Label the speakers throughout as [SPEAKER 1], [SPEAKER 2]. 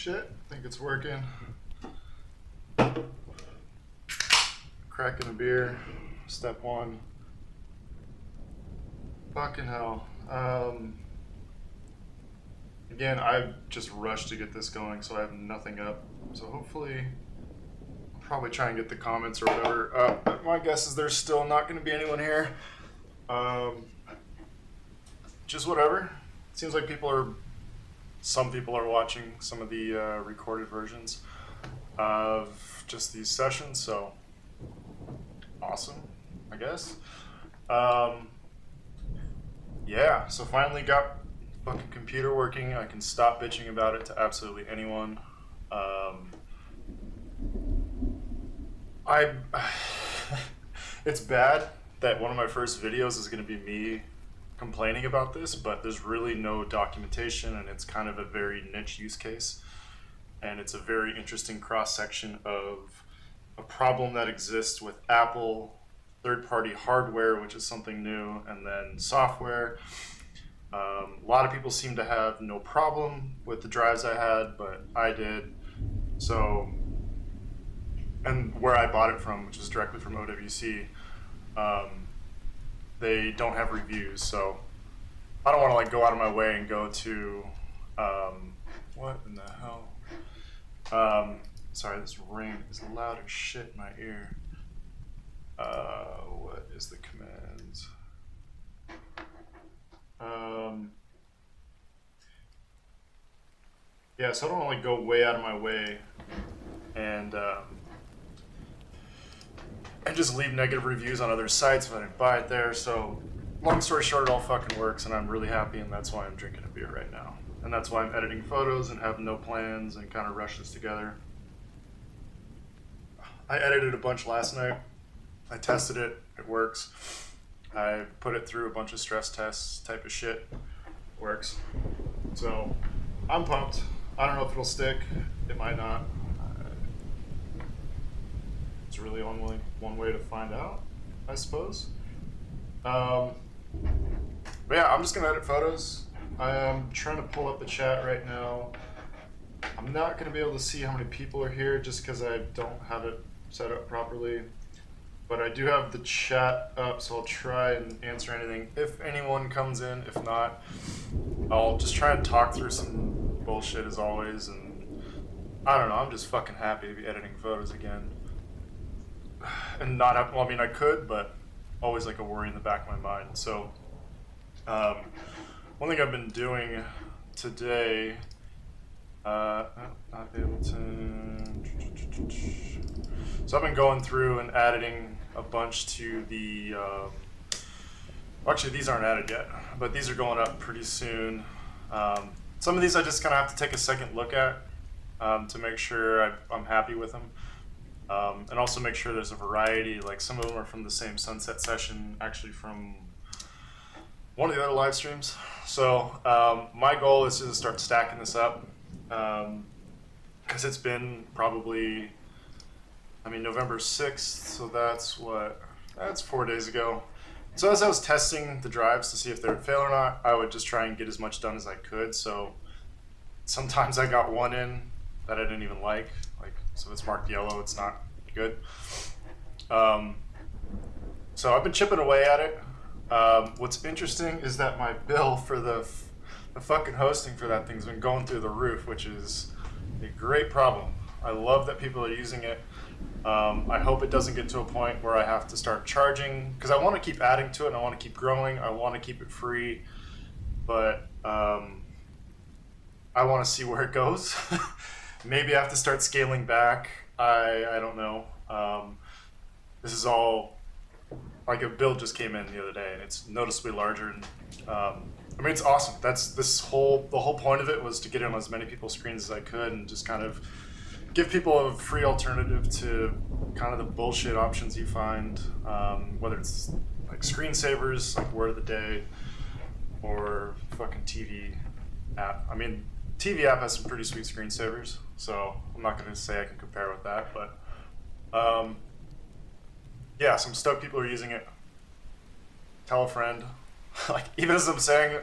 [SPEAKER 1] shit. I think it's working. Cracking a beer. Step one. Fucking hell. Again, I just rushed to get this going, so I have nothing up. So hopefully, I'll probably try and get the comments or whatever. My guess is there's still not going to be anyone here. Just whatever. Seems like some people are watching some of the recorded versions of just these sessions, so awesome, I guess. Yeah, so finally got fucking computer working. I can stop bitching about it to absolutely anyone. It's bad that one of my first videos is going to be me complaining about this, but there's really no documentation, and it's kind of a very niche use case, and it's a very interesting cross-section of a problem that exists with Apple, third-party hardware, which is something new, and then software. A lot of people seem to have no problem with the drives I had, but I did. So, and where I bought it from, which is directly from OWC, they don't have reviews, so I don't want to like go out of my way and go to what in the hell? Sorry, this ring is loud as shit in my ear. What is the commands? Yeah, so I don't want to go way out of my way and just leave negative reviews on other sites if I didn't buy it there. So long story short, it all fucking works, and I'm really happy, and that's why I'm drinking a beer right now. And that's why I'm editing photos and have no plans and kind of rush this together. I edited a bunch last night. I tested it. It works. I put it through a bunch of stress tests type of shit. Works. So I'm pumped. I don't know if it'll stick. It might not. It's really only one way to find out, I suppose. But yeah, I'm just gonna edit photos. I am trying to pull up the chat right now. I'm not gonna be able to see how many people are here just because I don't have it set up properly. But I do have the chat up, so I'll try and answer anything if anyone comes in. If not, I'll just try and talk through some bullshit as always. And I don't know, I'm just fucking happy to be editing photos again. And not have, well, I mean, I could, but always like a worry in the back of my mind. So, one thing I've been doing today, not able to. So I've been going through and adding a bunch to the. Actually, these aren't added yet, but these are going up pretty soon. Some of these I just kind of have to take a second look at to make sure I'm happy with them. And also make sure there's a variety, like some of them are from the same sunset session, actually from one of the other live streams. So my goal is to start stacking this up, because it's been probably, I mean, November 6th, so that's 4 days ago. So as I was testing the drives to see if they would fail or not, I would just try and get as much done as I could. So sometimes I got one in that I didn't even like so it's marked yellow, it's not good. So I've been chipping away at it. What's interesting is that my bill for the fucking hosting for that thing's been going through the roof, which is a great problem. I love that people are using it. I hope it doesn't get to a point where I have to start charging, because I want to keep adding to it and I want to keep growing. I want to keep it free, but I want to see where it goes. Maybe I have to start scaling back. I don't know. This is all, like a build just came in the other day and it's noticeably larger. And I mean, it's awesome. The whole point of it was to get in on as many people's screens as I could and just kind of give people a free alternative to kind of the bullshit options you find, whether it's like screensavers, like word of the day, or fucking TV app. I mean, TV app has some pretty sweet screensavers, so I'm not going to say I can compare with that, but yeah, some stoked people are using it. Tell a friend. Like, even as I'm saying,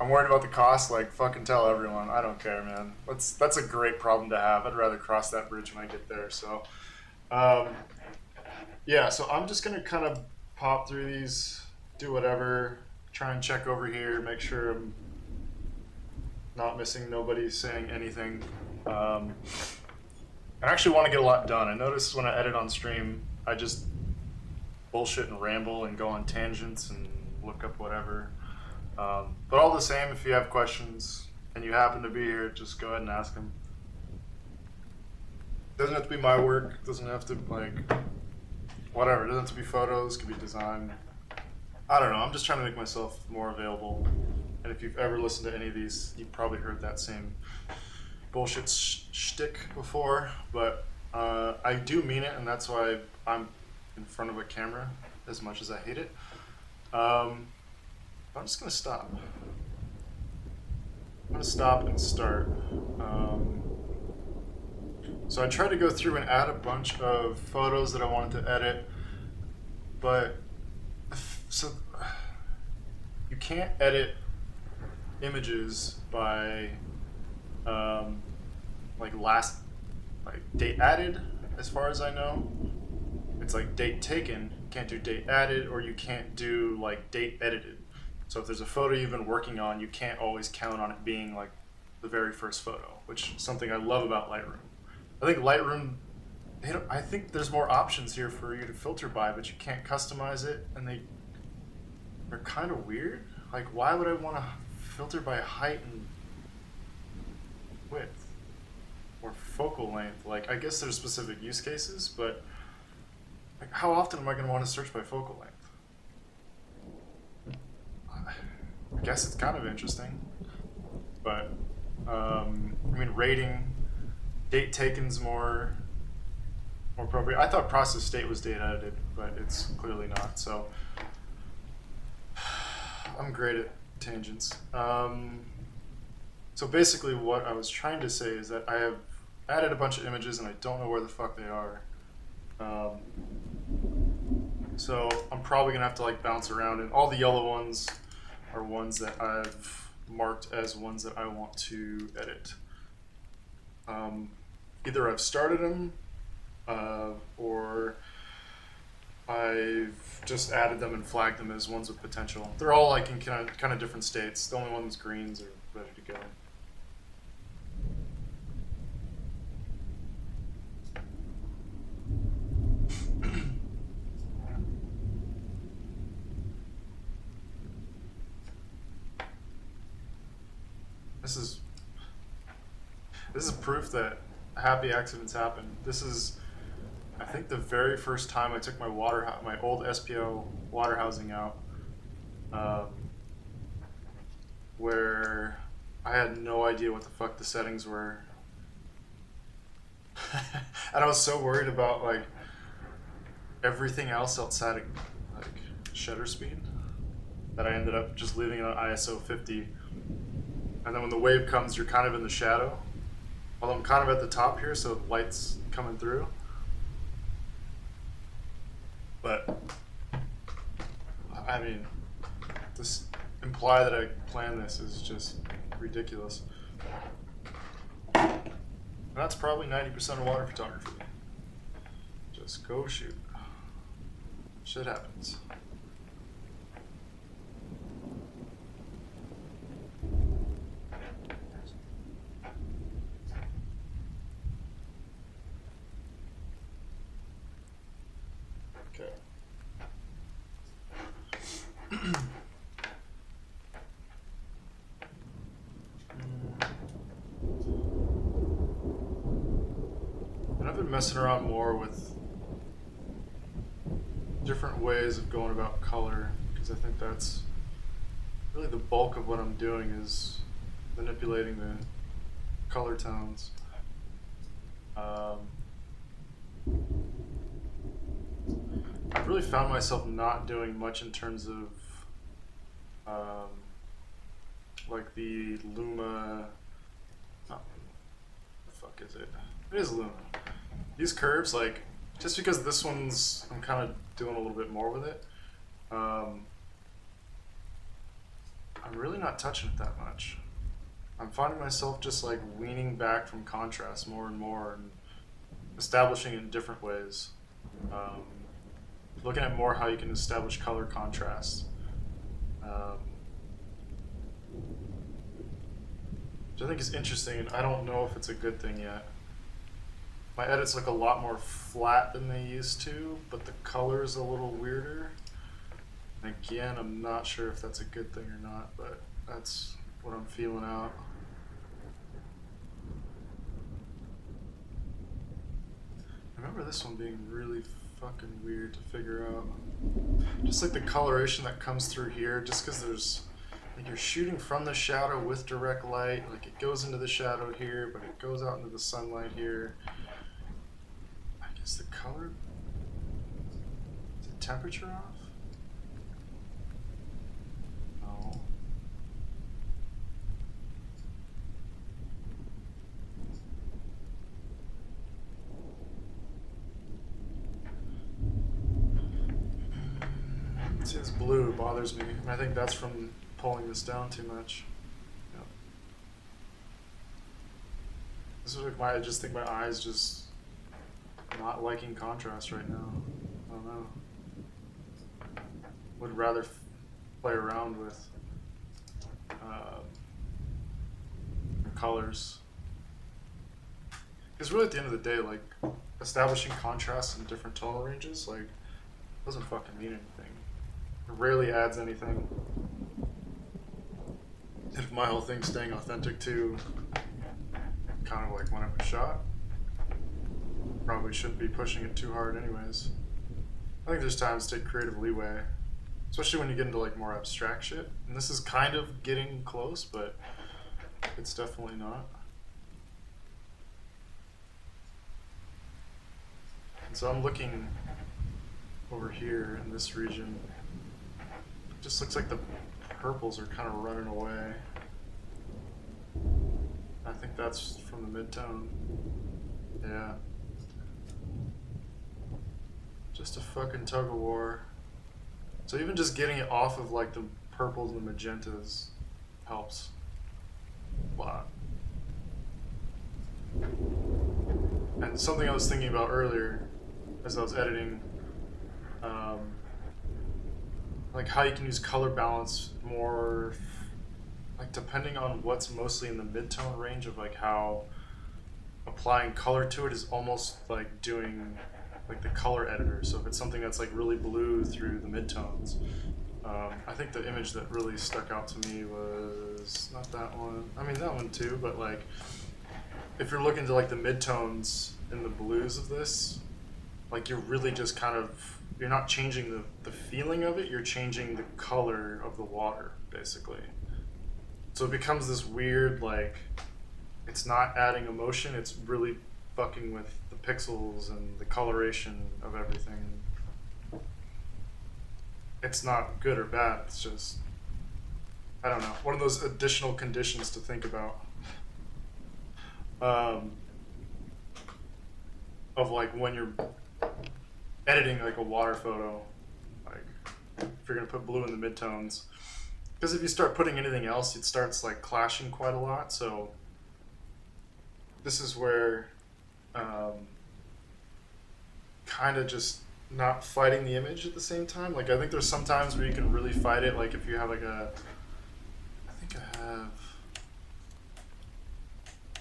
[SPEAKER 1] I'm worried about the cost. Like, fucking tell everyone. I don't care, man. That's a great problem to have. I'd rather cross that bridge when I get there. So, um, yeah. So I'm just gonna kind of pop through these, do whatever, try and check over here, make sure I'm not missing nobody saying anything. I actually want to get a lot done. I notice when I edit on stream, I just bullshit and ramble and go on tangents and look up whatever. But all the same, if you have questions and you happen to be here, just go ahead and ask them. Doesn't have to be my work. Doesn't have to, like, whatever. It doesn't have to be photos. It could be design. I don't know. I'm just trying to make myself more available. And if you've ever listened to any of these, you've probably heard that same bullshit shtick before. But I do mean it, and that's why I'm in front of a camera as much as I hate it. I'm just going to stop. I'm going to stop and start. So I tried to go through and add a bunch of photos that I wanted to edit, but so you can't edit images by like date added, as far as I know. It's like date taken. You can't do date added, or you can't do like date edited. So if there's a photo you've been working on, you can't always count on it being like the very first photo, which is something I love about Lightroom. I think Lightroom, I think there's more options here for you to filter by, but you can't customize it, and they're kind of weird. Like, why would I want to filter by height and width or focal length? Like, I guess there's specific use cases, but like, how often am I going to want to search by focal length? I guess it's kind of interesting, but I mean, rating, date taken's more appropriate. I thought process state was date edited, but it's clearly not. So I'm great at tangents. So basically, what I was trying to say is that I have added a bunch of images and I don't know where the fuck they are. So I'm probably gonna have to like bounce around, and all the yellow ones are ones that I've marked as ones that I want to edit. Either I've started them, or I've just added them and flagged them as ones with potential. They're all like in kind of different states. The only ones greens are ready to go. This is proof that happy accidents happen. This is, I think, the very first time I took my old SPO water housing out, where I had no idea what the fuck the settings were, and I was so worried about like everything else outside of like shutter speed that I ended up just leaving it on ISO 50. And then when the wave comes, you're kind of in the shadow. Although I'm kind of at the top here, so the light's coming through. But, I mean, this imply that I planned this is just ridiculous. And that's probably 90% of water photography. Just go shoot. Shit happens. Messing around more with different ways of going about color, because I think that's really the bulk of what I'm doing is manipulating the color tones. I've really found myself not doing much in terms of like the Luma, what the fuck is it? It is Luma. These curves, like, just because this one's, I'm kind of doing a little bit more with it, I I'm really not touching it that much. I'm finding myself just like weaning back from contrast more and more and establishing it in different ways. Um, Looking at more how you can establish color contrast. Which I think is interesting, and I don't know if it's a good thing yet. My edits look a lot more flat than they used to, but the color's a little weirder. And again, I'm not sure if that's a good thing or not, but that's what I'm feeling out. I remember this one being really fucking weird to figure out. Just like the coloration that comes through here, just because there's, like, you're shooting from the shadow with direct light, like it goes into the shadow here, but it goes out into the sunlight here. I guess the color, is the temperature off? No. See, this blue bothers me, and I think that's from pulling this down too much. Yep. This is like I just think my eyes just not liking contrast right now. I don't know. Would rather play around with colors. Because really at the end of the day, like, establishing contrast in different tonal ranges, like, doesn't fucking mean anything. It rarely adds anything. If my whole thing's staying authentic to kind of like when it was shot, probably shouldn't be pushing it too hard anyways. I think there's times to take creative leeway, especially when you get into like more abstract shit. And this is kind of getting close, but it's definitely not. And so I'm looking over here in this region. It just looks like the purples are kind of running away. I think that's from the midtone. Yeah. Just a fucking tug of war. So even just getting it off of like the purples and the magentas helps a lot. And something I was thinking about earlier as I was editing, like how you can use color balance more, like depending on what's mostly in the midtone range of like how applying color to it is almost like doing like the color editor. So if it's something that's like really blue through the midtones, I think the image that really stuck out to me was not that one. I mean that one too, but like if you're looking to like the midtones in the blues of this, like you're really just kind of, you're not changing the feeling of it, you're changing the color of the water, basically. So it becomes this weird, like, it's not adding emotion, it's really fucking with the pixels and the coloration of everything. It's not good or bad, it's just, I don't know, one of those additional conditions to think about. Of like when you're editing like a water photo, like if you're gonna put blue in the midtones, because if you start putting anything else, it starts like clashing quite a lot. So this is where kind of just not fighting the image at the same time. Like I think there's some times where you can really fight it, like if you have like a, I think I have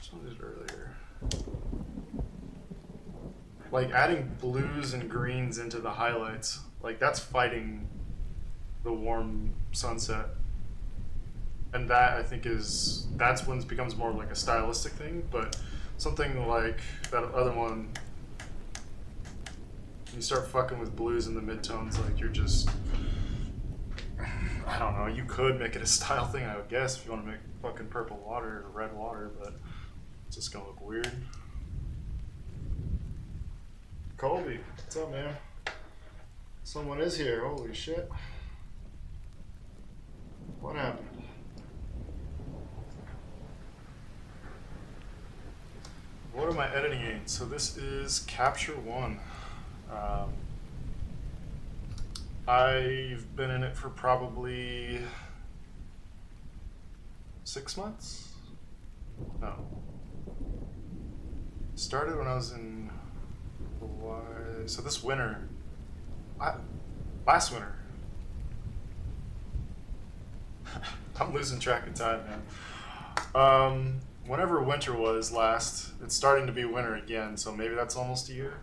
[SPEAKER 1] some of these earlier, like adding blues and greens into the highlights, like that's fighting the warm sunset. And that I think that's when it becomes more like a stylistic thing. But something like that other one, you start fucking with blues in the midtones, like you're just, I don't know, you could make it a style thing, I would guess, if you want to make fucking purple water or red water, but it's just gonna look weird. Colby, what's up, man? Someone is here, holy shit. What happened? What am I editing in? So this is Capture One. I've been in it for probably 6 months? No. Started when I was in Hawaii. So this winter, last winter. I'm losing track of time, man. Whenever winter was last, it's starting to be winter again, so maybe that's almost a year.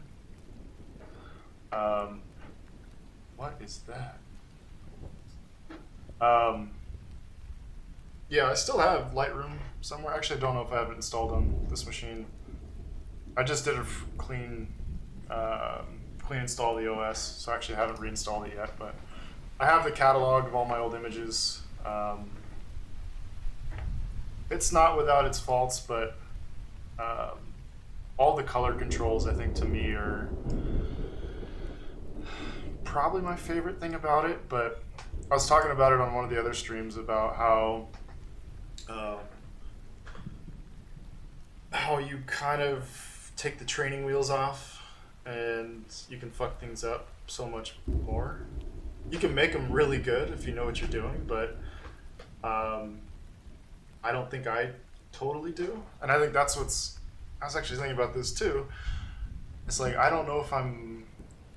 [SPEAKER 1] What is that? Yeah, I still have Lightroom somewhere. Actually, I don't know if I have it installed on this machine. I just did a clean install of the OS, so I actually haven't reinstalled it yet, but I have the catalog of all my old images. It's not without its faults, but all the color controls, I think, to me are probably my favorite thing about it. But I was talking about it on one of the other streams about how you kind of take the training wheels off and you can fuck things up so much more. You can make them really good if you know what you're doing, but I don't think I totally do. And I think that's I was actually thinking about this too. It's like, I don't know if I'm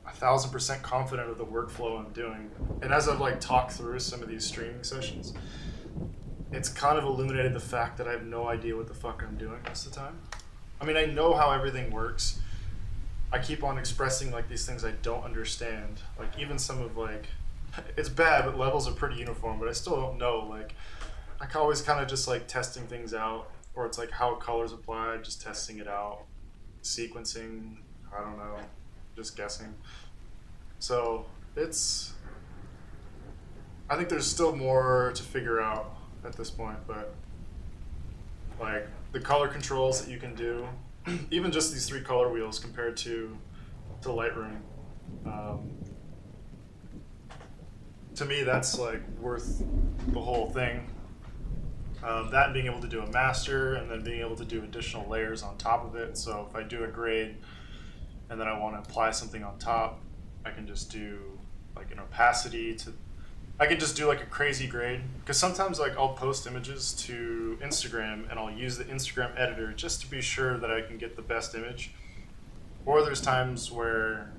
[SPEAKER 1] 1,000% confident of the workflow I'm doing. And as I've like talked through some of these streaming sessions, it's kind of illuminated the fact that I have no idea what the fuck I'm doing most of the time. I mean, I know how everything works. I keep on expressing like these things I don't understand. Like even some of like, it's bad, but levels are pretty uniform, but I still don't know. Like I can always kind of just like testing things out, or it's like how colors apply, just testing it out. Sequencing, I don't know, just guessing. So I think there's still more to figure out at this point, but like the color controls that you can do, even just these 3 color wheels compared to Lightroom, to me that's like worth the whole thing. That and being able to do a master, and then being able to do additional layers on top of it. So if I do a grade and then I want to apply something on top, I can just do like an opacity I can just do like a crazy grade, because sometimes like I'll post images to Instagram and I'll use the Instagram editor just to be sure that I can get the best image. Or there's times where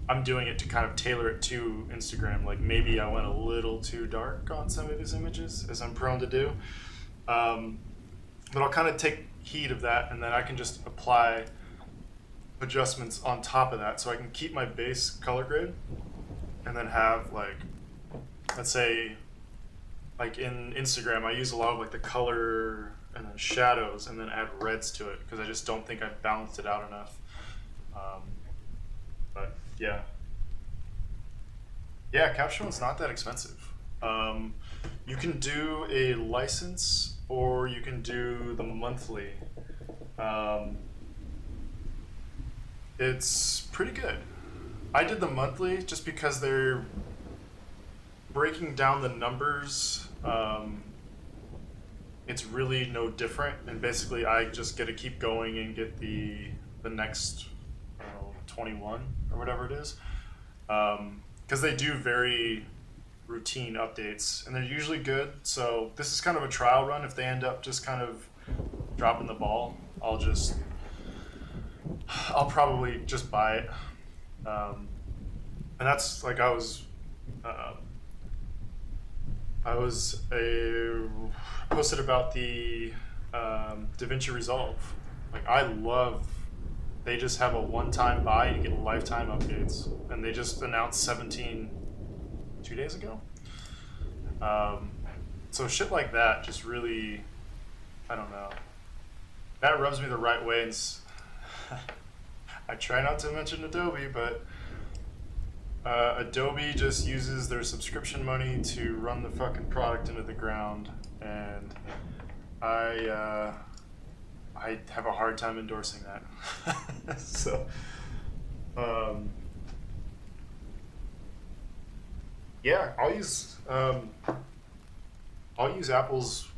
[SPEAKER 1] I'm doing it to kind of tailor it to Instagram. Like maybe I went a little too dark on some of these images, as I'm prone to do. But I'll kind of take heed of that, and then I can just apply adjustments on top of that, so I can keep my base color grade and then have like, let's say like in Instagram I use a lot of like the color and then shadows and then add reds to it, because I just don't think I've balanced it out enough. But yeah, Caption's not that expensive. You can do a license or you can do the monthly. It's pretty good. I did the monthly just because they're breaking down the numbers. It's really no different, and basically I just get to keep going and get the next 21 or whatever it is, because they do very routine updates and they're usually good. So this is kind of a trial run. If they end up just kind of dropping the ball, I'll probably just buy it. And that's like I posted about the DaVinci Resolve. Like they just have a one-time buy and you get lifetime updates, and they just announced 17 2 days ago. So shit like that just really, I don't know, that rubs me the right way. And I try not to mention Adobe, but Adobe just uses their subscription money to run the fucking product into the ground, and I have a hard time endorsing that. So, yeah, I'll use Apple's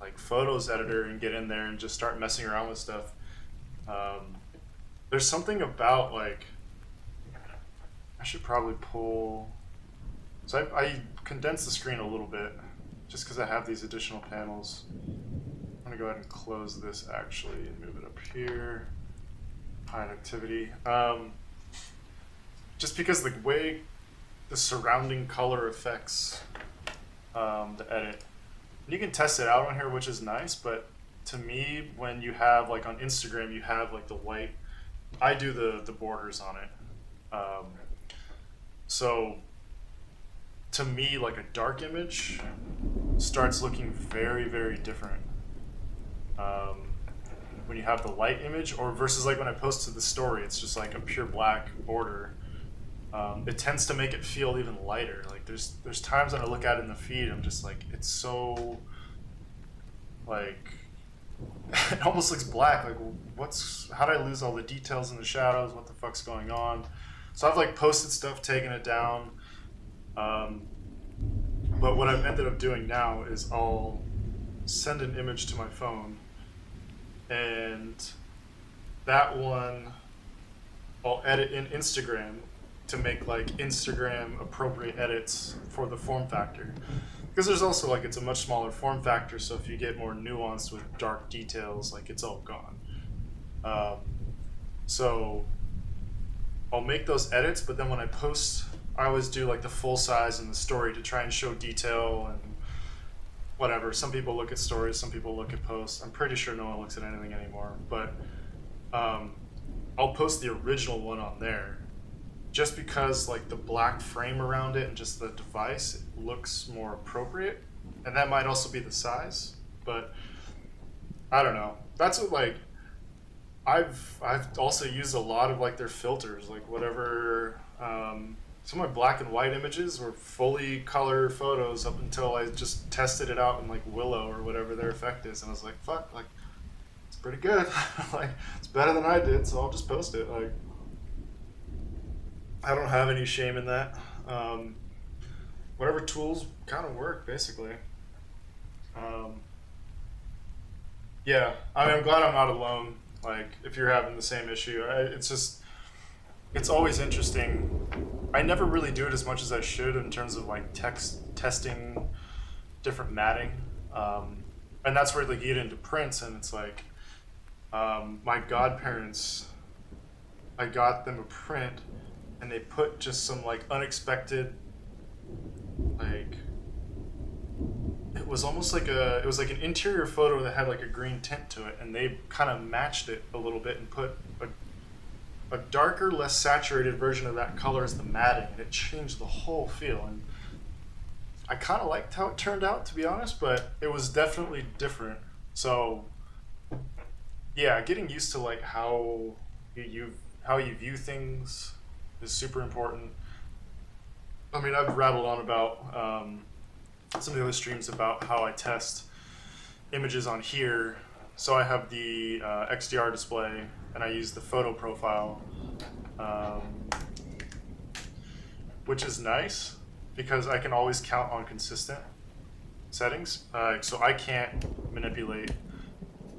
[SPEAKER 1] like Photos editor and get in there and just start messing around with stuff. There's something about like, I should probably pull. So I condense the screen a little bit, just because I have these additional panels. I'm gonna go ahead and close this actually and move it up here. Hide activity. Just because the way the surrounding color affects the edit. And you can test it out on here, which is nice, but to me, when you have, like on Instagram, you have like the white, I do the borders on it. So to me, like a dark image starts looking very, very different when you have the light image, or versus like when I post to the story, it's just like a pure black border. It tends to make it feel even lighter. Like there's times when I look at it in the feed, I'm just like, it's so like it almost looks black. Like how did I lose all the details in the shadows? What the fuck's going on? So I've like posted stuff, taken it down. But what I've ended up doing now is I'll send an image to my phone, and that one I'll edit in Instagram to make like Instagram appropriate edits for the form factor. Because there's also like, it's a much smaller form factor, so if you get more nuanced with dark details, like it's all gone. So I'll make those edits, but then when I post, I always do like the full size in the story to try and show detail and whatever. Some people look at stories, some people look at posts. I'm pretty sure no one looks at anything anymore, but I'll post the original one on there just because like the black frame around it and just the device looks more appropriate. And that might also be the size, but I don't know. That's what like, I've also used a lot of like their filters, like whatever, some of my black and white images were fully color photos up until I just tested it out in like Willow or whatever their effect is, and I was like, fuck, like it's pretty good. Like it's better than I did, so I'll just post it. Like I don't have any shame in that. Whatever tools kind of work, basically. Yeah, I mean, I'm glad I'm not alone. Like, if you're having the same issue, it's always interesting. I never really do it as much as I should in terms of like testing different matting. And that's where like you get into prints, and it's like, my godparents, I got them a print, and they put just some like unexpected, like, it was almost like it was like an interior photo that had like a green tint to it, and they kind of matched it a little bit and put a darker, less saturated version of that color as the matting, and it changed the whole feel. And I kind of liked how it turned out, to be honest, but it was definitely different. So yeah, getting used to like how you view things is super important. I mean, I've rattled on about some of the other streams about how I test images on here. So I have the XDR display, and I use the photo profile, which is nice because I can always count on consistent settings. So I can't manipulate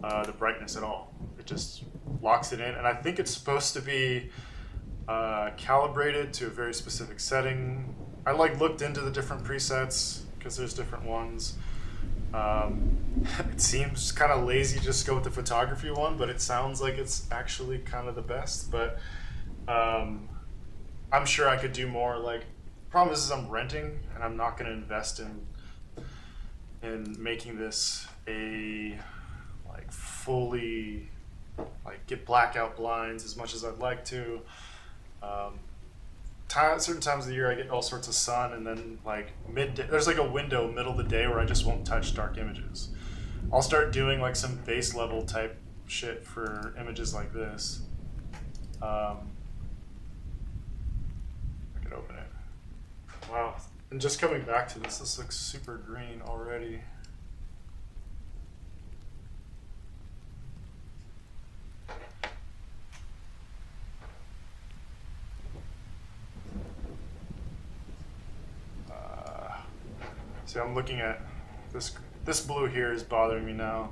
[SPEAKER 1] the brightness at all. It just locks it in, and I think it's supposed to be calibrated to a very specific setting. I like looked into the different presets because there's different ones. It seems kind of lazy just to go with the photography one, but it sounds like it's actually kind of the best. But I'm sure I could do more. Like, problem is I'm renting, and I'm not going to invest in making this a like fully like get blackout blinds as much as I'd like to. Certain times of the year I get all sorts of sun, and then like midday, there's like a window middle of the day where I just won't touch dark images. I'll start doing like some base level type shit for images like this. I could open it. Wow. And just coming back to this looks super green already. See, I'm looking at this blue here is bothering me now.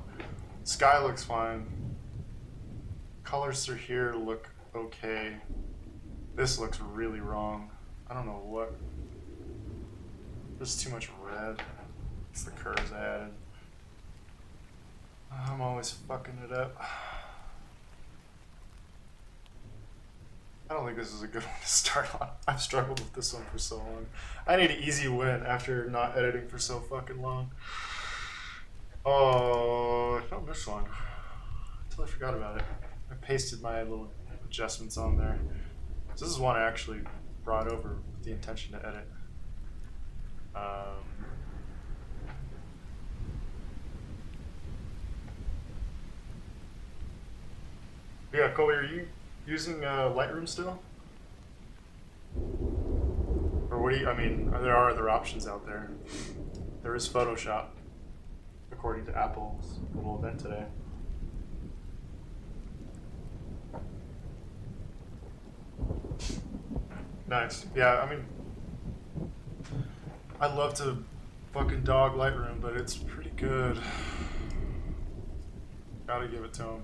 [SPEAKER 1] Sky looks fine. Colors through here look okay. This looks really wrong. I don't know what. There's too much red. It's the curves I added. I'm always fucking it up. I don't think this is a good one to start on. I've struggled with this one for so long. I need an easy win after not editing for so fucking long. Oh, I found this one. Until I forgot about it. I pasted my little adjustments on there. So this is one I actually brought over with the intention to edit. Yeah, Colby, are you using Lightroom still? Or what do you, I mean, there are other options out there. There is Photoshop, according to Apple's little event today. Nice. Yeah, I mean, I love to fucking dog Lightroom, but it's pretty good. Gotta give it to him.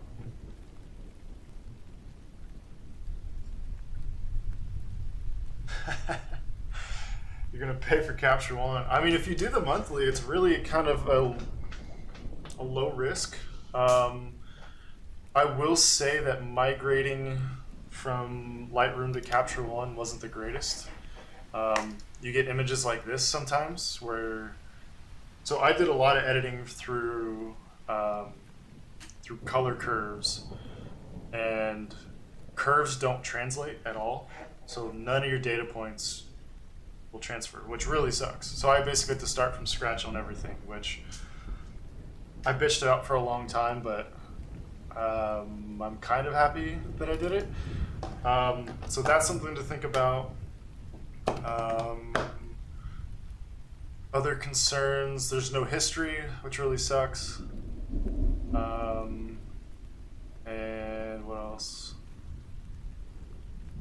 [SPEAKER 1] You're gonna pay for Capture One. I mean, if you do the monthly, it's really kind of a low risk. I will say that migrating from Lightroom to Capture One wasn't the greatest. You get images like this sometimes where, so I did a lot of editing through color curves, and curves don't translate at all. So none of your data points will transfer, which really sucks. So I basically had to start from scratch on everything, which I bitched out for a long time, but I'm kind of happy that I did it. So that's something to think about. Other concerns, there's no history, which really sucks. And what else?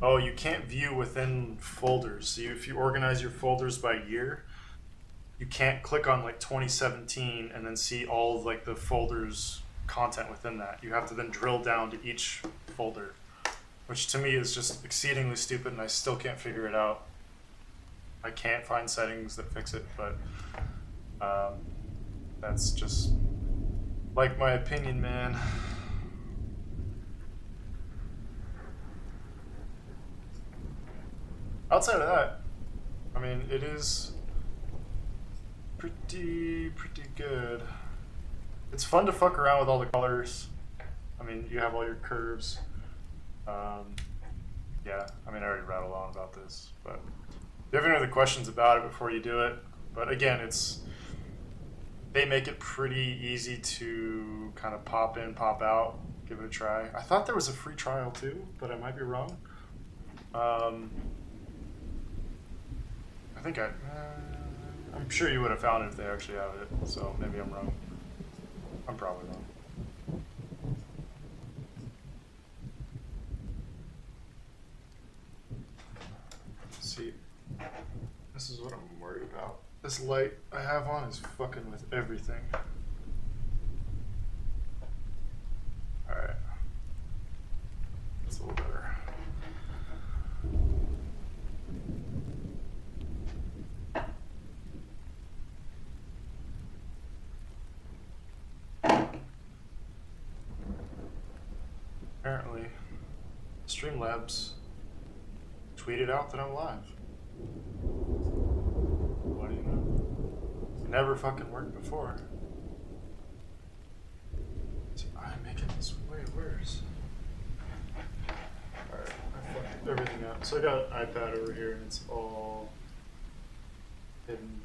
[SPEAKER 1] Oh, you can't view within folders. So if you organize your folders by year, you can't click on like 2017 and then see all of like the folders content within that. You have to then drill down to each folder, which to me is just exceedingly stupid, and I still can't figure it out. I can't find settings that fix it, but that's just like my opinion, man. Outside of that, I mean, it is pretty good. It's fun to fuck around with all the colors. I mean, you have all your curves. Yeah, I mean, I already rattled on about this, but if you have any other questions about it before you do it, but again, they make it pretty easy to kind of pop in, pop out, give it a try. I thought there was a free trial too, but I might be wrong. I think I'm sure you would have found it if they actually have it, so maybe I'm wrong. I'm probably wrong. See, this is what I'm worried about. This light I have on is fucking with everything. Alright. That's a little better. Apparently, Streamlabs tweeted out that I'm live. What do you know? It never fucking worked before. So I'm making this way worse. Alright, I fucked everything up. So I got an iPad over here and it's all hidden.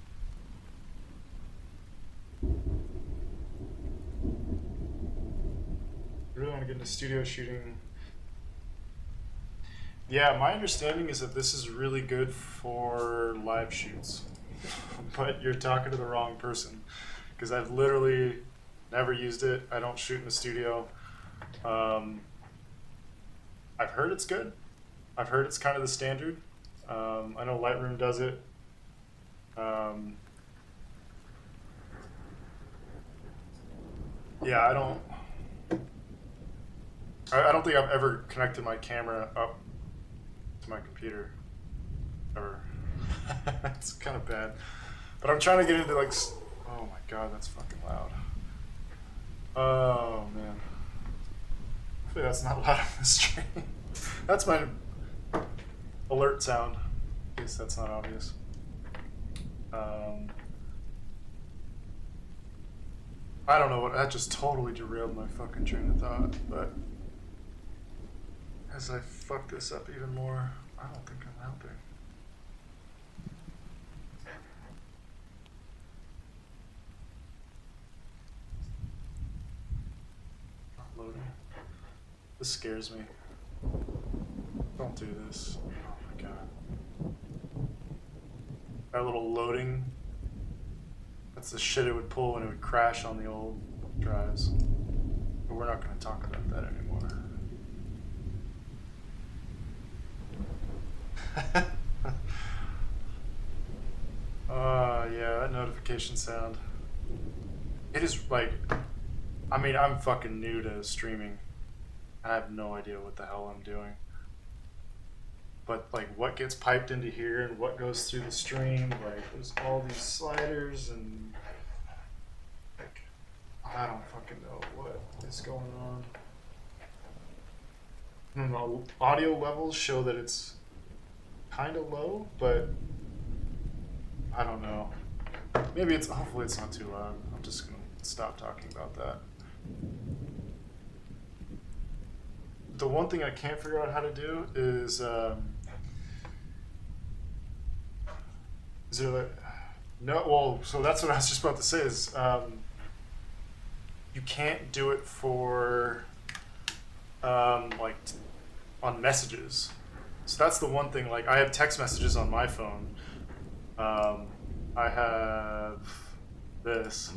[SPEAKER 1] Really want to get into studio shooting. Yeah, my understanding is that this is really good for live shoots, but you're talking to the wrong person, because I've literally never used it. I don't shoot in the studio. I've heard it's good. I've heard it's kind of the standard. I know Lightroom does it. Yeah, I don't think I've ever connected my camera up to my computer, ever. It's kind of bad. But I'm trying to get into like Oh my god, that's fucking loud. Oh man. Hopefully that's not loud on the stream. That's my alert sound. In case that's not obvious. I don't know what, that just totally derailed my fucking train of thought, but as I fuck this up even more, I don't think I'm helping. Not loading. This scares me. Don't do this. Oh my god. That little loading, that's the shit it would pull when it would crash on the old drives. But we're not going to talk about that anymore. Yeah, that notification sound. It is like, I mean, I'm fucking new to streaming. And I have no idea what the hell I'm doing. But like what gets piped into here and what goes through the stream, like there's all these sliders and like I don't fucking know what is going on. I don't know, audio levels show that it's kind of low, but I don't know. Maybe it's, hopefully it's not too loud. I'm just gonna stop talking about that. The one thing I can't figure out how to do is there like, no, well, so that's what I was just about to say is you can't do it for like on messages. So that's the one thing, like I have text messages on my phone. I have this,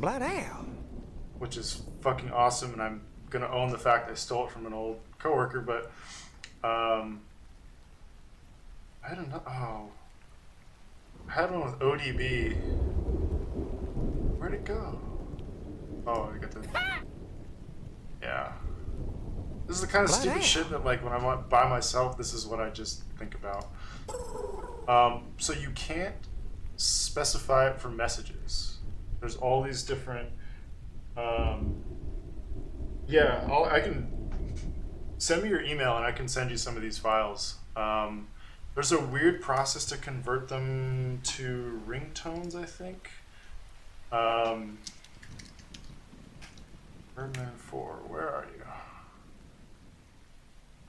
[SPEAKER 1] which is fucking awesome, and I'm gonna own the fact I stole it from an old coworker, but I don't know. Oh, I had one with ODB. Where'd it go? Oh, I got the. Yeah. This is the kind of stupid shit that, like, when I'm by myself, this is what I just think about. So you can't specify it for messages. There's all these different. Yeah, I can send me your email and I can send you some of these files. There's a weird process to convert them to ringtones, I think. Birdman 4, where are you?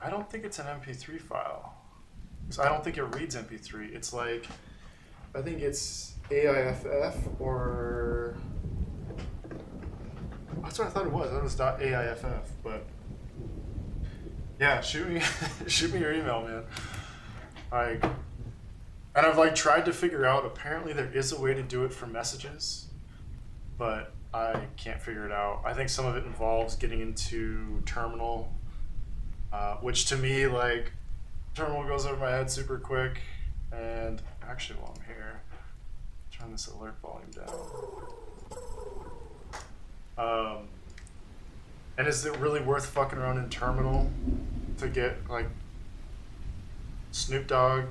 [SPEAKER 1] I don't think it's an MP3 file. So I don't think it reads MP3. It's like, I think it's AIFF or... That's what I thought it was. That was .aiff, but yeah, shoot me, shoot me your email, man. And I've like tried to figure out. Apparently, there is a way to do it for messages, but I can't figure it out. I think some of it involves getting into Terminal, which to me, like, Terminal goes over my head super quick. And actually, while I'm here, turn this alert volume down. And is it really worth fucking around in Terminal to get like Snoop Dogg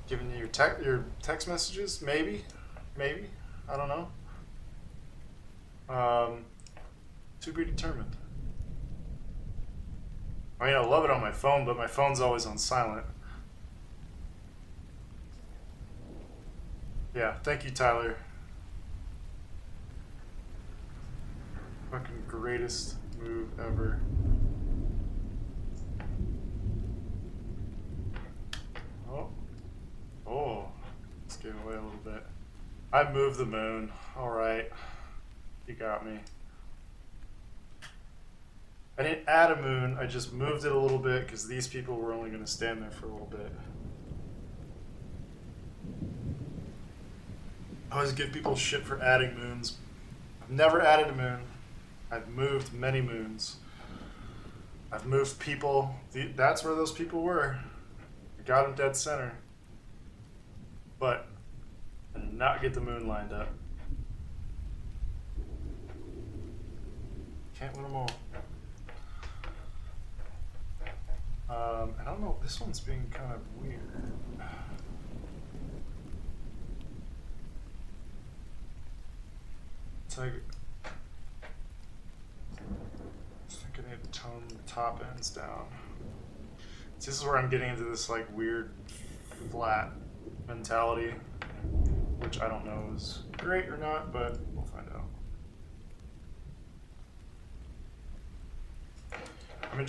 [SPEAKER 1] giving you your text messages? Maybe, I don't know. To be determined. I mean, I love it on my phone, but my phone's always on silent. Yeah, thank you, Tyler. Fucking greatest move ever. Oh, let's get away a little bit. I moved the moon. All right, you got me. I didn't add a moon. I just moved it a little bit because these people were only going to stand there for a little bit. I always give people shit for adding moons. I've never added a moon. I've moved many moons. I've moved people. That's where those people were. I got them dead center. But I did not get the moon lined up. Can't win them all. I don't know. This one's being kind of weird. Like, I think I need to tone the top ends down. This is where I'm getting into this like weird flat mentality, which I don't know is great or not, but we'll find out. I mean,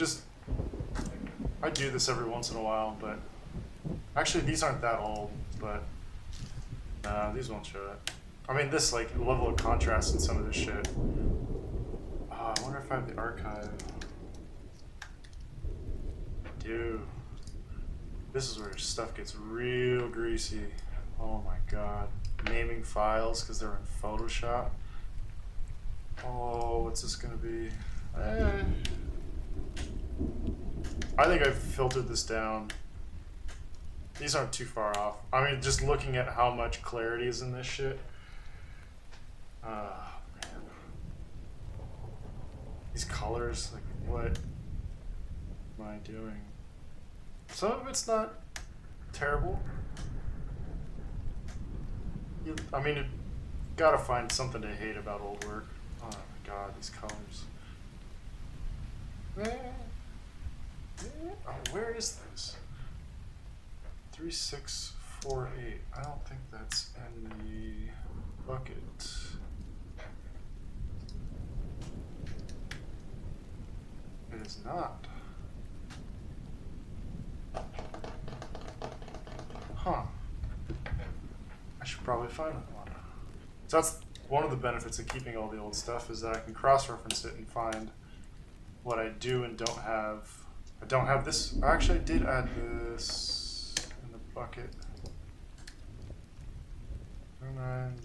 [SPEAKER 1] I do this every once in a while, but actually these aren't that old, but these won't show it. I mean, this like level of contrast in some of this shit. I wonder if I have the archive. Dude, this is where stuff gets real greasy. Oh my god. Naming files because they're in Photoshop. Oh, what's this gonna be? I think I've filtered this down. These aren't too far off. I mean, just looking at how much clarity is in this shit. Man. These colors, like, what am I doing? Some of it's not terrible. I mean, you gotta find something to hate about old work. Oh my god, these colors. Oh, where is this? 3648. I don't think that's in the bucket. It is not. Huh. I should probably find that one. So that's one of the benefits of keeping all the old stuff, is that I can cross-reference it and find what I do and don't have. I don't have this. Actually, I did add this in the bucket. And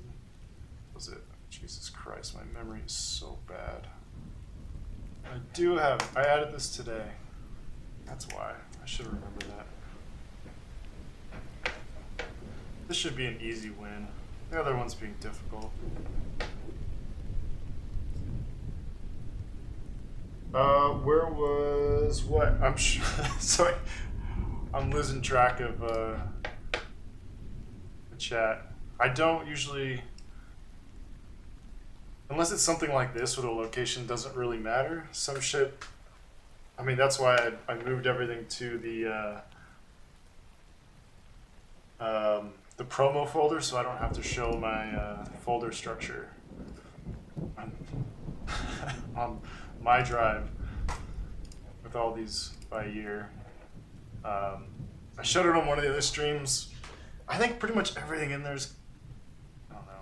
[SPEAKER 1] was it? Jesus Christ, my memory is so bad. I added this today. That's why. I should remember that. This should be an easy win. The other one's being difficult. Where was what? I'm sorry. I'm losing track of the chat. I don't usually, unless it's something like this where the location doesn't really matter. Some shit. I mean, that's why I moved everything to the promo folder, so I don't have to show my folder structure on my drive with all these by year. I showed it on one of the other streams. I think pretty much everything in there's, I don't know,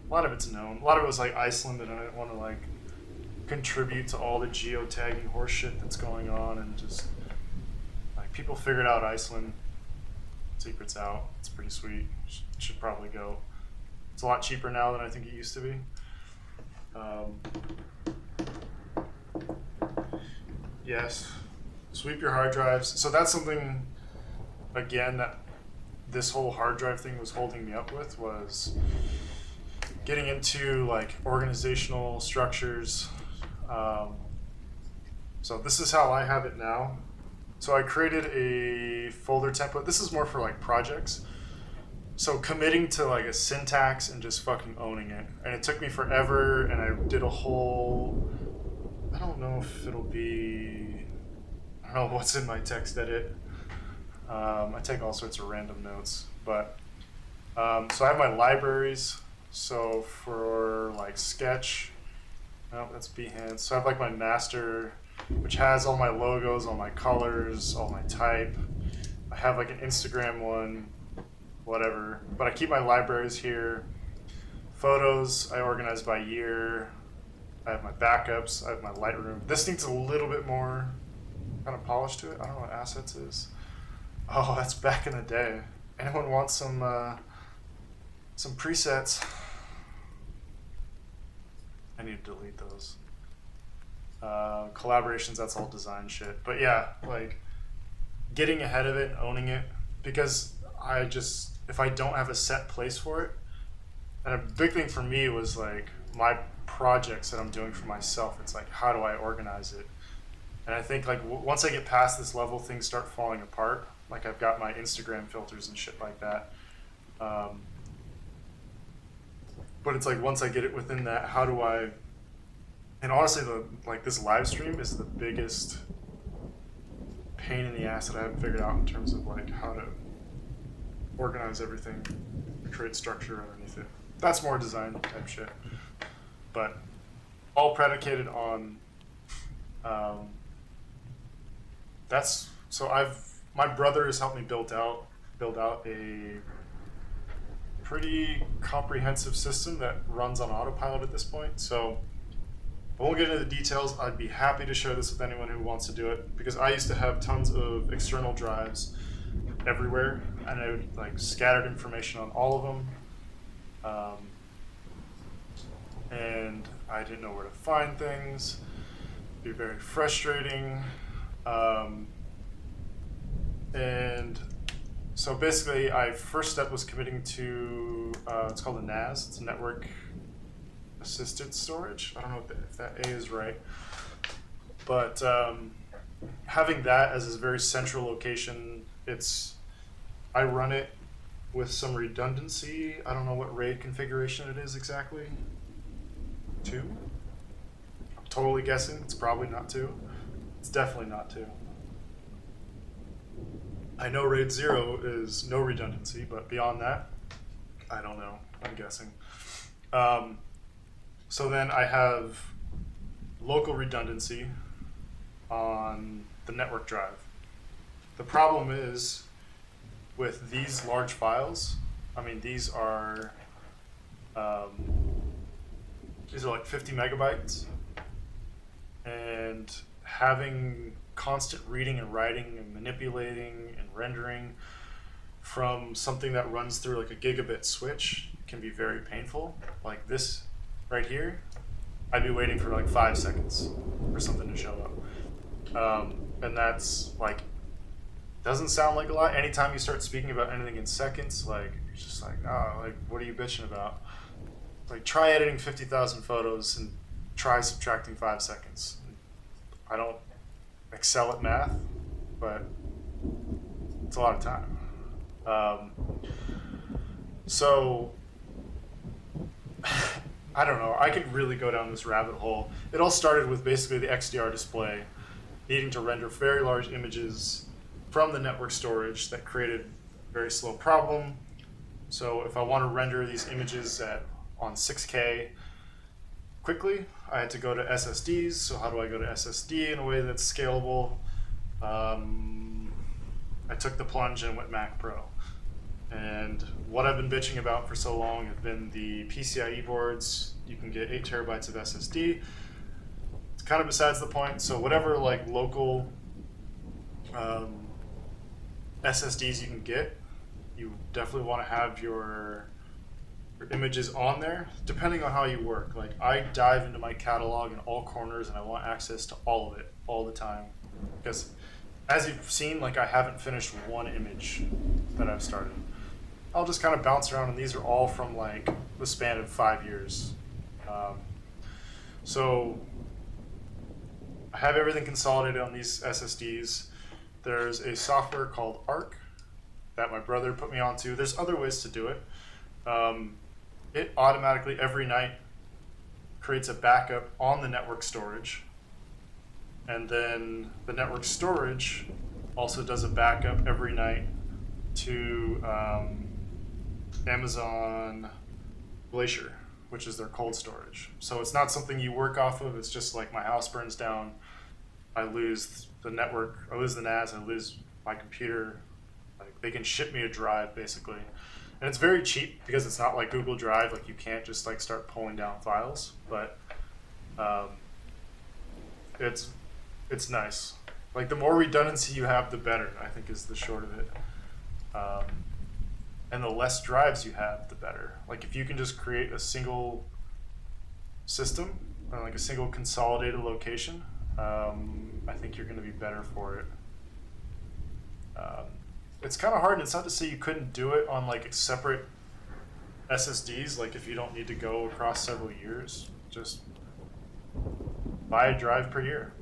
[SPEAKER 1] a lot of it's known. A lot of it was like Iceland, and I didn't want to like contribute to all the geotagging horseshit that's going on, and just like people figured out Iceland. Secret's out. It's pretty sweet. Should probably go. It's a lot cheaper now than I think it used to be. Yes. Sweep your hard drives. So that's something, again, that this whole hard drive thing was holding me up with, was getting into like organizational structures. So this is how I have it now. So I created a folder template. This is more for like projects. So committing to like a syntax and just fucking owning it. And it took me forever, and I did a whole, I don't know if it'll be, I don't know what's in my text edit. I take all sorts of random notes, but so I have my libraries. So for like Sketch, no, that's Behance. So I have like my master, which has all my logos, all my colors, all my type. I have like an Instagram one, whatever. But I keep my libraries here. Photos, I organize by year. I have my backups. I have my Lightroom. This needs a little bit more kind of polish to it. I don't know what assets is. Oh, that's back in the day. Anyone want some presets? I need to delete those. Collaborations, that's all design shit. But yeah, like getting ahead of it, owning it, because if I don't have a set place for it, and a big thing for me was like my projects that I'm doing for myself, it's like, how do I organize it? And I think like once I get past this level, things start falling apart. Like I've got my Instagram filters and shit like that. But it's like once I get it within that, how do I? And honestly, this live stream is the biggest pain in the ass that I haven't figured out in terms of like how to organize everything, create structure underneath it. That's more design type shit, but all predicated on. That's so my brother has helped me build out a pretty comprehensive system that runs on autopilot at this point. So I won't get into the details. I'd be happy to share this with anyone who wants to do it, because I used to have tons of external drives everywhere, and I would like scattered information on all of them. And I didn't know where to find things. It'd be very frustrating. And so basically, first step was committing to, it's called a NAS. It's Network Assisted Storage. I don't know if that A is right. But having that as a very central location, I run it with some redundancy. I don't know what RAID configuration it is exactly. 2? I'm totally guessing. It's probably not 2. It's definitely not 2. I know RAID 0 is no redundancy, but beyond that, I don't know. I'm guessing. So then I have local redundancy on the network drive. The problem is with these large files, I mean, these are like 50 megabytes, and having constant reading and writing and manipulating and rendering from something that runs through like a gigabit switch can be very painful. Like this right here, I'd be waiting for like 5 seconds for something to show up. And that's like, doesn't sound like a lot. Anytime you start speaking about anything in seconds, like, you're just like, oh, like, what are you bitching about? Like, try editing 50,000 photos and try subtracting 5 seconds. I don't excel at math, but it's a lot of time. So I don't know. I could really go down this rabbit hole. It all started with basically the XDR display needing to render very large images from the network storage that created a very slow problem. So if I want to render these images on 6K quickly, I had to go to SSDs. So how do I go to SSD in a way that's scalable? I took the plunge and went Mac Pro. And what I've been bitching about for so long have been the PCIe boards. You can get 8 terabytes of SSD. It's kind of besides the point. So whatever like local SSDs you can get, you definitely want to have your images on there, depending on how you work. Like, I dive into my catalog in all corners, and I want access to all of it all the time, because as you've seen, like, I haven't finished one image that I've started. I'll just kind of bounce around, and these are all from like the span of 5 years. So I have everything consolidated on these SSDs. There's a software called Arc that my brother put me onto. There's other ways to do it. It automatically every night creates a backup on the network storage, and then the network storage also does a backup every night to Amazon Glacier, which is their cold storage. So it's not something you work off of. It's just like my house burns down, I lose the network, I lose the NAS, I lose my computer. Like, they can ship me a drive basically. And it's very cheap because it's not like Google Drive. Like, you can't just like start pulling down files, but it's nice. Like, the more redundancy you have, the better, I think, is the short of it. And the less drives you have, the better. Like, if you can just create a single system, or like a single consolidated location, I think you're going to be better for it. It's kind of hard, and it's not to say you couldn't do it on like separate SSDs. Like, if you don't need to go across several years, just buy a drive per year.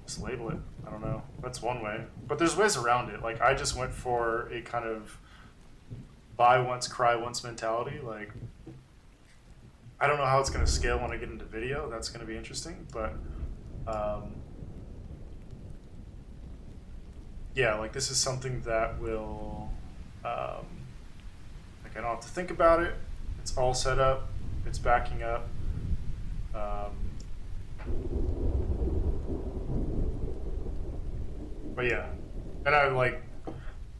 [SPEAKER 1] Just label it. I don't know. That's one way. But there's ways around it. Like, I just went for a kind of buy once, cry once mentality. Like, I don't know how it's going to scale when I get into video. That's going to be interesting, but yeah, like this is something that will, like I don't have to think about it. It's all set up. It's backing up. But yeah, and I like,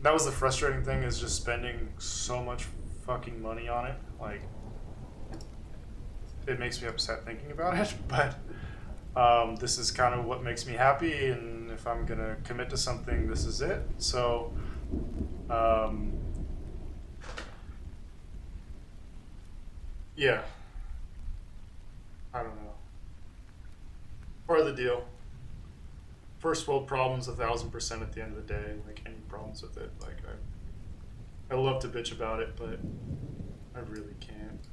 [SPEAKER 1] that was the frustrating thing, is just spending so much fucking money on it. Like, it makes me upset thinking about it, but this is kind of what makes me happy, and if I'm gonna commit to something, this is it. So yeah, I don't know. Part of the deal. First world problems 1,000% at the end of the day. Like, any problems with it, like I love to bitch about it, but I really can't.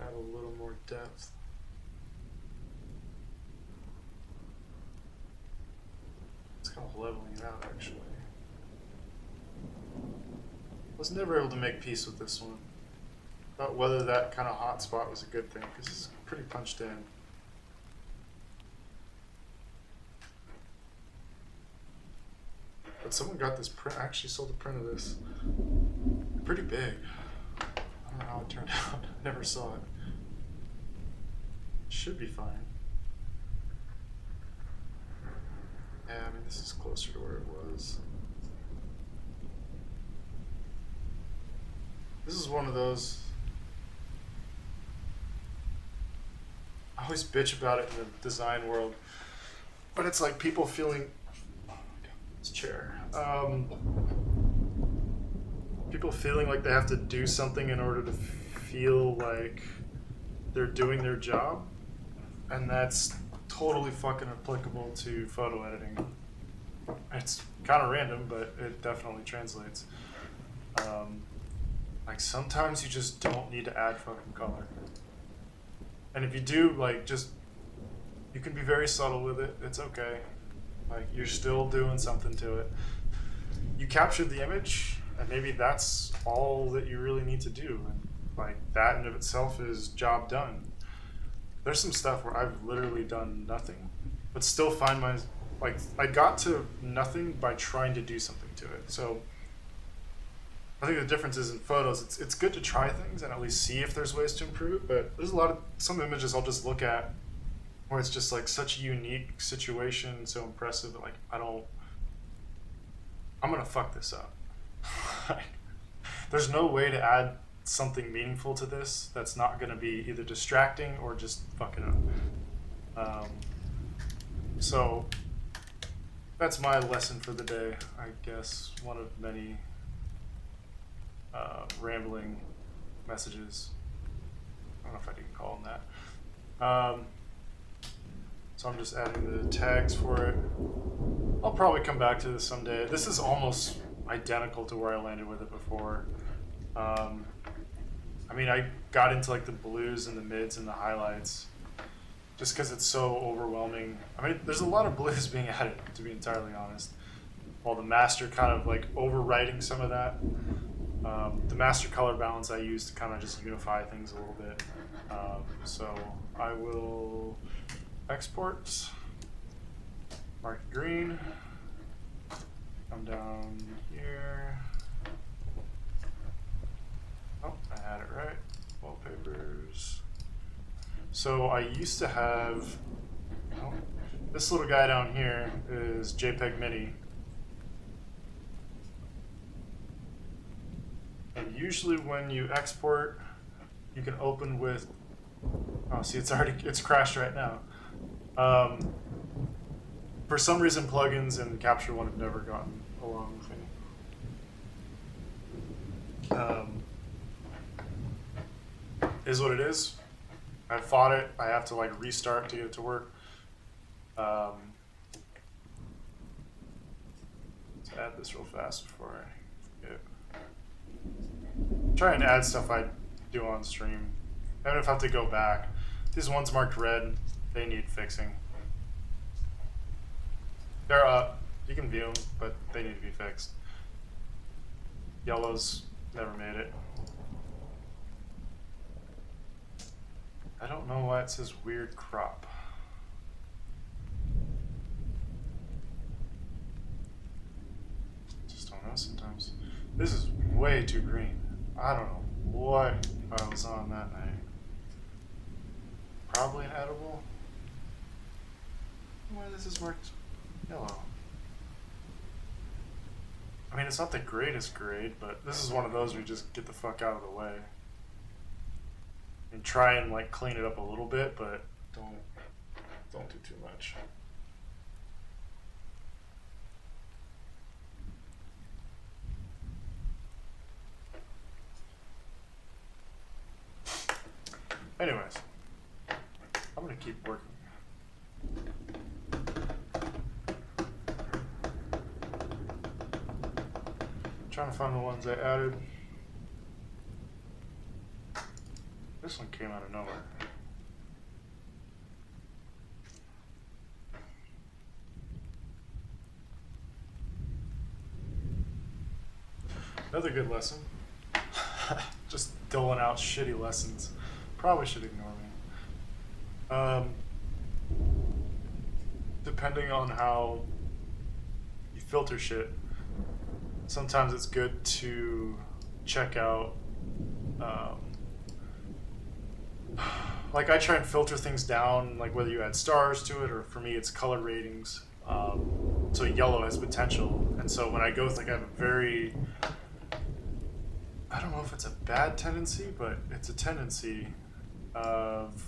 [SPEAKER 1] Add a little more depth. It's kind of leveling it out, actually. Was never able to make peace with this one. About whether that kind of hot spot was a good thing, because it's pretty punched in. But someone got this print. I actually sold a print of this. Pretty big. I don't know how it turned out. Never saw it. Should be fine. Yeah, I mean, this is closer to where it was. This is one of those. I always bitch about it in the design world, but it's like people feeling. This chair. People feeling like they have to do something in order to feel like they're doing their job, and that's totally fucking applicable to photo editing. It's kind of random, but it definitely translates. Like, sometimes you just don't need to add fucking color. And if you do, like, just, you can be very subtle with it. It's okay. Like, you're still doing something to it. You captured the image, and maybe that's all that you really need to do. And, like, that in of itself is job done. There's some stuff where I've literally done nothing, but still find my, like, I got to nothing by trying to do something to it. So I think the difference is in photos, it's good to try things and at least see if there's ways to improve, but there's some images I'll just look at where it's just like such a unique situation, so impressive that, like, I'm gonna fuck this up. There's no way to add something meaningful to this that's not gonna be either distracting or just fucking up. So that's my lesson for the day, I guess. One of many rambling messages. I don't know if I can call them that. So I'm just adding the tags for it. I'll probably come back to this someday. This is almost identical to where I landed with it before. I mean, I got into like the blues and the mids and the highlights just because it's so overwhelming. I mean, there's a lot of blues being added, to be entirely honest, while the master kind of like overwriting some of that. The master color balance I use to kind of just unify things a little bit. So I will export, mark it green, come down here. Oh, I had it right. Wallpapers. So I used to have, oh, this little guy down here is JPEG Mini. And usually when you export, you can open with, oh, see, it's crashed right now. For some reason, plugins and Capture One have never gotten along with me. Is what it is. I fought it. I have to like restart to get it to work. Let's add this real fast before I forget. Try and add stuff I do on stream. Even if I have to go back. These ones marked red, they need fixing. They're up. You can view them, but they need to be fixed. Yellows never made it. I don't know why it says weird crop. Just don't know sometimes. This is way too green. I don't know what I was on that night. Probably an edible. Why this is marked yellow? I mean, it's not the greatest grade, but this is one of those where you just get the fuck out of the way. And try and like clean it up a little bit, but don't do too much. Anyways, I'm gonna keep working. Trying to find the ones I added. This one came out of nowhere. Another good lesson. Just doling out shitty lessons. Probably should ignore me. Depending on how you filter shit, sometimes it's good to check out like I try and filter things down, like whether you add stars to it or for me it's color ratings. So yellow has potential, and so when I go with like I have a very, I don't know if it's a bad tendency, but it's a tendency of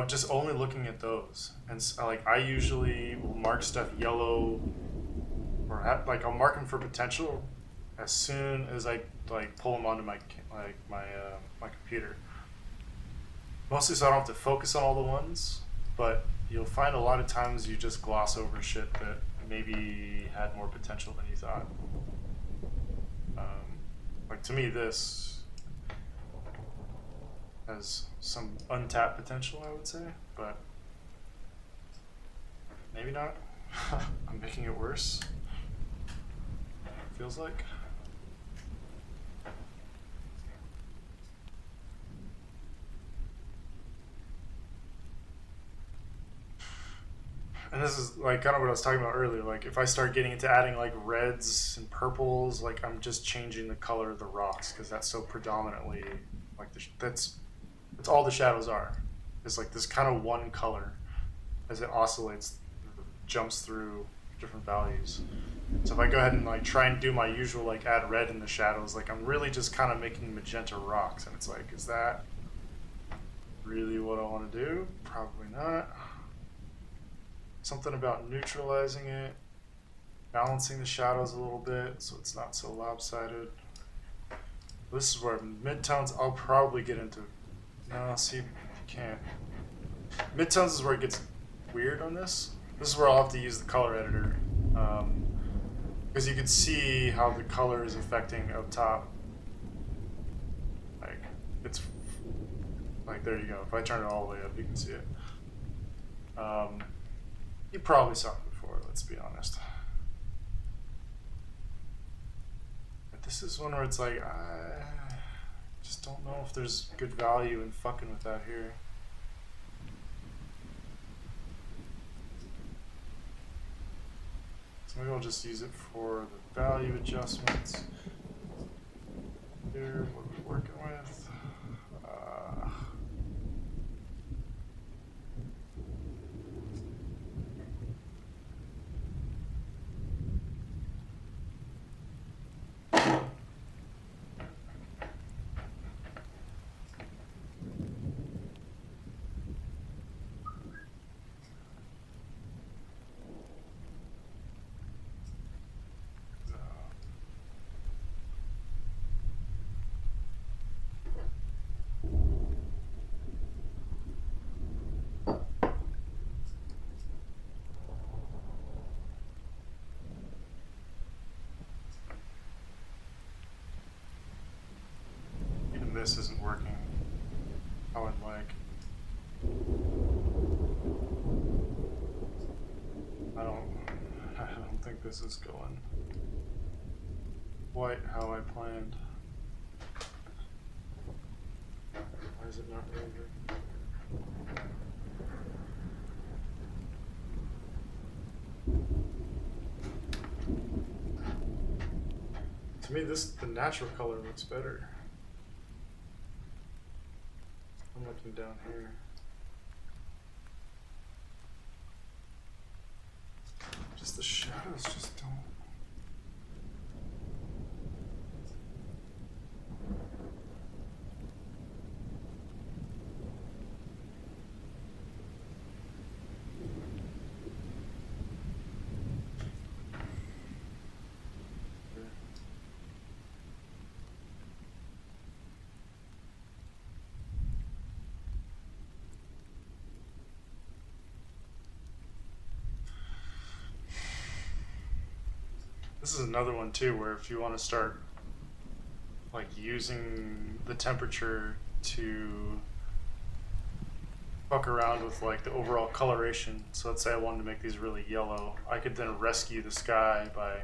[SPEAKER 1] just only looking at those, and like I usually will mark stuff yellow, or like I'll mark them for potential as soon as I like pull them onto my my computer. Mostly so I don't have to focus on all the ones, but you'll find a lot of times you just gloss over shit that maybe had more potential than you thought. Like to me, this has some untapped potential, I would say, but maybe not. I'm making it worse. Feels like. And this is like kind of what I was talking about earlier. Like if I start getting into adding like reds and purples, like I'm just changing the color of the rocks because that's so predominantly like that's all the shadows are. It's like this kind of one color as it oscillates, jumps through different values. So if I go ahead and like try and do my usual like add red in the shadows, like I'm really just kind of making magenta rocks, and it's like, is that really what I want to do? Probably not. Something about neutralizing it, balancing the shadows a little bit so it's not so lopsided. This is where midtones I'll probably get into. No, see, you can't. Midtones is where it gets weird on this. This is where I'll have to use the color editor. Because you can see how the color is affecting up top. Like, it's like, there you go. If I turn it all the way up, you can see it. You probably saw it before, let's be honest. But this is one where it's like, I just don't know if there's good value in fucking with that here. So maybe I'll just use it for the value adjustments. Here, what are we working with? this isn't working how I'd like. I don't think this is going quite how I planned. Why is it not rendering? To me, the natural color looks better. I'm looking down here. Just the shadows just don't. This is another one too, where if you want to start like using the temperature to fuck around with like the overall coloration. So let's say I wanted to make these really yellow, I could then rescue the sky by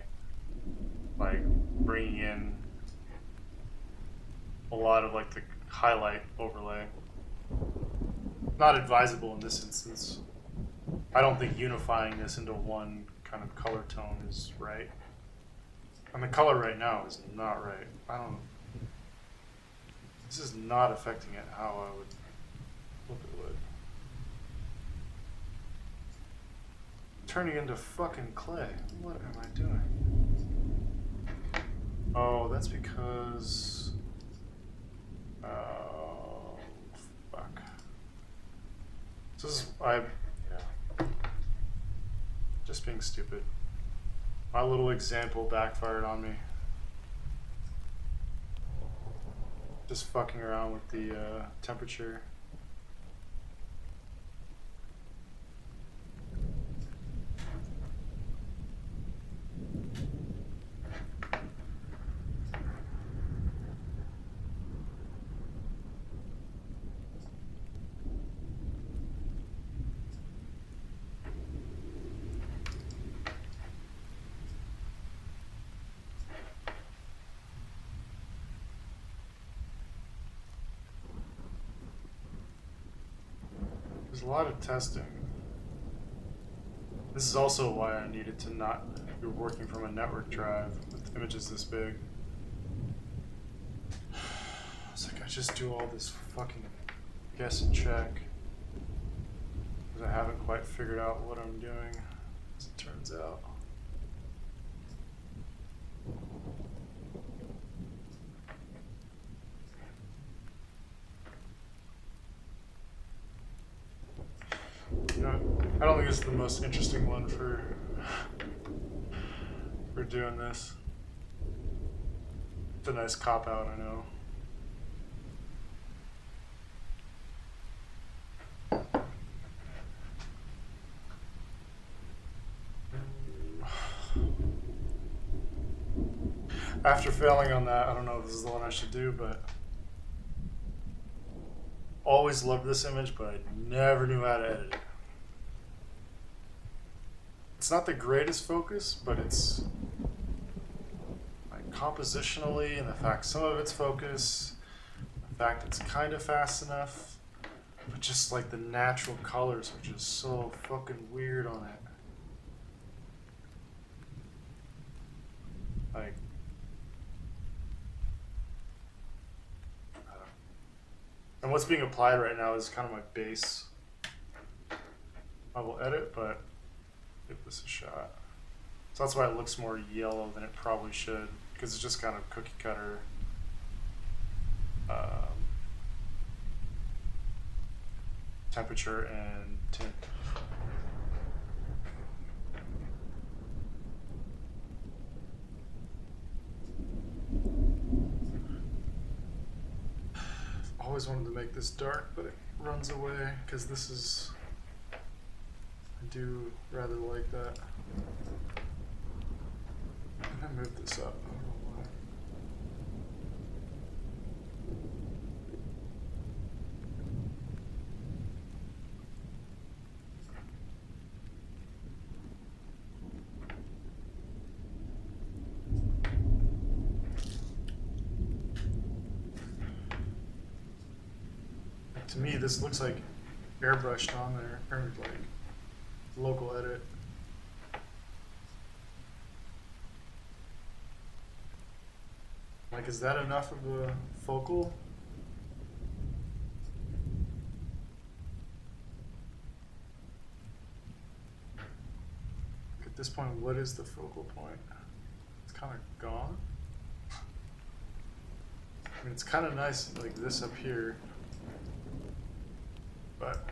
[SPEAKER 1] like bringing in a lot of like the highlight overlay. Not advisable in this instance. I don't think unifying this into one kind of color tone is right. And the color right now is not right. I don't know. This is not affecting it how I would hope it would. Turning into fucking clay. What am I doing? Oh, that's because... Oh, fuck. This is... Yeah. Just being stupid. My little example backfired on me. Just fucking around with the temperature. There's a lot of testing. This is also why I needed to not be working from a network drive with images this big. It's like I just do all this fucking guess and check because I haven't quite figured out what I'm doing, as it turns out. You know, I don't think it's the most interesting one for doing this. It's a nice cop out, I know. After failing on that, I don't know if this is the one I should do, but always loved this image, but I never knew how to edit it. It's not the greatest focus, but it's like compositionally, and the fact some of it's focus, the fact it's kind of fast enough, but just like the natural colors are just so fucking weird on it. Like, and what's being applied right now is kind of my base. I will edit, but give this a shot. So that's why it looks more yellow than it probably should, because it's just kind of cookie cutter. Temperature and tint. Always wanted to make this dark, but it runs away because this is, I do rather like that. I'm gonna move this up. I don't know to me, this looks like airbrushed on there, or like local edit. Like, is that enough of a focal? At this point, what is the focal point? It's kind of gone. I mean, it's kind of nice like this up here, but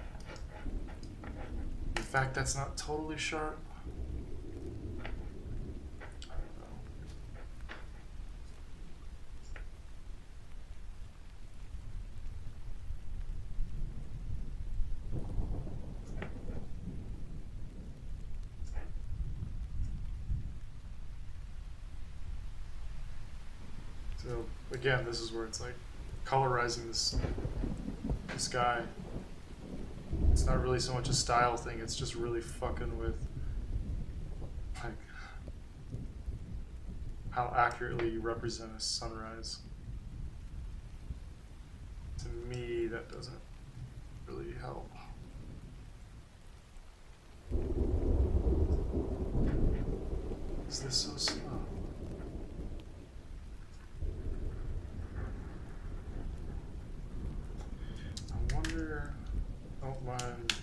[SPEAKER 1] the fact that's not totally sharp. I don't know. So again, this is where it's like colorizing this guy. It's not really so much a style thing, it's just really fucking with like how accurately you represent a sunrise. To me, that doesn't really help. Is this so slow? I wonder. Don't mind.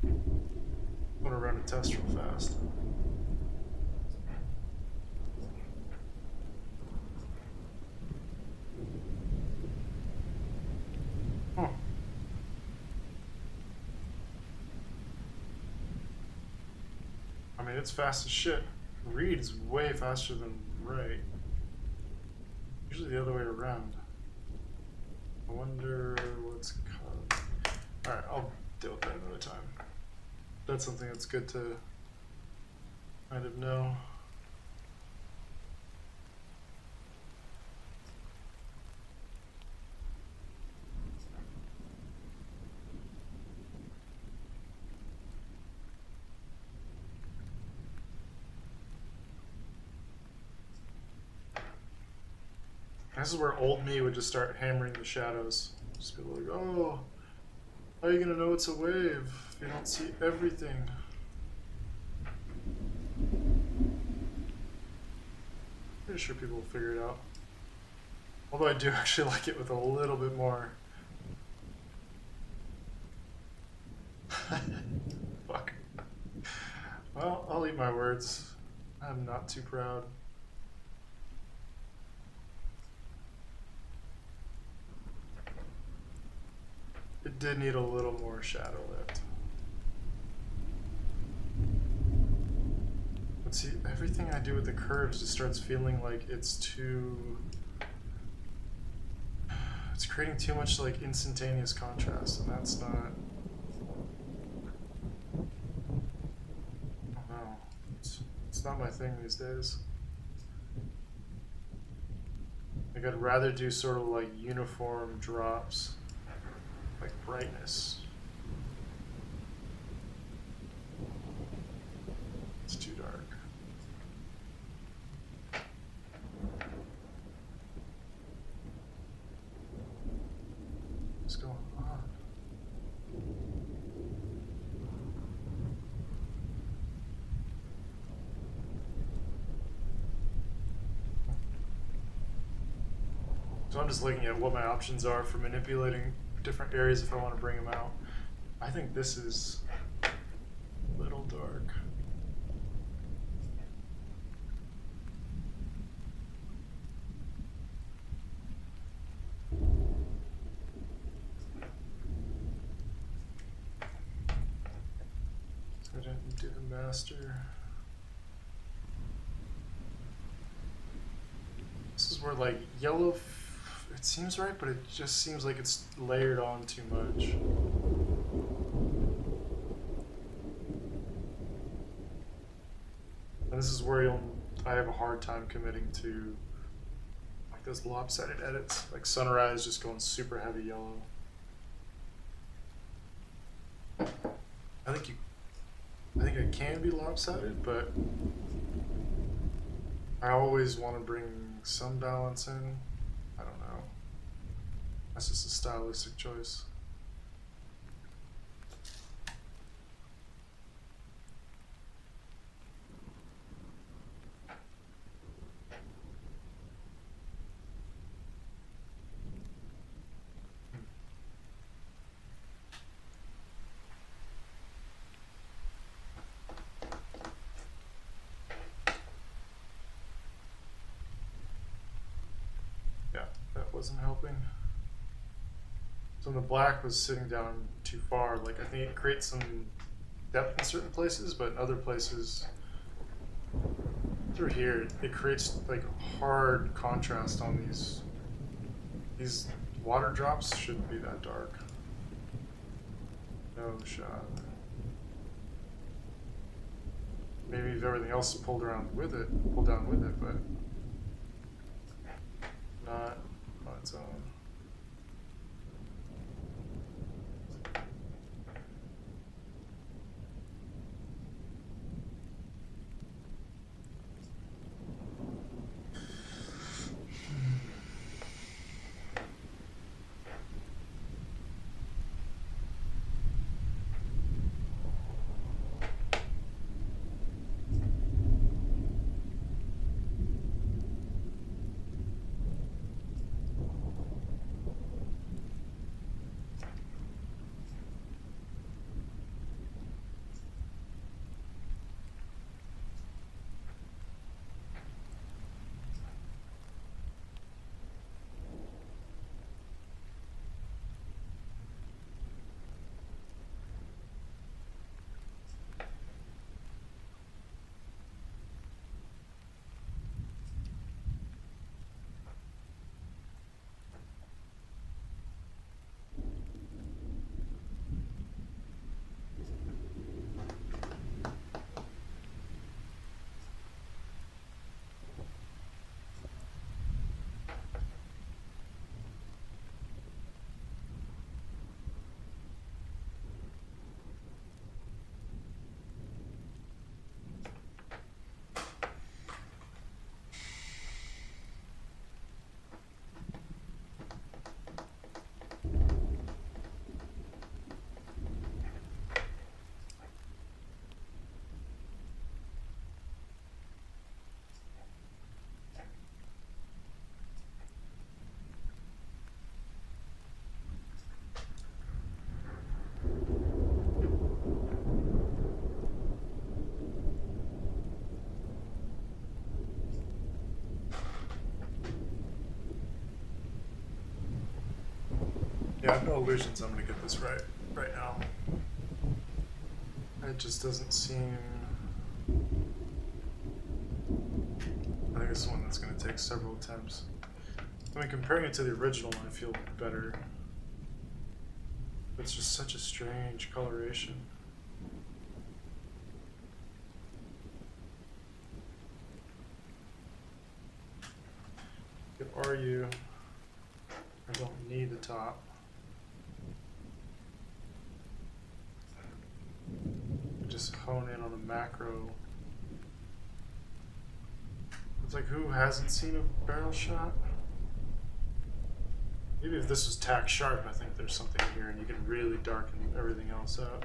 [SPEAKER 1] I'm gonna run a test real fast. Huh. I mean, it's fast as shit. Read is way faster than write. Usually the other way around. I wonder what's called. Alright, I'll deal with that another time. That's something that's good to kind of know. This is where old me would just start hammering the shadows. Just be like, oh, how are you gonna know it's a wave if you don't see everything? Pretty sure people will figure it out. Although I do actually like it with a little bit more. Fuck. Well, I'll eat my words. I'm not too proud. It did need a little more shadow lift. But see, everything I do with the curves just starts feeling like it's too... It's creating too much like instantaneous contrast, and that's not... I don't know. It's not my thing these days. Like, I'd rather do sort of like uniform drops. Like brightness. It's too dark. What's going on? So I'm just looking at what my options are for manipulating different areas if I want to bring them out. I think this is a little dark. I didn't do the master. This is where like yellow, it seems right, but it just seems like it's layered on too much. And this is where I have a hard time committing to like those lopsided edits, like sunrise just going super heavy yellow. I think it can be lopsided, but I always want to bring some balance in. I don't know. That's just a stylistic choice. That wasn't helping. So the black was sitting down too far. Like, I think it creates some depth in certain places, but in other places through here, it creates like hard contrast on these water drops. Shouldn't be that dark. No shot. Maybe if everything else pulled down with it, but not on its own. Yeah, I have no illusions I'm gonna get this right now. It just doesn't seem. I think it's one that's gonna take several attempts. I mean, comparing it to the original one, I feel better. It's just such a strange coloration. You could argue I don't need the top. Just hone in on the macro. It's like, who hasn't seen a barrel shot? Maybe if this was tack sharp, I think there's something here and you can really darken everything else out.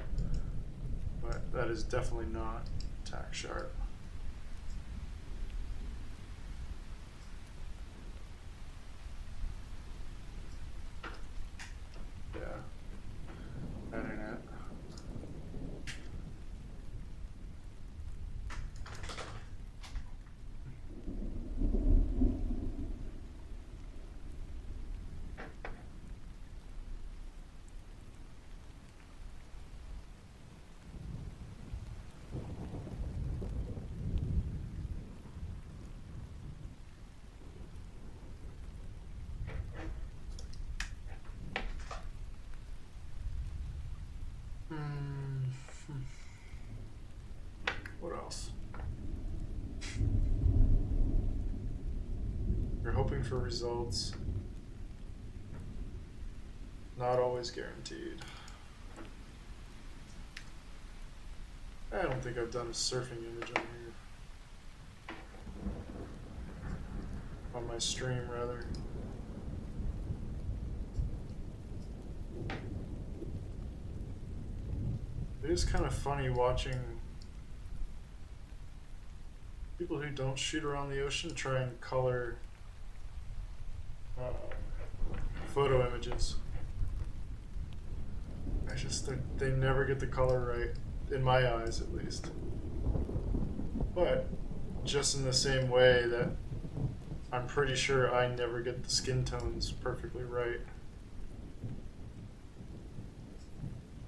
[SPEAKER 1] But that is definitely not tack sharp. Yeah, that ain't it. What else? You're hoping for results. Not always guaranteed. I don't think I've done a surfing image on here. on my stream rather. It is kind of funny watching people who don't shoot around the ocean try and color photo images. I just think they never get the color right, in my eyes at least. But just in the same way that I'm pretty sure I never get the skin tones perfectly right.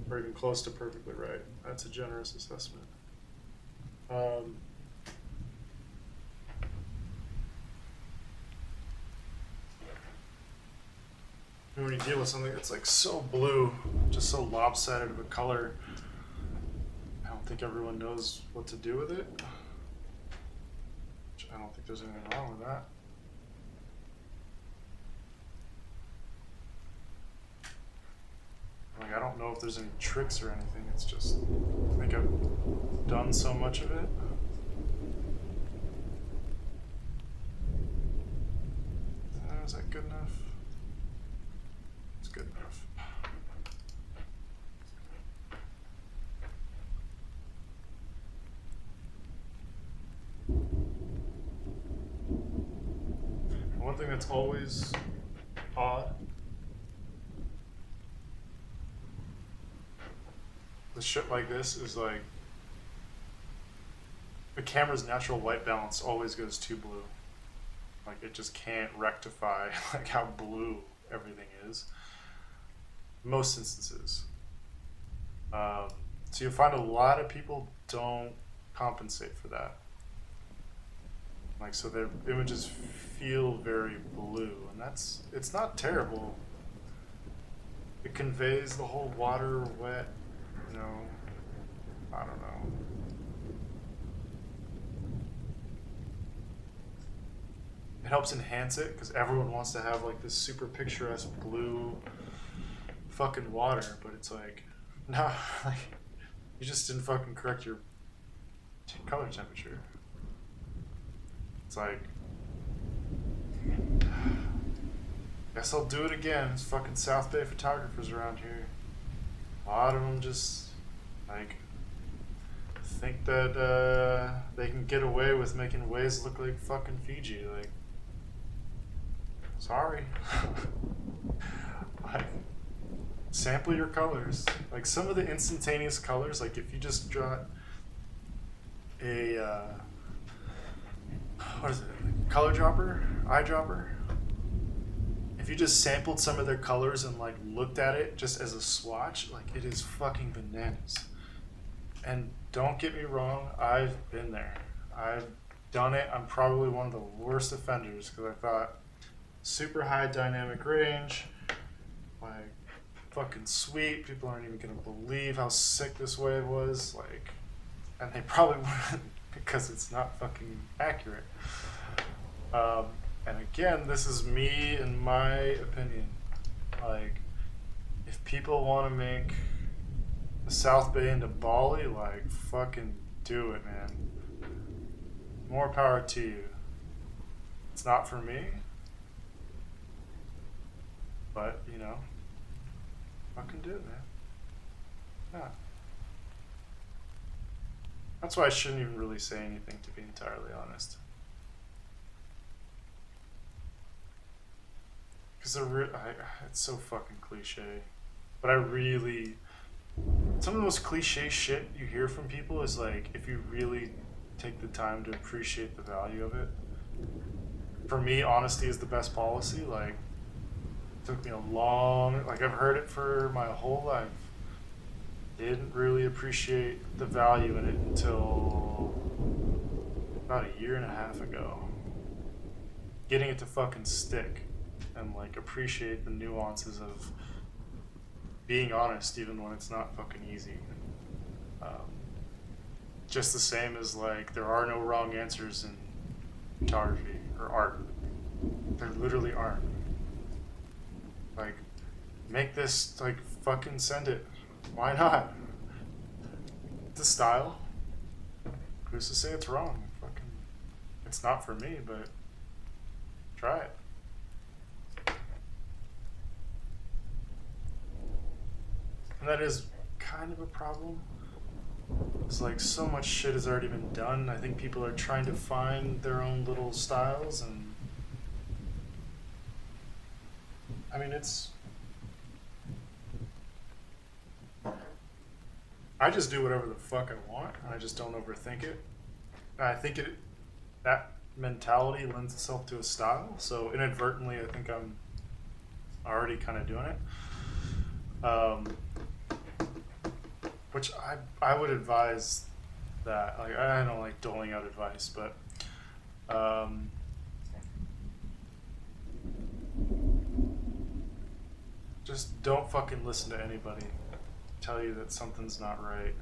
[SPEAKER 1] Or even close to perfectly right. That's a generous assessment. When you deal with something that's like so blue, just so lopsided of a color, I don't think everyone knows what to do with it. Which I don't think there's anything wrong with that. Like, I don't know if there's any tricks or anything. It's just, I think I've done so much of it. Is that good enough? It's good enough. One thing that's always odd with shit like this is like the camera's natural white balance always goes too blue. Like it just can't rectify like how blue everything is. Most instances. So you'll find a lot of people don't compensate for that. Like, so their images feel very blue, and it's not terrible. It conveys the whole water, wet, you know, I don't know. It helps enhance it, because everyone wants to have, like, this super picturesque blue fucking water, but it's like, no, like, you just didn't fucking correct your color temperature. It's like, guess I'll do it again. There's fucking South Bay photographers around here. A lot of them just, like, think that they can get away with making waves look like fucking Fiji. Like, sorry. Like, sample your colors. Like, some of the instantaneous colors, like, if you just draw a, what is it, like color dropper, eyedropper? If you just sampled some of their colors and like looked at it just as a swatch, like it is fucking bananas. And don't get me wrong, I've been there. I've done it. I'm probably one of the worst offenders because I thought super high dynamic range, like fucking sweet. People aren't even gonna believe how sick this wave was. Like, and they probably wouldn't because it's not fucking accurate. And again, this is me and my opinion. Like, if people want to make the South Bay into Bali, like, fucking do it, man. More power to you. It's not for me. But, you know, fucking do it, man. Yeah. That's why I shouldn't even really say anything, to be entirely honest. Because it's so fucking cliche. But I really... Some of the most cliche shit you hear from people is like, if you really take the time to appreciate the value of it. For me, honesty is the best policy. Like, it took me a long... Like, I've heard it for my whole life. Didn't really appreciate the value in it until about a year and a half ago. Getting it to fucking stick and like appreciate the nuances of being honest even when it's not fucking easy. Just the same as like there are no wrong answers in photography or art. There literally aren't. Like, make this, like, fucking send it. Why not? The style. Who's to say it's wrong? Fucking, it's not for me, but Try it. And that is kind of a problem. It's like so much shit has already been done. I think people are trying to find their own little styles, and I mean, I just do whatever the fuck I want, and I just don't overthink it. And I think that mentality lends itself to a style, so inadvertently I think I'm already kind of doing it. Which I would advise that. Like, I don't like doling out advice, but just don't fucking listen to anybody tell you that something's not right.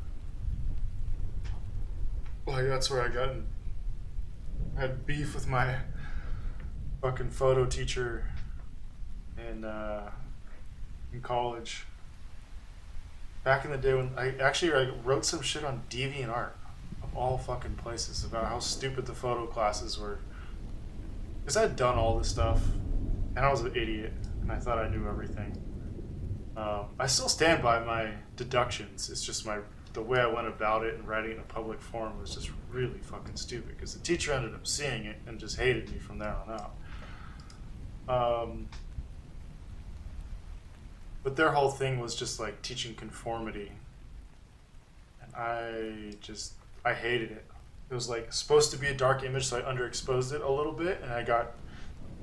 [SPEAKER 1] Like, that's where I had beef with my fucking photo teacher in college. Back in the day when I wrote some shit on DeviantArt, of all fucking places, about how stupid the photo classes were. Because I had done all this stuff, and I was an idiot, and I thought I knew everything. I still stand by my deductions. It's just the way I went about it and writing it in a public forum was just really fucking stupid, because the teacher ended up seeing it and just hated me from there on out. But their whole thing was just like teaching conformity. And I hated it. It was like supposed to be a dark image, so I underexposed it a little bit, and I got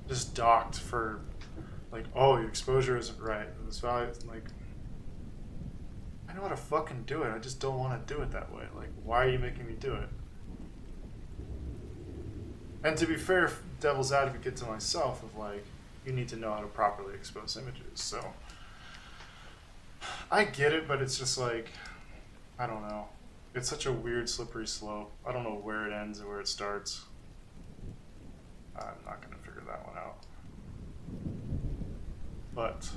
[SPEAKER 1] just docked for like, oh, your exposure isn't right. This value, like, I know how to fucking do it. I just don't want to do it that way. Like, why are you making me do it? And to be fair, devil's advocate to myself, of like, you need to know how to properly expose images. So I get it, but it's just like, I don't know. It's such a weird slippery slope. I don't know where it ends or where it starts. I'm not going to figure that one out. But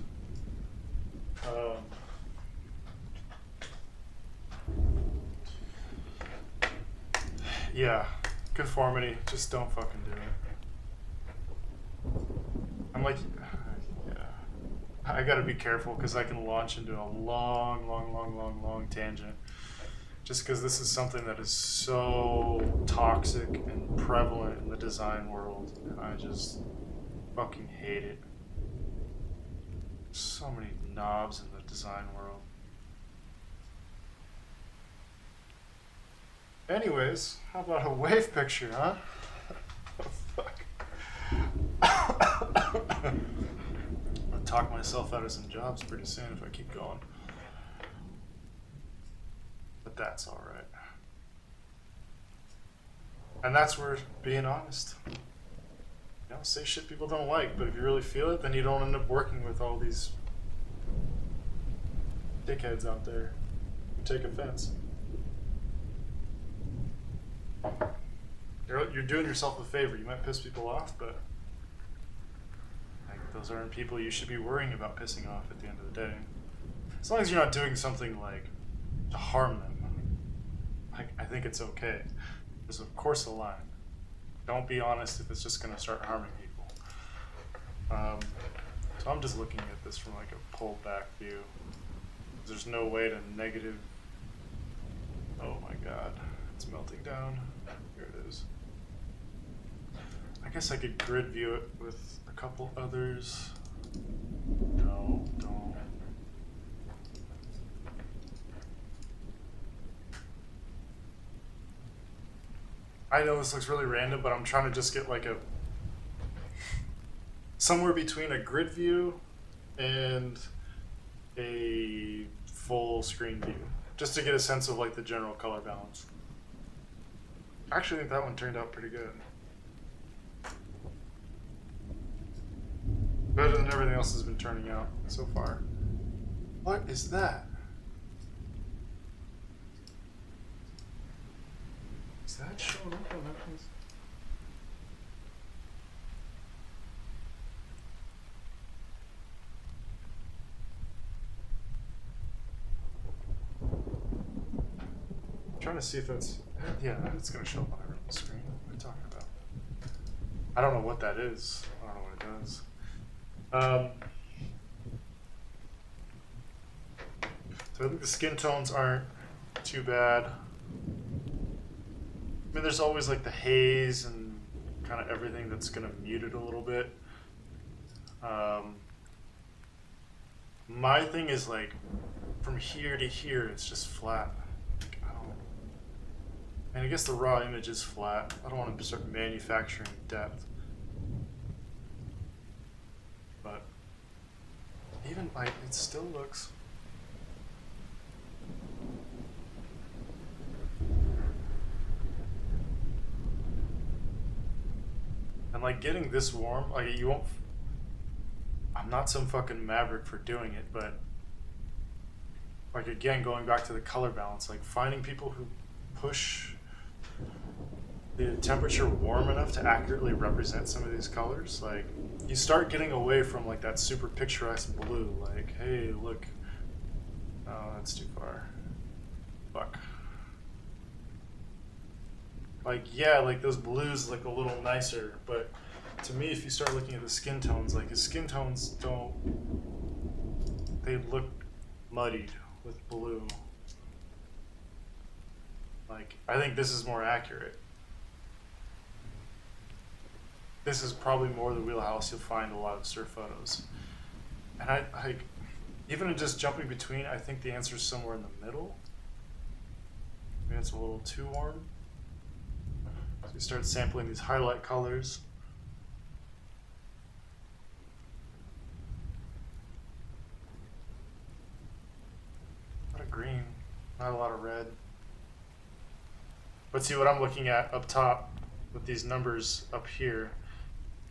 [SPEAKER 1] yeah, conformity. Just don't fucking do it. I'm like, yeah, I gotta be careful, because I can launch into a long tangent. Just because this is something that is so toxic and prevalent in the design world, and I just fucking hate it. So many knobs in the design world. Anyways, how about a wave picture, huh? Oh, fuck. I'll talk myself out of some jobs pretty soon if I keep going. But that's alright. And that's where being honest. You know, say shit people don't like, but if you really feel it, then you don't end up working with all these dickheads out there who take offense. You're doing yourself a favor. You might piss people off, but like, those aren't people you should be worrying about pissing off at the end of the day. As long as you're not doing something like to harm them, like, I think it's okay. There's of course a line. Don't be honest if it's just going to start harming people. So I'm just looking at this from like a pulled back view. There's no way to negative. Oh my god, it's melting down. Here it is. I guess I could grid view it with a couple others. No, don't. I know this looks really random, but I'm trying to just get like a somewhere between a grid view and a full screen view, just to get a sense of like the general color balance. I actually think that one turned out pretty good. Better than everything else has been turning out so far. What is that? Is that showing up on that place? I'm trying to see if that's... Yeah, it's going to show up on everyone's screen. What are you talking about? I don't know what that is. I don't know does. So I think the skin tones aren't too bad. I mean, there's always like the haze and kind of everything that's gonna mute it a little bit. My thing is like from here to here, it's just flat. Like, and I guess the raw image is flat. I don't want to start manufacturing depth. But even like it still looks. And like getting this warm, like you won't. I'm not some fucking maverick for doing it, but like again, going back to the color balance, like finding people who push the temperature warm enough to accurately represent some of these colors, like you start getting away from like that super picturesque blue, like, hey, look, oh, that's too far. Fuck. Like, yeah, like those blues look a little nicer, but to me, if you start looking at the skin tones, like his skin tones don't, they look muddied with blue. Like, I think this is more accurate. This is probably more the wheelhouse you'll find a lot of surf photos. And I even in just jumping between, I think the answer is somewhere in the middle. Maybe it's a little too warm. So you start sampling these highlight colors. A lot of green, not a lot of red. But see, what I'm looking at up top with these numbers up here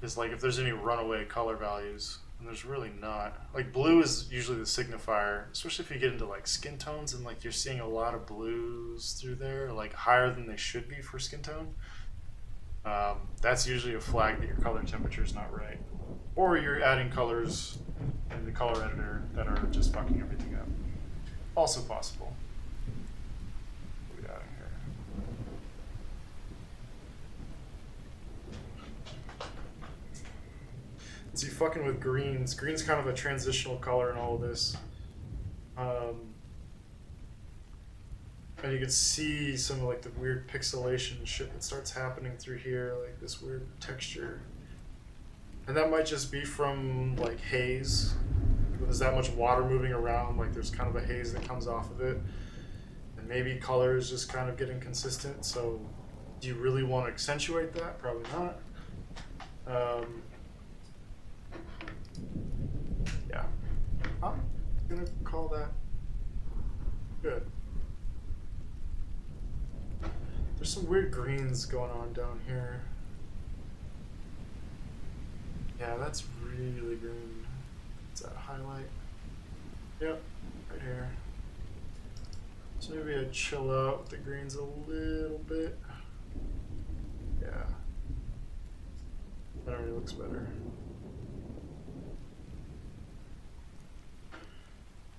[SPEAKER 1] is like if there's any runaway color values, and there's really not. Like blue is usually the signifier, especially if you get into like skin tones and like you're seeing a lot of blues through there, like higher than they should be for skin tone. That's usually a flag that your color temperature is not right. Or you're adding colors in the color editor that are just fucking everything up. Also possible. What do we got in here? See, fucking with greens. Green's kind of a transitional color in all of this. And you can see some of like the weird pixelation shit that starts happening through here, like this weird texture. And that might just be from like haze. There's that much water moving around, like there's kind of a haze that comes off of it. And maybe color is just kind of getting consistent, so do you really want to accentuate that? Probably not. Yeah. I'm gonna call that good. There's some weird greens going on down here. Yeah, that's really green. Is that highlight? Yep, right here. So maybe I chill out with the greens a little bit. Yeah. That already looks better.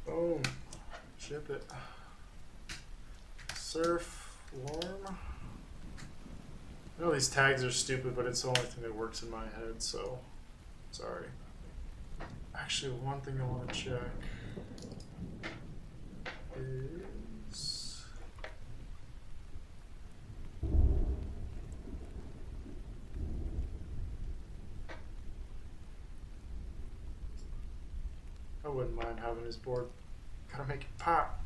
[SPEAKER 1] Boom. Ship it. Surf warm. I know these tags are stupid, but it's the only thing that works in my head, so sorry. Actually, one thing I want to check is I wouldn't mind having his board. Gotta make it pop.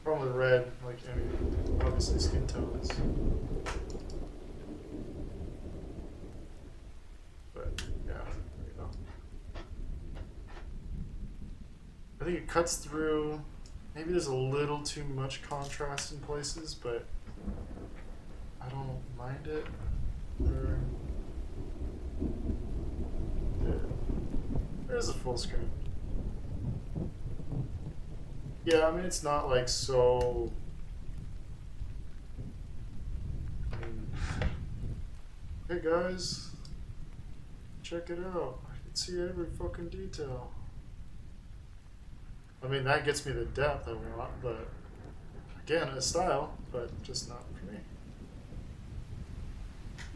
[SPEAKER 1] Problem with red, like, I mean, obviously skin tones. But, yeah, there you go. I think it cuts through. Maybe there's a little too much contrast in places, but I don't mind it. There's a full screen. Yeah, I mean, it's not like so. I mean, hey guys, check it out. I can see every fucking detail. I mean, that gets me the depth I want, but again, a style, but just not for me.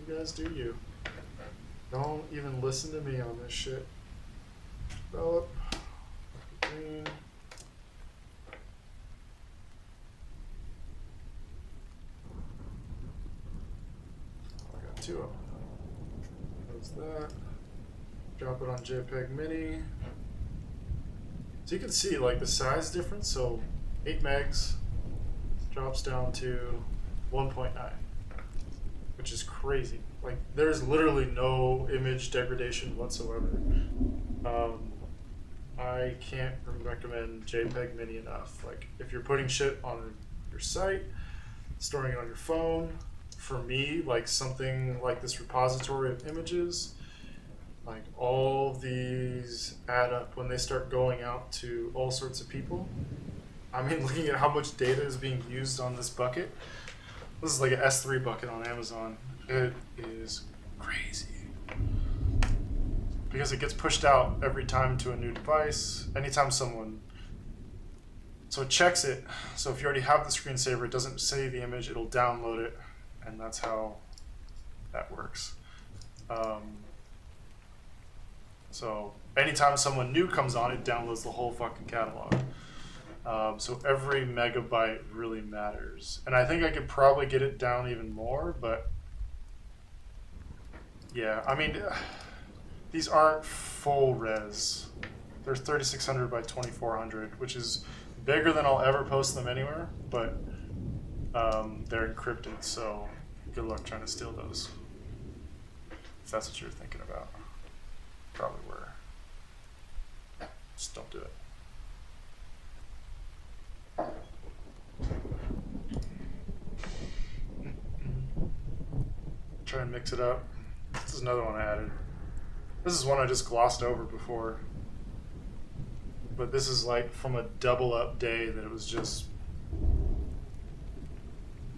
[SPEAKER 1] You guys do you. Don't even listen to me on this shit. Develop. Green. I got 2 of them. Close that. Drop it on JPEG Mini. So you can see like the size difference. So 8 megs drops down to 1.9, which is crazy. Like there's literally no image degradation whatsoever. I can't recommend JPEG Mini enough. Like if you're putting shit on your site, storing it on your phone, for me, like something like this repository of images, like all these add up when they start going out to all sorts of people. I mean, looking at how much data is being used on this bucket, this is like an S3 bucket on Amazon. It is crazy. Because it gets pushed out every time to a new device, anytime someone... So it checks it, so if you already have the screensaver, it doesn't save the image, it'll download it, and that's how that works. So anytime someone new comes on, it downloads the whole fucking catalog. So every megabyte really matters. And I think I could probably get it down even more, but yeah, I mean, these aren't full res. They're 3600 by 2400, which is bigger than I'll ever post them anywhere, but they're encrypted, so good luck trying to steal those. If that's what you're thinking about. Probably were. Just don't do it. Try and mix it up. This is another one I added. This is one I just glossed over before. But this is like from a double up day that it was just,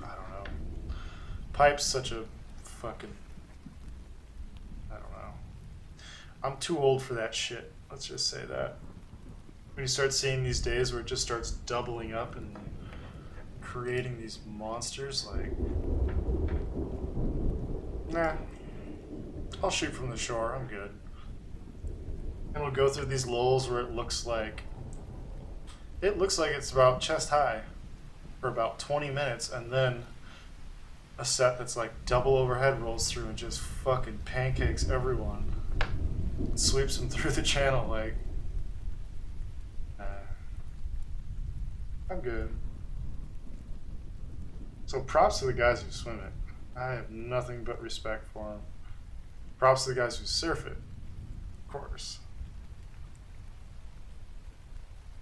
[SPEAKER 1] I don't know. Pipe's such a fucking, I don't know. I'm too old for that shit. Let's just say that. When you start seeing these days where it just starts doubling up and creating these monsters, like, nah. I'll shoot from the shore, I'm good. And we'll go through these lulls where it looks like it's about chest high for about 20 minutes, and then a set that's like double overhead rolls through and just fucking pancakes everyone. Sweeps them through the channel like, I'm good. So props to the guys who swim it. I have nothing but respect for them. Props to the guys who surf it, of course.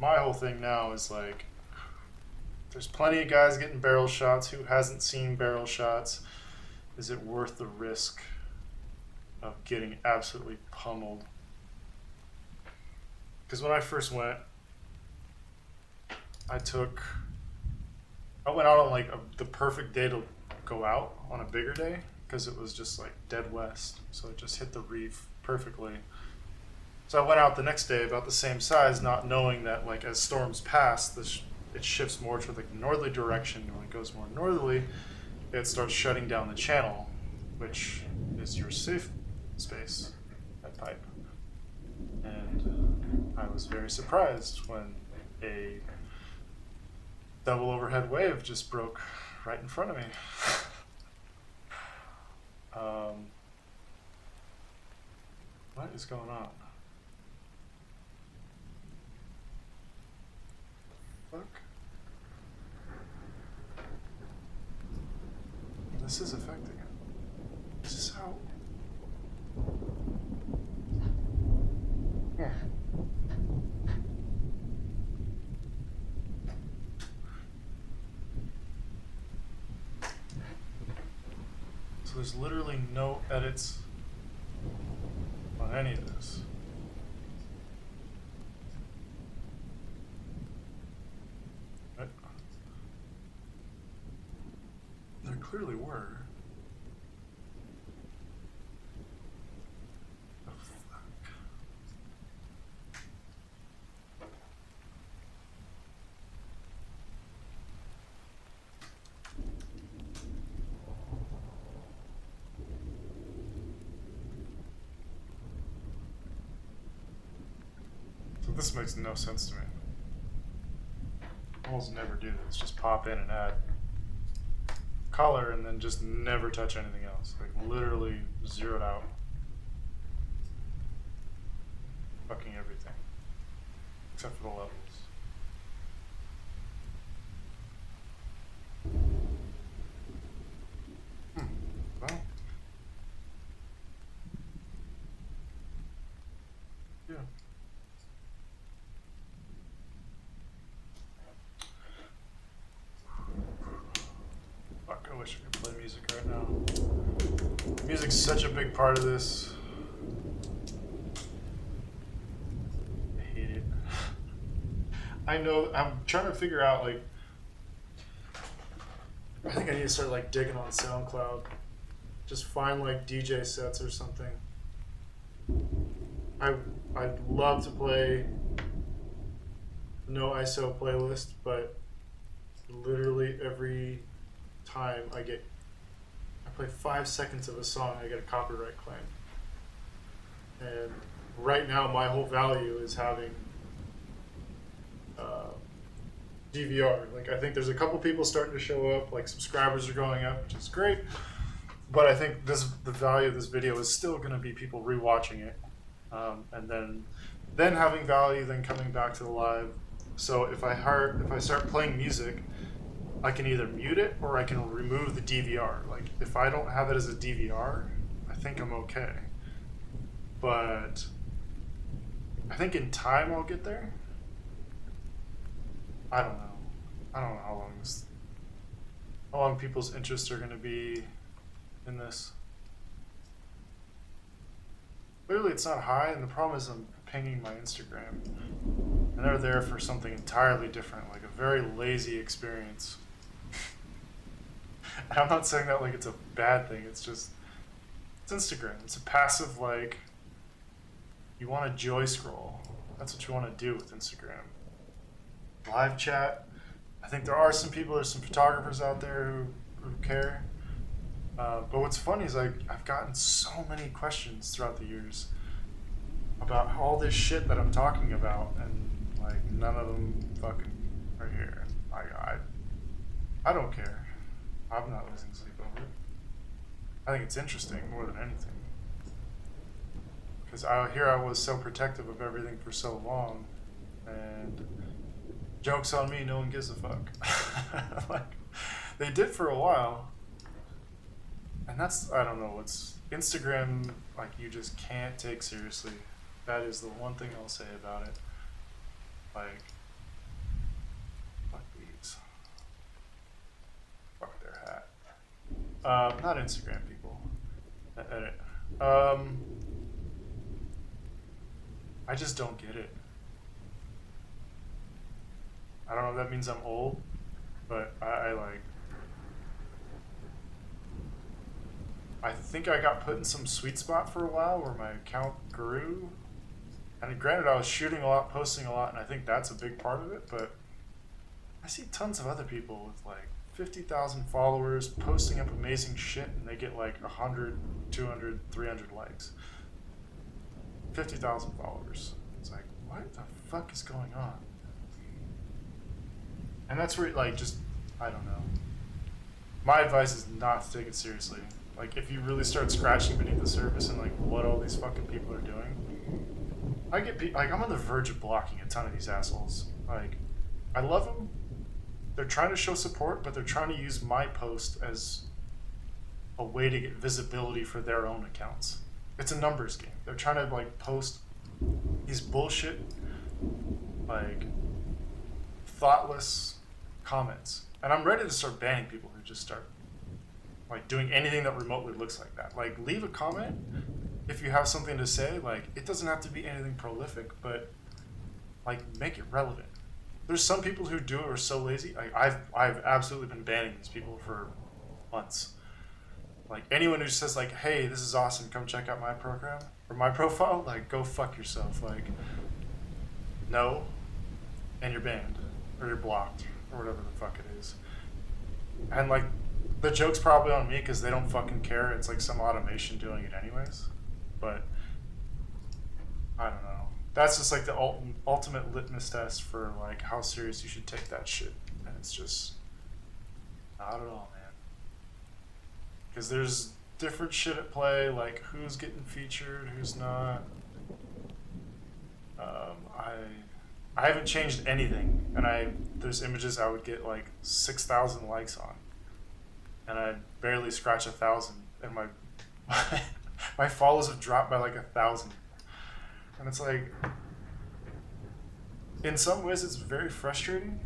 [SPEAKER 1] My whole thing now is like, there's plenty of guys getting barrel shots. Who hasn't seen barrel shots? Is it worth the risk of getting absolutely pummeled? Because when I first went, I went out on like the perfect day to go out on a bigger day, because it was just like dead west, so it just hit the reef perfectly. So I went out the next day about the same size, not knowing that like as storms pass, it shifts more to the northerly direction, and when it goes more northerly, it starts shutting down the channel, which is your safe space, that pipe. And I was very surprised when a double overhead wave just broke right in front of me. What is going on? Fuck. This is affecting it. Is this how? Yeah. So there's literally no edits on any of this. Right? There clearly were. Oh, fuck. This makes no sense to me. Almost never do this. Just pop in and add color and then just never touch anything else. Like literally zeroed out fucking everything. Except for the levels. Well. Yeah. Fuck, I wish I could play music right now. Music's such a big part of this. I hate it. I know, I'm trying to figure out, like, I think I need to start, like, digging on SoundCloud. Just find, like, DJ sets or something. I'd love to play no ISO playlist, but literally every time I play 5 seconds of a song, I get a copyright claim. And right now, my whole value is having DVR. Like, I think there's a couple people starting to show up, like subscribers are going up, which is great. But I think the value of this video is still going to be people rewatching it, and then having value, then coming back to the live. So if I start playing music, I can either mute it or I can remove the DVR. Like, if I don't have it as a DVR, I think I'm okay. But I think in time I'll get there. I don't know. I don't know how long people's interests are going to be in this. Clearly it's not high, and the problem is I'm pinging my Instagram. And they're there for something entirely different, like a very lazy experience. And I'm not saying that like it's a bad thing, it's Instagram. It's a passive, like, you want to joy scroll. That's what you want to do with Instagram. Live chat. I think there's some photographers out there who care. But what's funny is I've gotten so many questions throughout the years about all this shit that I'm talking about, and like none of them fucking are here. I don't care. I'm not losing sleep over it. I think it's interesting more than anything. Because I was so protective of everything for so long, and joke's on me, no one gives a fuck. Like, they did for a while. And that's, I don't know, it's Instagram, like, you just can't take seriously. That is the one thing I'll say about it. Like, fuck these. Fuck their hat. Not Instagram people. Edit. I just don't get it. I don't know if that means I'm old, but I think I got put in some sweet spot for a while where my account grew. And granted, I was shooting a lot, posting a lot, and I think that's a big part of it, but I see tons of other people with like 50,000 followers posting up amazing shit, and they get like 100, 200, 300 likes. 50,000 followers. It's like, what the fuck is going on? And that's where, like, just, I don't know. My advice is not to take it seriously. Like, if you really start scratching beneath the surface and, like, what all these fucking people are doing, I'm on the verge of blocking a ton of these assholes. Like, I love them. They're trying to show support, but they're trying to use my post as a way to get visibility for their own accounts. It's a numbers game. They're trying to, like, post these bullshit, like, thoughtless comments. And I'm ready to start banning people who just start, like, doing anything that remotely looks like that. Like, leave a comment if you have something to say. Like, it doesn't have to be anything prolific, but, like, make it relevant. There's some people who do it are so lazy. Like, I've absolutely been banning these people for months. Like, anyone who says, like, hey, this is awesome, come check out my program or my profile, like, go fuck yourself. Like, no, and you're banned or you're blocked or whatever the fuck it is. And, like, the joke's probably on me because they don't fucking care. It's like some automation doing it anyways. But I don't know. that's just like the ultimate litmus test for like how serious you should take that shit. And it's just not at all, man. Because there's different shit at play, like who's getting featured, who's not. I haven't changed anything, and there's images I would get like 6,000 likes on, and I barely scratch 1,000, and my follows have dropped by like 1,000, and it's like, in some ways it's very frustrating,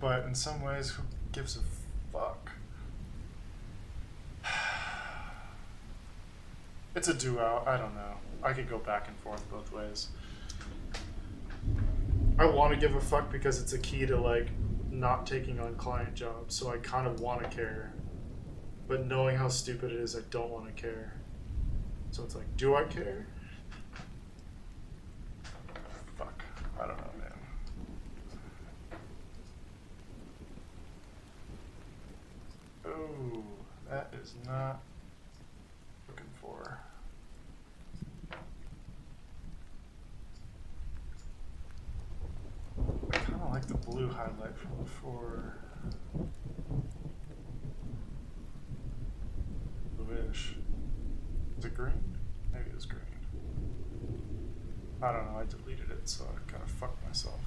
[SPEAKER 1] but in some ways, who gives a fuck? It's a duo. I don't know. I could go back and forth both ways. I want to give a fuck because it's a key to like not taking on client jobs, so I kind of want to care. But knowing how stupid it is, I don't want to care. So it's like, do I care? Fuck. I don't know, man. Oh, that is not looking for. I kind of like the blue highlight from before. Bluish. Is it green? Maybe it was green. I don't know, I deleted it, so I kind of fucked myself.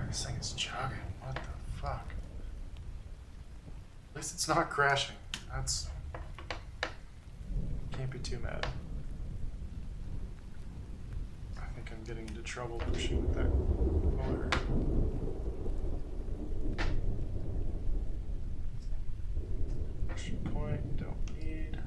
[SPEAKER 1] This thing is chugging. What the fuck? At least it's not crashing. That's... Can't be too mad. I think I'm getting into trouble pushing with that motor. Action point, don't need.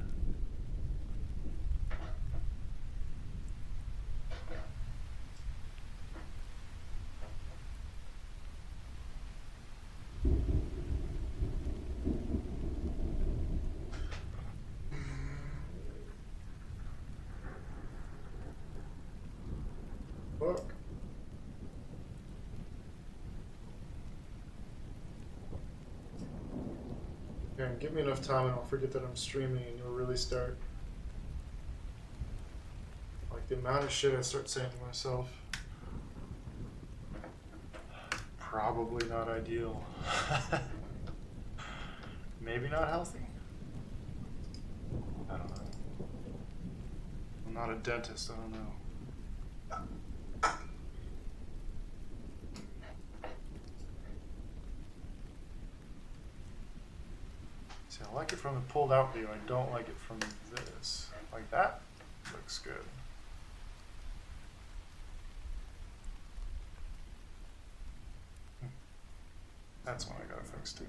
[SPEAKER 1] Fuck. Yeah, give me enough time and I'll forget that I'm streaming and you'll really start. Like the amount of shit I start saying to myself. Probably not ideal. Maybe not healthy? I don't know. I'm not a dentist, I don't know. See, I like it from the pulled out view. I don't like it from this. Like that looks good. That's one I gotta fix too.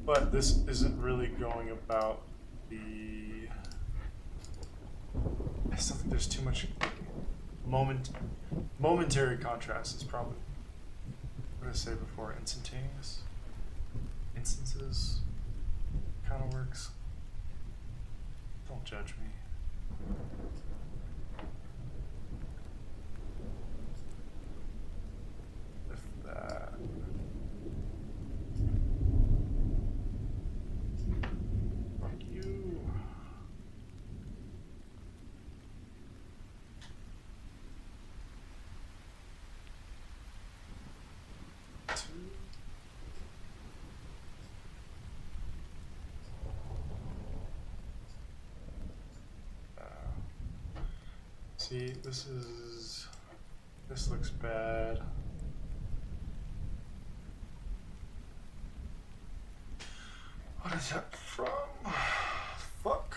[SPEAKER 1] But this isn't really going about the... I still think there's too much momentary contrast is probably, what did I say before, instantaneous? Instances kind of works. Don't judge me. If that. Fuck you. See, this looks bad. What is that from? Fuck.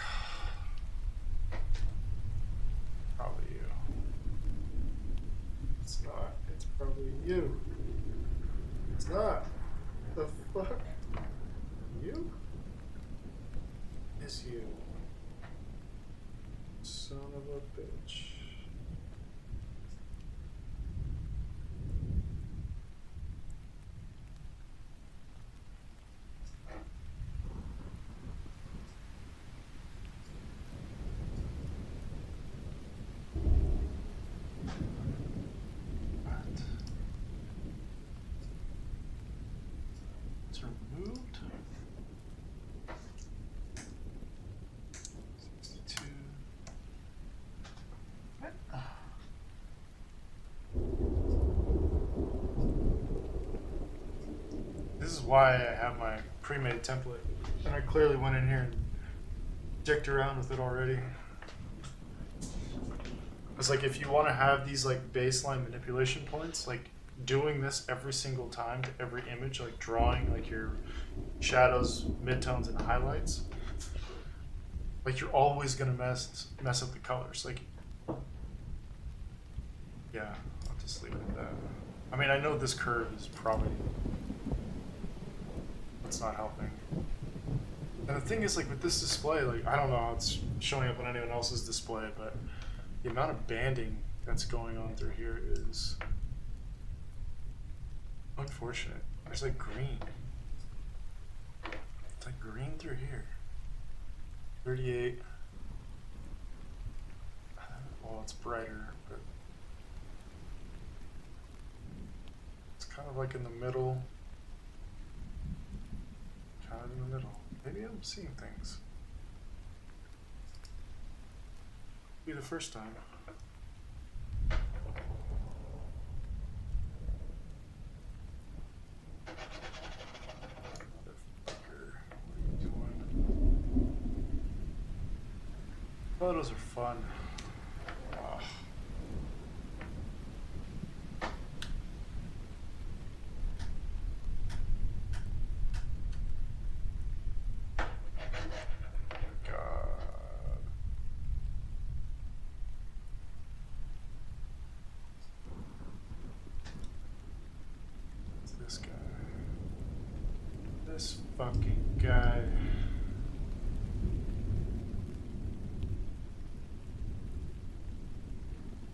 [SPEAKER 1] Probably you. It's not. It's probably you. It's not. The fuck? You? It's you. Son of a bitch. moved. 62. What? This is why I have my pre-made template, and I clearly went in here and dicked around with it already. It's like if you want to have these like baseline manipulation points, like doing this every single time to every image, like drawing like your shadows, midtones, and highlights, like you're always gonna mess up the colors. Like, yeah, I'll just leave it at that. I mean, I know this curve is probably, it's not helping. And the thing is, like with this display, like I don't know how it's showing up on anyone else's display, but the amount of banding that's going on through here is unfortunate. There's like green. It's like green through here. 38. Well, it's brighter, but it's kind of like in the middle. Kind of in the middle. Maybe I'm seeing things. Be the first time. Motherfucker, what are you doing? Photos are fun. Ugh. This fucking guy.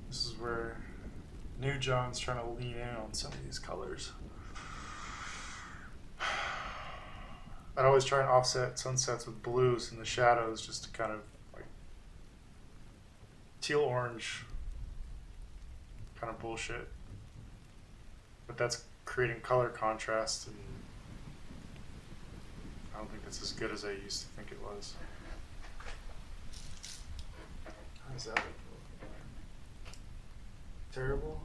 [SPEAKER 1] This is where New John's trying to lean in on some of these colors. I'd always try and offset sunsets with blues in the shadows just to kind of like teal orange kind of bullshit. But that's creating color contrast, and I don't think that's as good as I used to think it was. How is that? Terrible?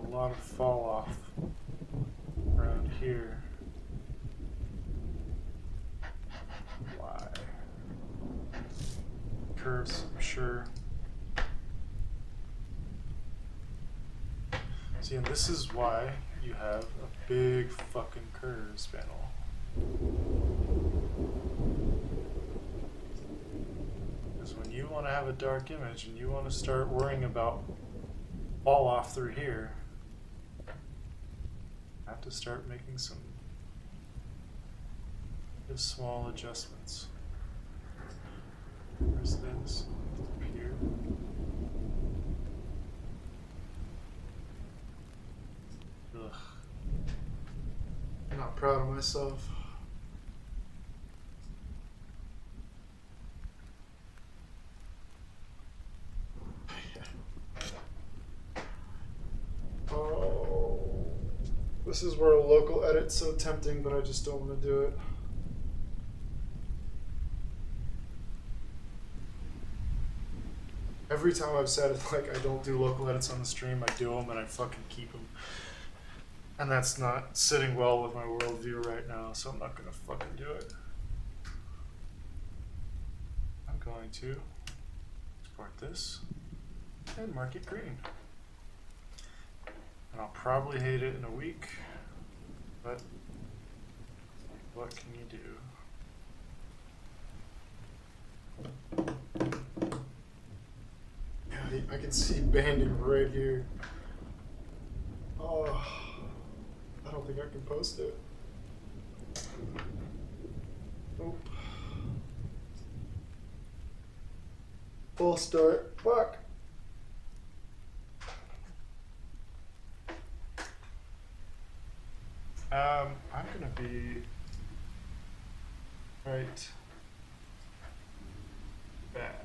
[SPEAKER 1] A lot of fall off around here. Why? Curves, I'm sure. See, and this is why you have a big fucking curves panel. Because when you want to have a dark image and you want to start worrying about fall off through here, I have to start making some small adjustments. Where's this? Up here. Ugh. I'm not proud of myself. Oh, this is where a local edit's so tempting, but I just don't want to do it. Every time I've said it, like, I don't do local edits on the stream, I do them and I fucking keep them. And that's not sitting well with my worldview right now, so I'm not gonna fucking do it. I'm going to export this and mark it green. And I'll probably hate it in a week, but what can you do? I can see banding right here. Oh, I don't think I can post it. Nope. Full start. Fuck. I'm gonna be right back.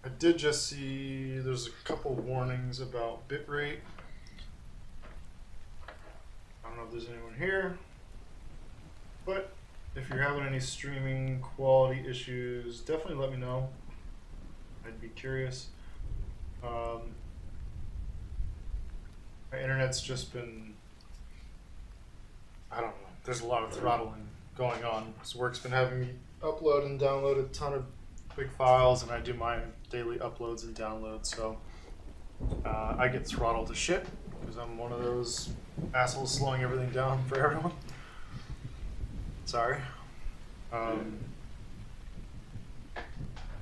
[SPEAKER 1] I did just see there's a couple warnings about bitrate. I don't know if there's anyone here, but if you're having any streaming quality issues, definitely let me know. I'd be curious. My internet's just been, I don't know, there's a lot of throttling going on. This work's been having me upload and download a ton of big files, and I do my daily uploads and downloads, so I get throttled to shit because I'm one of those assholes slowing everything down for everyone. Sorry.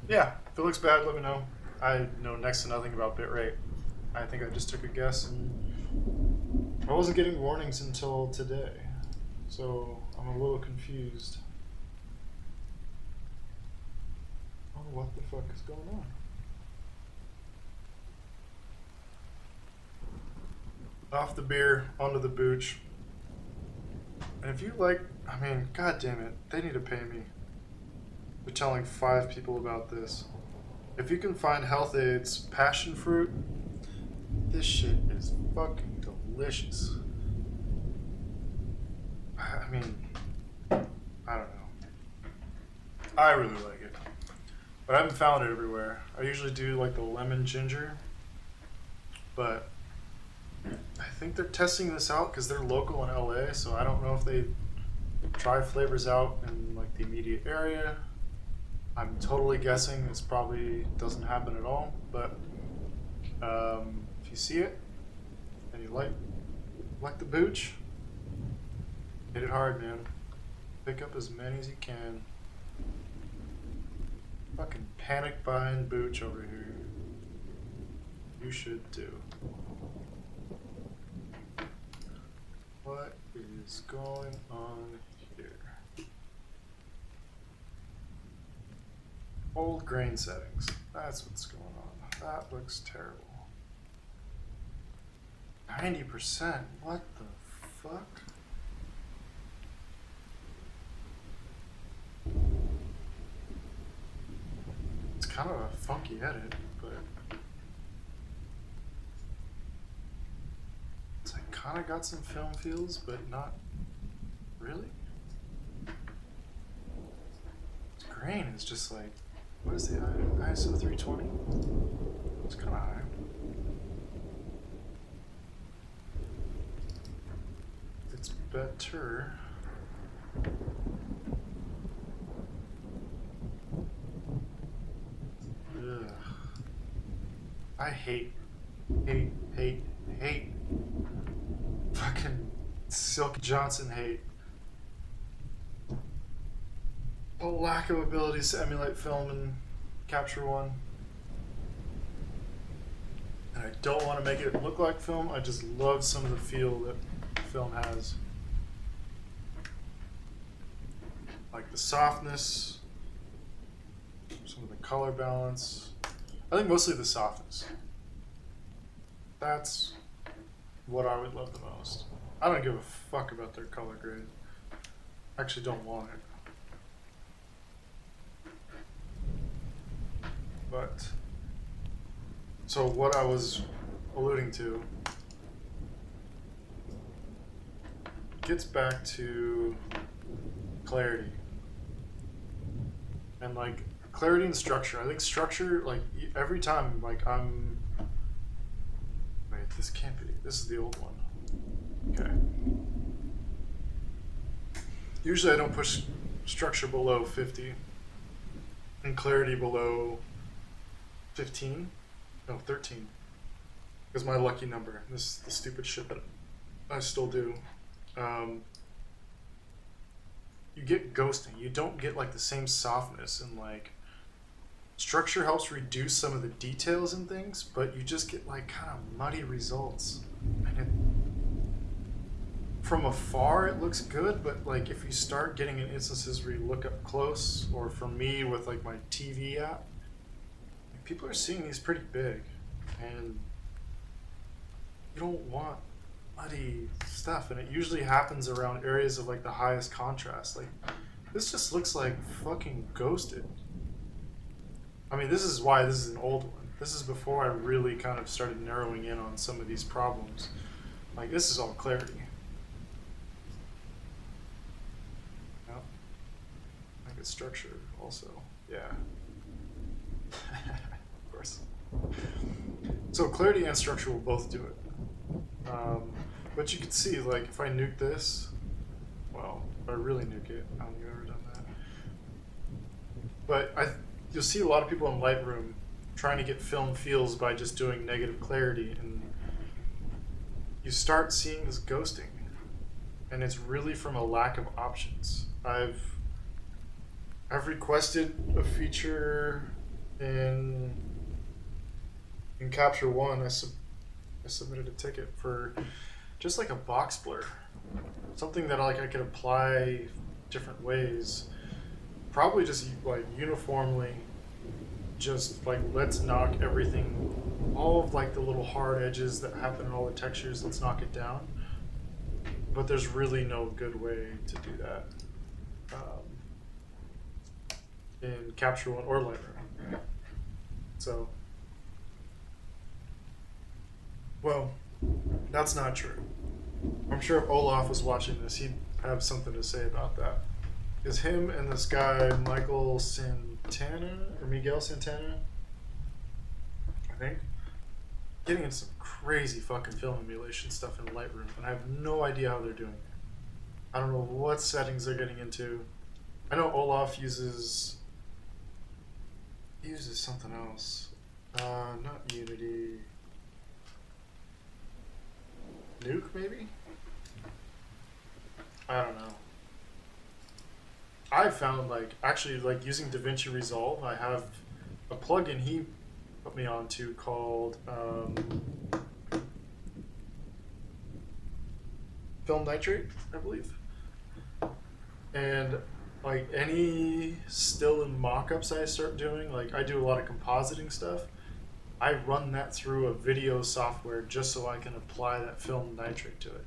[SPEAKER 1] Yeah, if it looks bad, let me know. I know next to nothing about bitrate. I think I just took a guess, and I wasn't getting warnings until today, so I'm a little confused. Oh, what the fuck is going on? Off the beer, onto the booch. And if you like, I mean, god damn it, they need to pay me for telling 5 people about this. If you can find Health Aid's passion fruit, this shit is fucking delicious. I mean, I don't know. I really like it. But I haven't found it everywhere. I usually do like the lemon ginger, but I think they're testing this out because they're local in LA, so I don't know if they try flavors out in like the immediate area. I'm totally guessing this probably doesn't happen at all, but if you see it and you like the booch, hit it hard, man. Pick up as many as you can. Fucking panic buying booch over here. You should too. What is going on here? Old grain settings. That's what's going on. That looks terrible. 90%? What the fuck? It's kind of a funky edit, but it's like kind of got some film feels, but not really. This grain is just like What is the ISO 320? It's kind of high. It's better. Ugh. I hate fucking Silk Johnson hate. A lack of abilities to emulate film and Capture One. And I don't want to make it look like film, I just love some of the feel that film has. Like the softness, some of the color balance. I think mostly the softness. That's what I would love the most. I don't give a fuck about their color grade. I actually don't want it. But, so what I was alluding to gets back to clarity. And like, clarity and structure. I think structure, like, every time, like, I'm... Wait, this can't be. This is the old one. Okay. Usually I don't push structure below 50 and clarity below 15? No, 13. Is my lucky number. This is the stupid shit that I still do. You get ghosting. You don't get like the same softness, and like structure helps reduce some of the details and things, but you just get like kind of muddy results. And from afar it looks good, but like if you start getting in instances where you look up close, or for me with like my TV app, people are seeing these pretty big, and you don't want muddy stuff, and it usually happens around areas of like the highest contrast. Like, this just looks like fucking ghosted. I mean, this is why this is an old one. This is before I really kind of started narrowing in on some of these problems. Like, this is all clarity. Yeah. I think it's structure also. Yeah. Of course. So clarity and structure will both do it. But you can see, like, if I nuke this, well, if I really nuke it, I don't think I've ever done that. But you'll see a lot of people in Lightroom trying to get film feels by just doing negative clarity, and you start seeing this ghosting, and it's really from a lack of options. I've requested a feature in Capture One. I submitted a ticket for just like a box blur, something that like I could apply different ways. Probably just like uniformly, just like let's knock everything, all of like the little hard edges that happen in all the textures, let's knock it down. But there's really no good way to do that in Capture One or Lightroom. So, well, that's not true. I'm sure if Olaf was watching this, he'd have something to say about that. Because him and this guy, Miguel Santana, I think, getting into some crazy fucking film emulation stuff in Lightroom, and I have no idea how they're doing it. I don't know what settings they're getting into. I know Olaf uses something else. Not Unity. Nuke, maybe? I don't know. I found, like, actually, like, using DaVinci Resolve, I have a plugin he put me onto called Film Nitrate, I believe. And, like, any still and mock-ups I start doing, like, I do a lot of compositing stuff. I run that through a video software just so I can apply that film nitrate to it.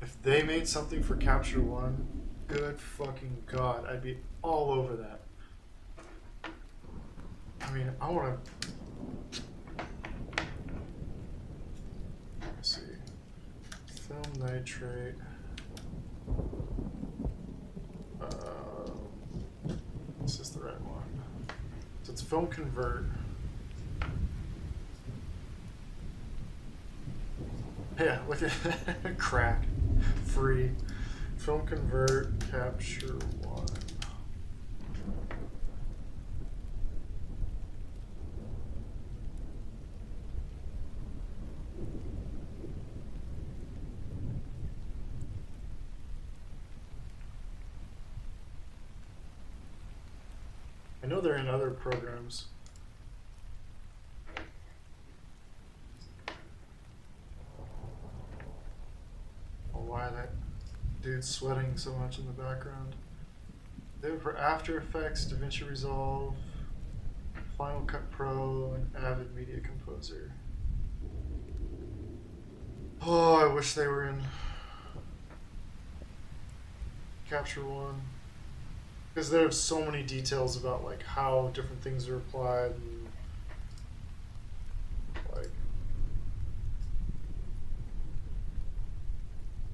[SPEAKER 1] If they made something for Capture One, good fucking God, I'd be all over that. I mean, I want to... Let's see. Film nitrate. Is this the right one? So it's film convert. Yeah, look at crack. Free. Film convert, capture one. I know they're in other programs. Oh, why that dude's sweating so much in the background. They have for After Effects, DaVinci Resolve, Final Cut Pro, and Avid Media Composer. Oh, I wish they were in Capture One. Because there's so many details about like how different things are applied and like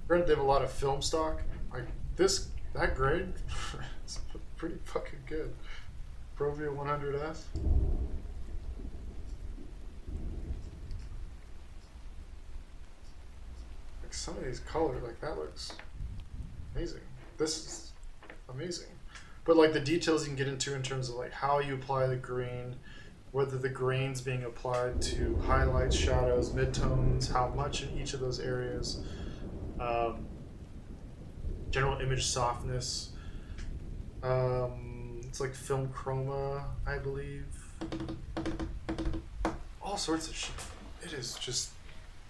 [SPEAKER 1] granted they have a lot of film stock. Like that grade is pretty fucking good. Provia 100S. Like some of these colors, like that looks amazing. This is amazing. But like the details you can get into in terms of like how you apply the green, whether the grain's being applied to highlights, shadows, midtones, how much in each of those areas, general image softness. It's like film chroma, I believe. All sorts of shit. It is just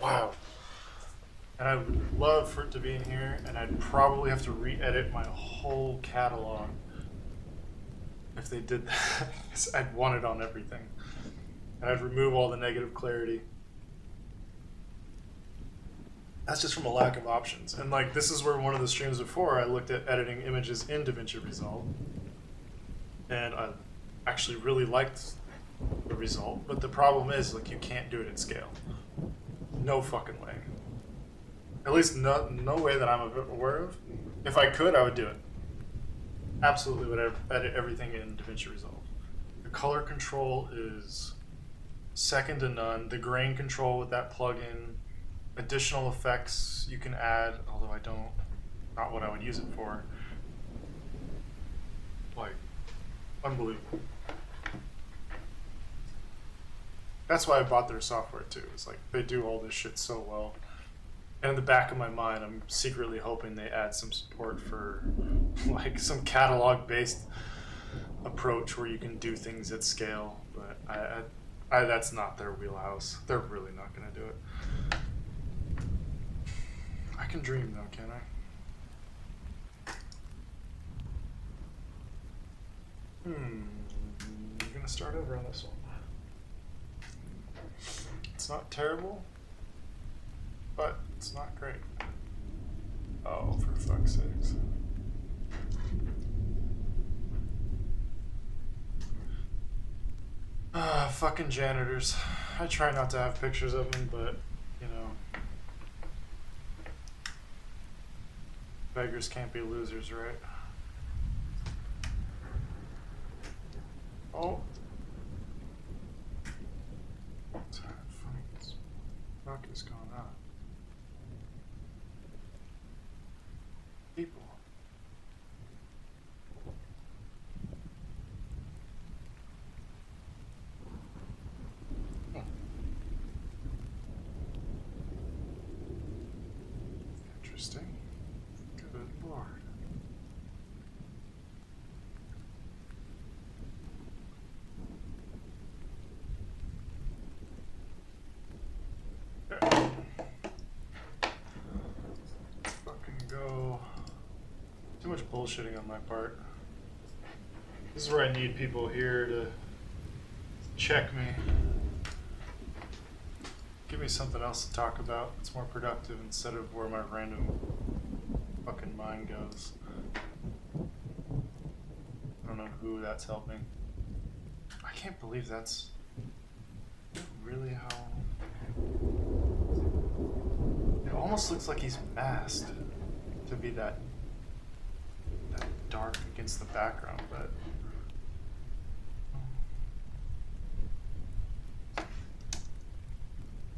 [SPEAKER 1] wow. And I would love for it to be in here, and I'd probably have to re-edit my whole catalog if they did that. I'd want it on everything. And I'd remove all the negative clarity. That's just from a lack of options. And like this is where one of the streams before I looked at editing images in DaVinci Resolve. And I actually really liked the result. But the problem is like you can't do it at scale. No fucking way. At least no way that I'm aware of. If I could, I would do it. Absolutely would edit everything in DaVinci Resolve. The color control is second to none. The grain control with that plugin, additional effects you can add, although I don't, not what I would use it for. Like, unbelievable. That's why I bought their software too. It's like they do all this shit so well. And in the back of my mind, I'm secretly hoping they add some support for like some catalog-based approach where you can do things at scale. But I that's not their wheelhouse. They're really not going to do it. I can dream though, can I? I'm going to start over on this one. It's not terrible. But it's not great. Oh, for fuck's sakes. Fucking janitors. I try not to have pictures of them, but, you know. Beggars can't be losers, right? Oh. What's that fuck is going on? People. Interesting. Good Lord. Okay. Let's fucking go. Too much bullshitting on my part. This is where I need people here to check me. Give me something else to talk about. It's more productive instead of where my random fucking mind goes. I don't know who that's helping. I can't believe that's really how... It almost looks like he's masked to be that dark against the background, but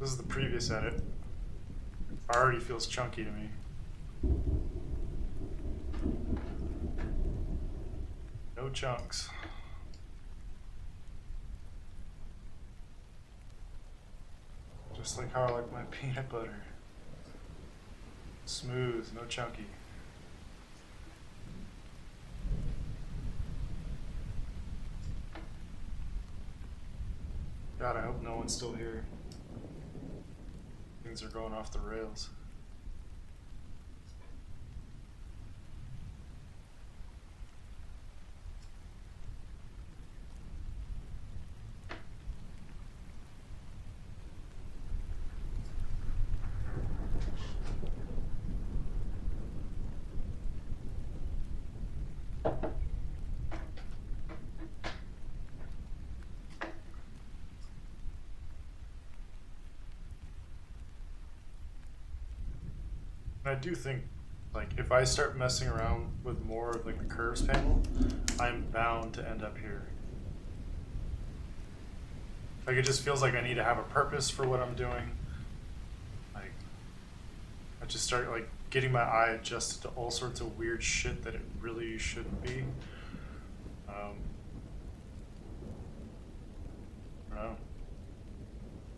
[SPEAKER 1] This is the previous edit. Already feels chunky to me. No chunks. Just like how I like my peanut butter. Smooth, no chunky. God, I hope no one's still here. Things are going off the rails. I do think, like, if I start messing around with more of like the curves panel, I'm bound to end up here. Like, it just feels like I need to have a purpose for what I'm doing. Like, I just start like getting my eye adjusted to all sorts of weird shit that it really shouldn't be. I don't know.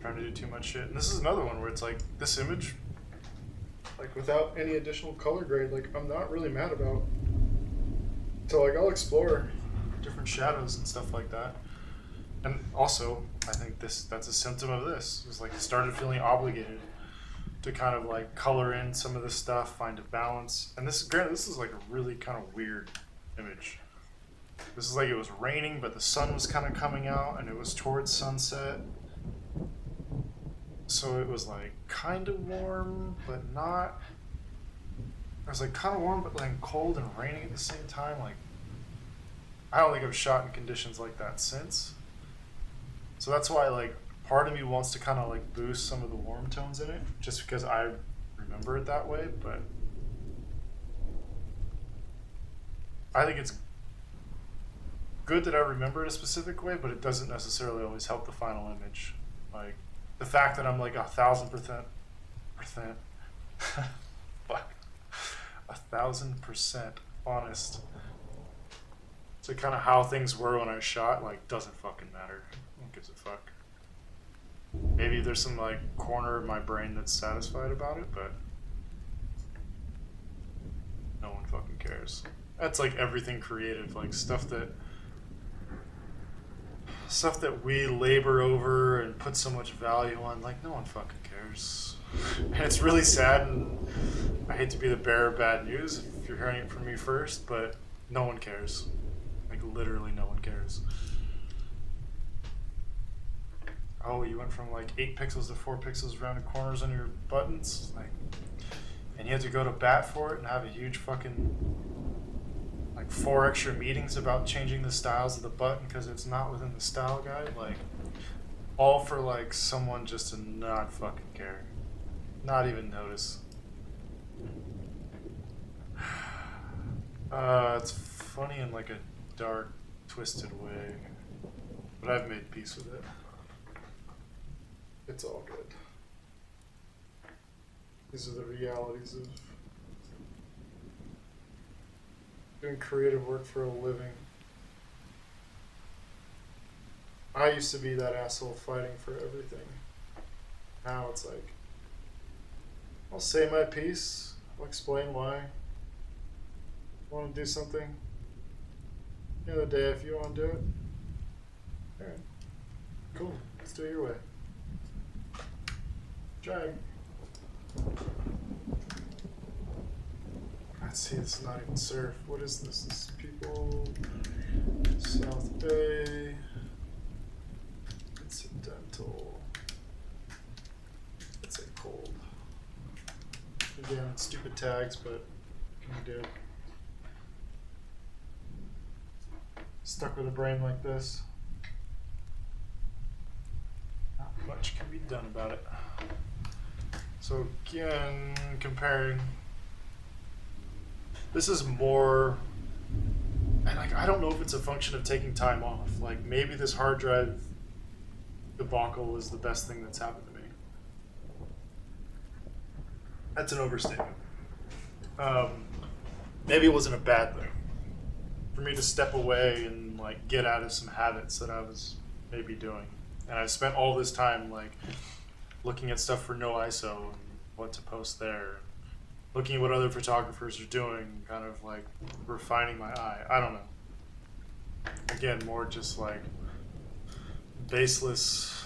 [SPEAKER 1] Trying to do too much shit. And this is another one where it's like, this image, like without any additional color grade, like I'm not really mad about. So like I'll explore different shadows and stuff like that. And also, I think that's a symptom of this. It's like I started feeling obligated to kind of like color in some of this stuff, find a balance. And this is like a really kind of weird image. This is like it was raining, but the sun was kind of coming out and it was towards sunset. So it was like kind of warm, but not. It was like kind of warm, but like cold and raining at the same time. Like, I don't think I've shot in conditions like that since. So that's why, like, part of me wants to kind of like boost some of the warm tones in it, just because I remember it that way. But I think it's good that I remember it a specific way, but it doesn't necessarily always help the final image. Like, the fact that I'm like 1,000%, fuck, 1,000% honest to kind of how things were when I shot, like, doesn't fucking matter. Who gives a fuck? Maybe there's some like corner of my brain that's satisfied about it, but no one fucking cares. That's like everything creative, like stuff that we labor over and put so much value on, like no one fucking cares. And it's really sad, and I hate to be the bearer of bad news if you're hearing it from me first, but no one cares. Like literally no one cares. Oh, you went from like 8 pixels to 4 pixels rounded corners on your buttons? Like, and you had to go to bat for it and have a huge fucking like 4 extra meetings about changing the styles of the button because it's not within the style guide, like all for like someone just to not fucking care, not even notice. It's funny in like a dark, twisted way, but I've made peace with it. It's all good. These are the realities of doing creative work for a living. I used to be that asshole fighting for everything. Now it's like, I'll say my piece, I'll explain why I want to do something. At the end of the day, if you want to do it, alright, cool, let's do it your way. Try it. Let's see, this is not even surf. What is this? This is people. South Bay. Incidental. Let's say cold. Again, stupid tags, but can you do? Stuck with a brain like this. Not much can be done about it. So again, comparing, this is more, and like I don't know if it's a function of taking time off. Like maybe this hard drive debacle is the best thing that's happened to me. That's an overstatement. Maybe it wasn't a bad thing for me to step away and like get out of some habits that I was maybe doing. And I spent all this time like looking at stuff for no ISO and what to post there, looking at what other photographers are doing, kind of like refining my eye. I don't know. Again, more just like baseless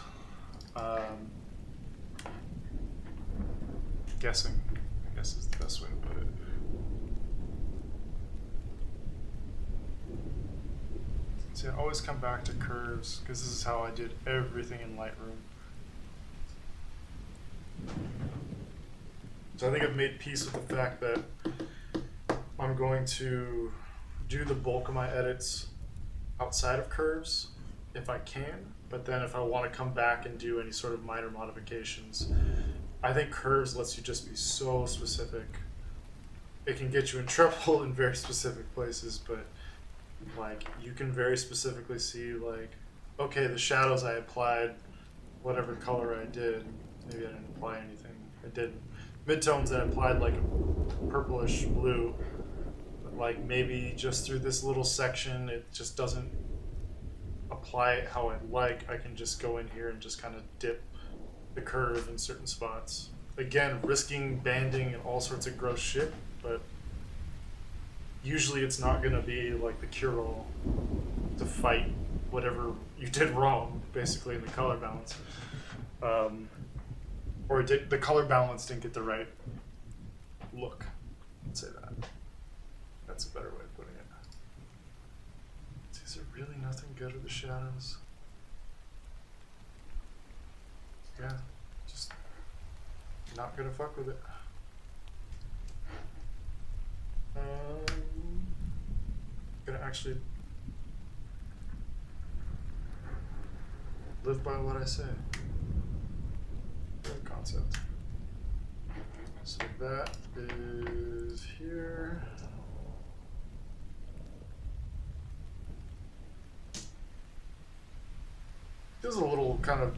[SPEAKER 1] guessing, I guess is the best way to put it. See, I always come back to curves because this is how I did everything in Lightroom. So I think I've made peace with the fact that I'm going to do the bulk of my edits outside of curves if I can, but then if I want to come back and do any sort of minor modifications, I think curves lets you just be so specific. It can get you in trouble in very specific places, but like you can very specifically see like, okay, the shadows I applied, whatever color I did, maybe I didn't apply anything, I didn't. Midtones I applied like a purplish blue, but like maybe just through this little section it just doesn't apply it how I'd like. I can just go in here and just kind of dip the curve in certain spots. Again, risking banding and all sorts of gross shit, but usually it's not going to be like the cure-all to fight whatever you did wrong, basically, in the color balance. Or the color balance didn't get the right look. Let's say that. That's a better way of putting it. Is there really nothing good with the shadows? Yeah, just not gonna fuck with it. Gonna actually live by what I say. Good concept. So that is here. Feels a little kind of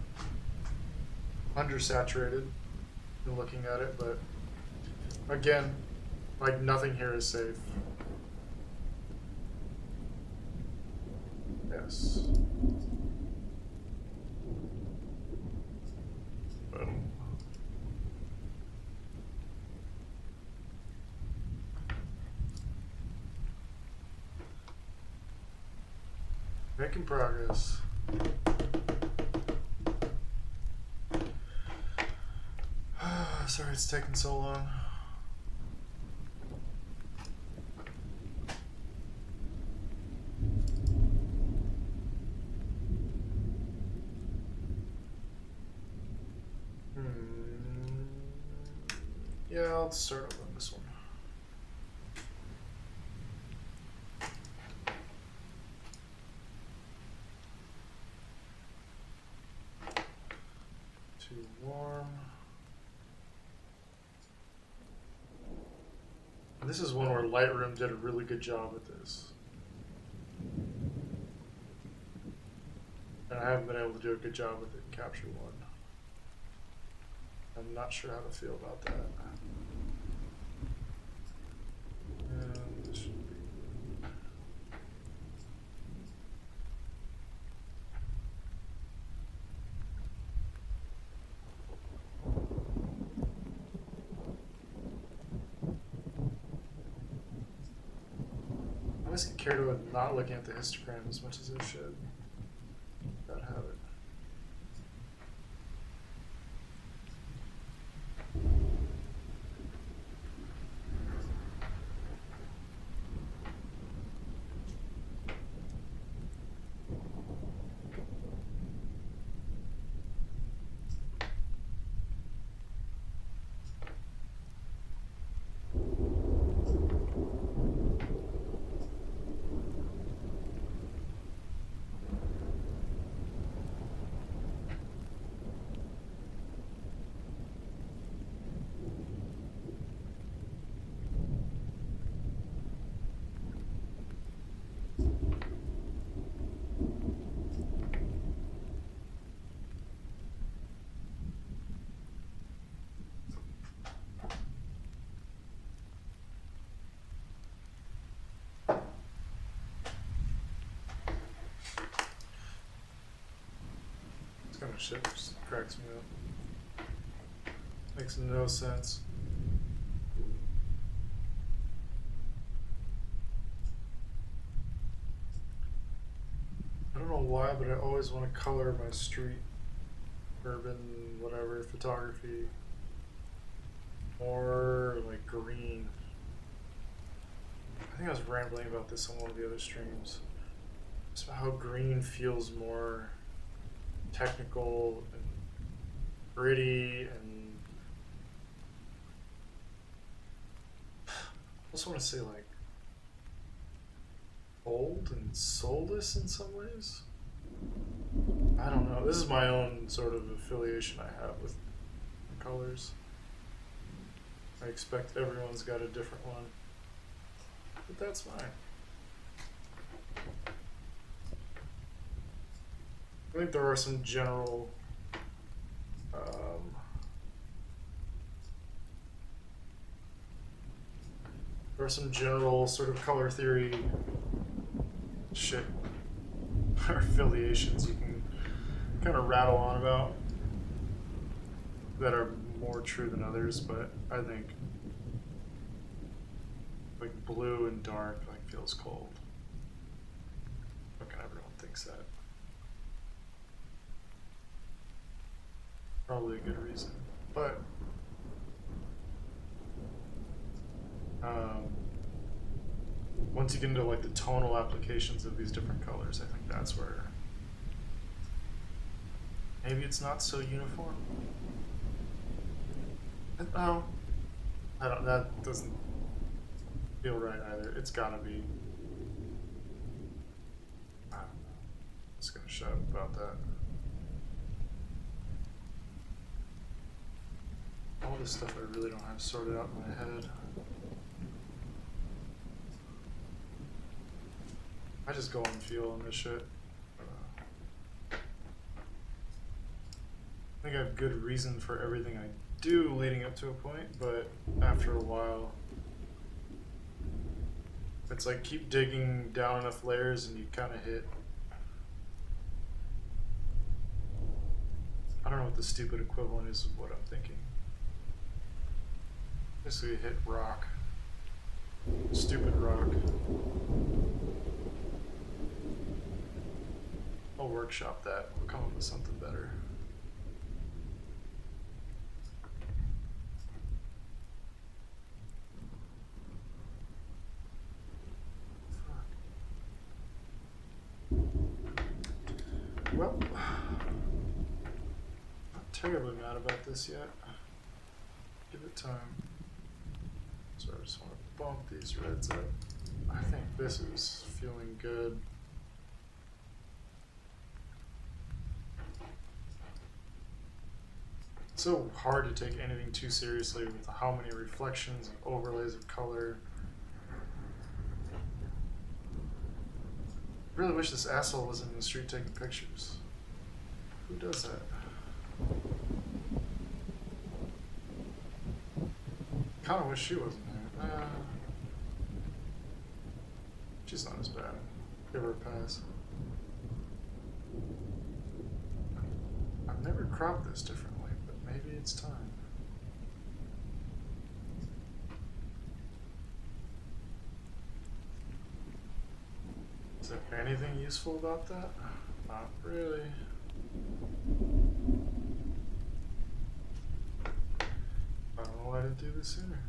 [SPEAKER 1] undersaturated in looking at it, but again, like nothing here is safe. Yes. Boom. Making progress. Sorry it's taking so long. Yeah, I'll start over on this one. Too warm. This is one where Lightroom did a really good job with this. And I haven't been able to do a good job with it in Capture One. I'm not sure how to feel about that. And this should be... I always get carried away with not looking at the histogram as much as I should. Bad habit. kind of shit just cracks me up. Makes no sense. I don't know why, but I always want to color my street, urban, whatever, photography more like green. I think I was rambling about this on one of the other streams. It's about how green feels more technical and gritty, and I also want to say like old and soulless in some ways. I don't know. This is my own sort of affiliation I have with colors. I expect everyone's got a different one, but that's fine. I think there are some general sort of color theory shit or affiliations you can kind of rattle on about that are more true than others, but I think like blue and dark like feels cold. Fucking everyone thinks that. Probably a good reason, but once you get into like the tonal applications of these different colors, I think that's where maybe it's not so uniform. Oh, I don't. That doesn't feel right either. It's gotta be. I don't know. I'm just gonna shut up about that. All this stuff I really don't have sorted out in my head. I just go and feel on this shit. I think I have good reason for everything I do leading up to a point, but after a while, it's like keep digging down enough layers and you kind of hit. I don't know what the stupid equivalent is of what I'm thinking. Basically, hit rock. Stupid rock. I'll workshop that. We'll come up with something better. Well, not terribly mad about this yet. Give it time. So I just want to bump these reds up. I think this is feeling good. It's so hard to take anything too seriously with how many reflections and overlays of color. I really wish this asshole wasn't in the street taking pictures. Who does that? Kinda wish she wasn't there. She's not as bad. Give her a pass. I've never cropped this differently, but maybe it's time. Is there anything useful about that? Not really. I don't know why I didn't do this sooner.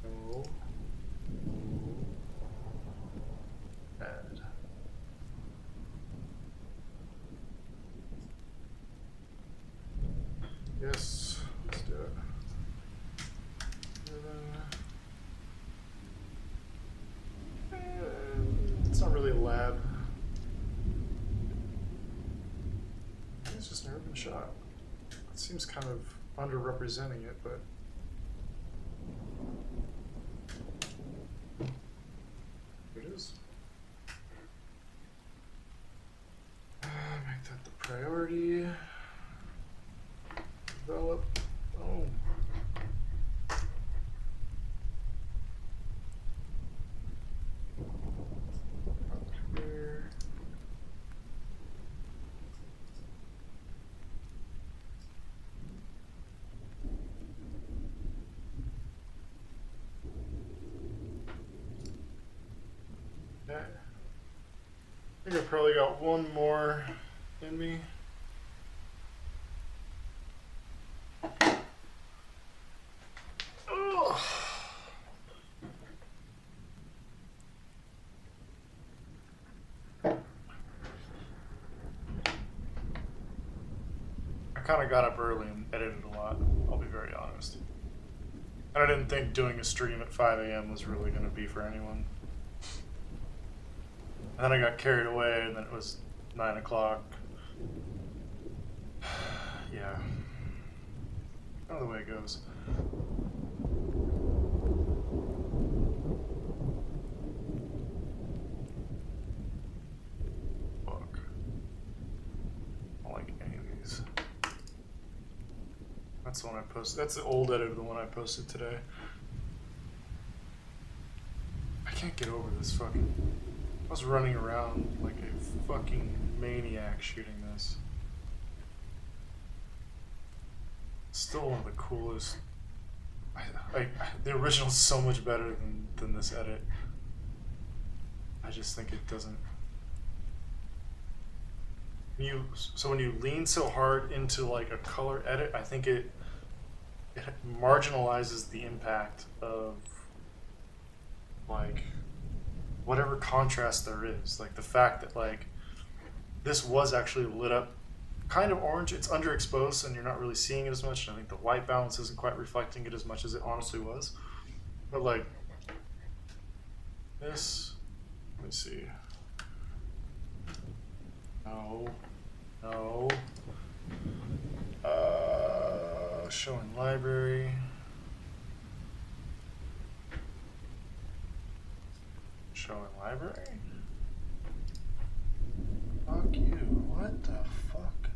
[SPEAKER 1] No. Add. Yes, let's do it. It's not really a lab. It's just an urban shot. It seems kind of underrepresenting it, but here it is. Make that the priority. Develop. Oh. Here. I think I probably got one more in me. Ugh. I kind of got up early and edited a lot, I'll be very honest. And I didn't think doing a stream at 5 a.m. was really going to be for anyone. And then I got carried away, and then it was 9 o'clock. Yeah. Kind of the way it goes. Fuck. I don't like any of these. That's the one I posted. That's the old edit of the one I posted today. I can't get over this fucking... I was running around like a fucking maniac shooting this. Still one of the coolest. The original's so much better than this edit. I just think it doesn't. So when you lean so hard into like a color edit, I think it marginalizes the impact of like whatever contrast there is. Like the fact that like this was actually lit up kind of orange. It's underexposed and you're not really seeing it as much. And I think the white balance isn't quite reflecting it as much as it honestly was. But like this, let me see. No. Showing library. Showing library? Fuck you. What the fuck?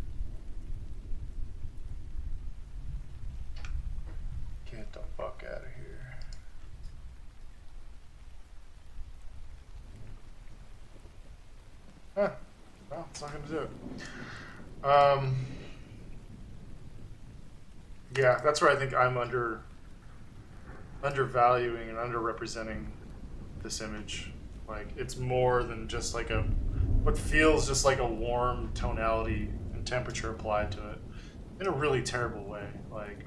[SPEAKER 1] Get the fuck out of here. Huh. Well, it's not gonna do it. Yeah, that's where I think I'm undervaluing and underrepresenting this image. Like, it's more than just like what feels just like a warm tonality and temperature applied to it in a really terrible way. Like,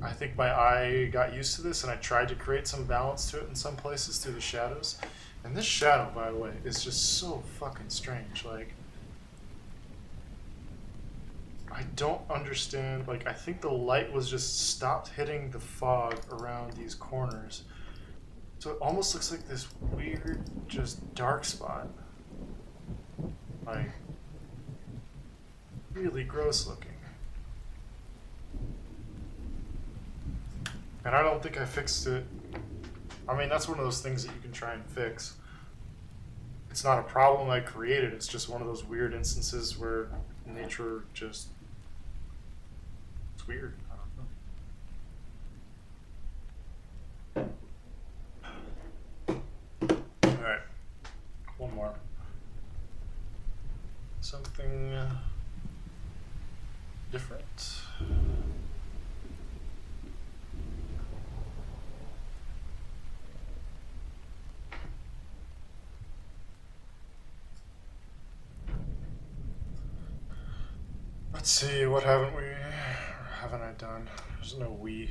[SPEAKER 1] I think my eye got used to this and I tried to create some balance to it in some places through the shadows. And this shadow, by the way, is just so fucking strange. Like, I don't understand. Like, I think the light was just stopped hitting the fog around these corners. So it almost looks like this weird, just dark spot. Like, really gross looking. And I don't think I fixed it. I mean, that's one of those things that you can try and fix. It's not a problem I created, it's just one of those weird instances where nature just... it's weird. I don't know. Alright. One more. Something different. Let's see, what haven't I done? There's no we.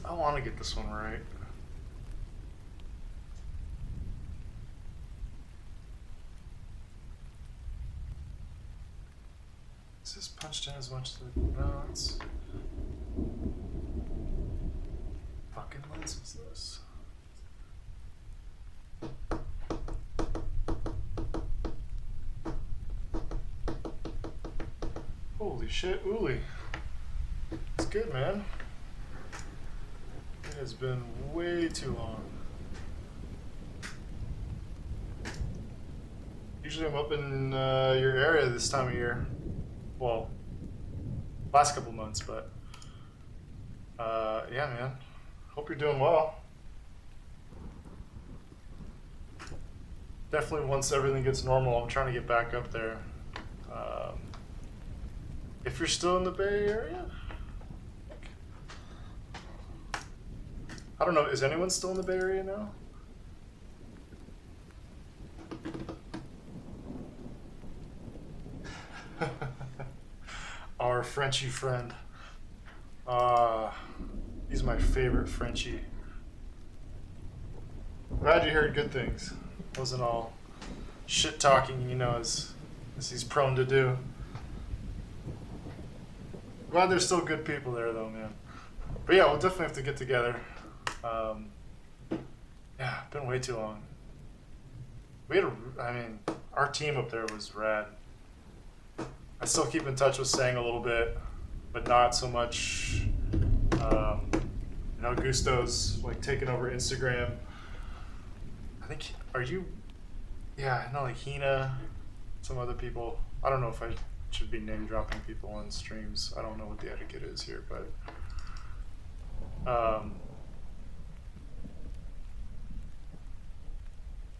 [SPEAKER 1] I want to get this one right. Is this punched in as much as no, it's fucking lens is this? Holy shit, Uli. It's good, man. It has been way too long. Usually I'm up in your area this time of year. Well, last couple months, but yeah, man. Hope you're doing well. Definitely once everything gets normal, I'm trying to get back up there. If you're still in the Bay Area, I don't know. Is anyone still in the Bay Area now? Our Frenchie friend. He's my favorite Frenchie. Glad you heard good things. Wasn't all shit talking, as he's prone to do. Glad there's still good people there, though, man. But yeah, we'll definitely have to get together. Yeah, been way too long. Our team up there was rad. I still keep in touch with Sang a little bit, but not so much. Gusto's like taking over Instagram. I think, yeah, I know, like Hina, some other people. I don't know if I should be name dropping people on streams. I don't know what the etiquette is here, but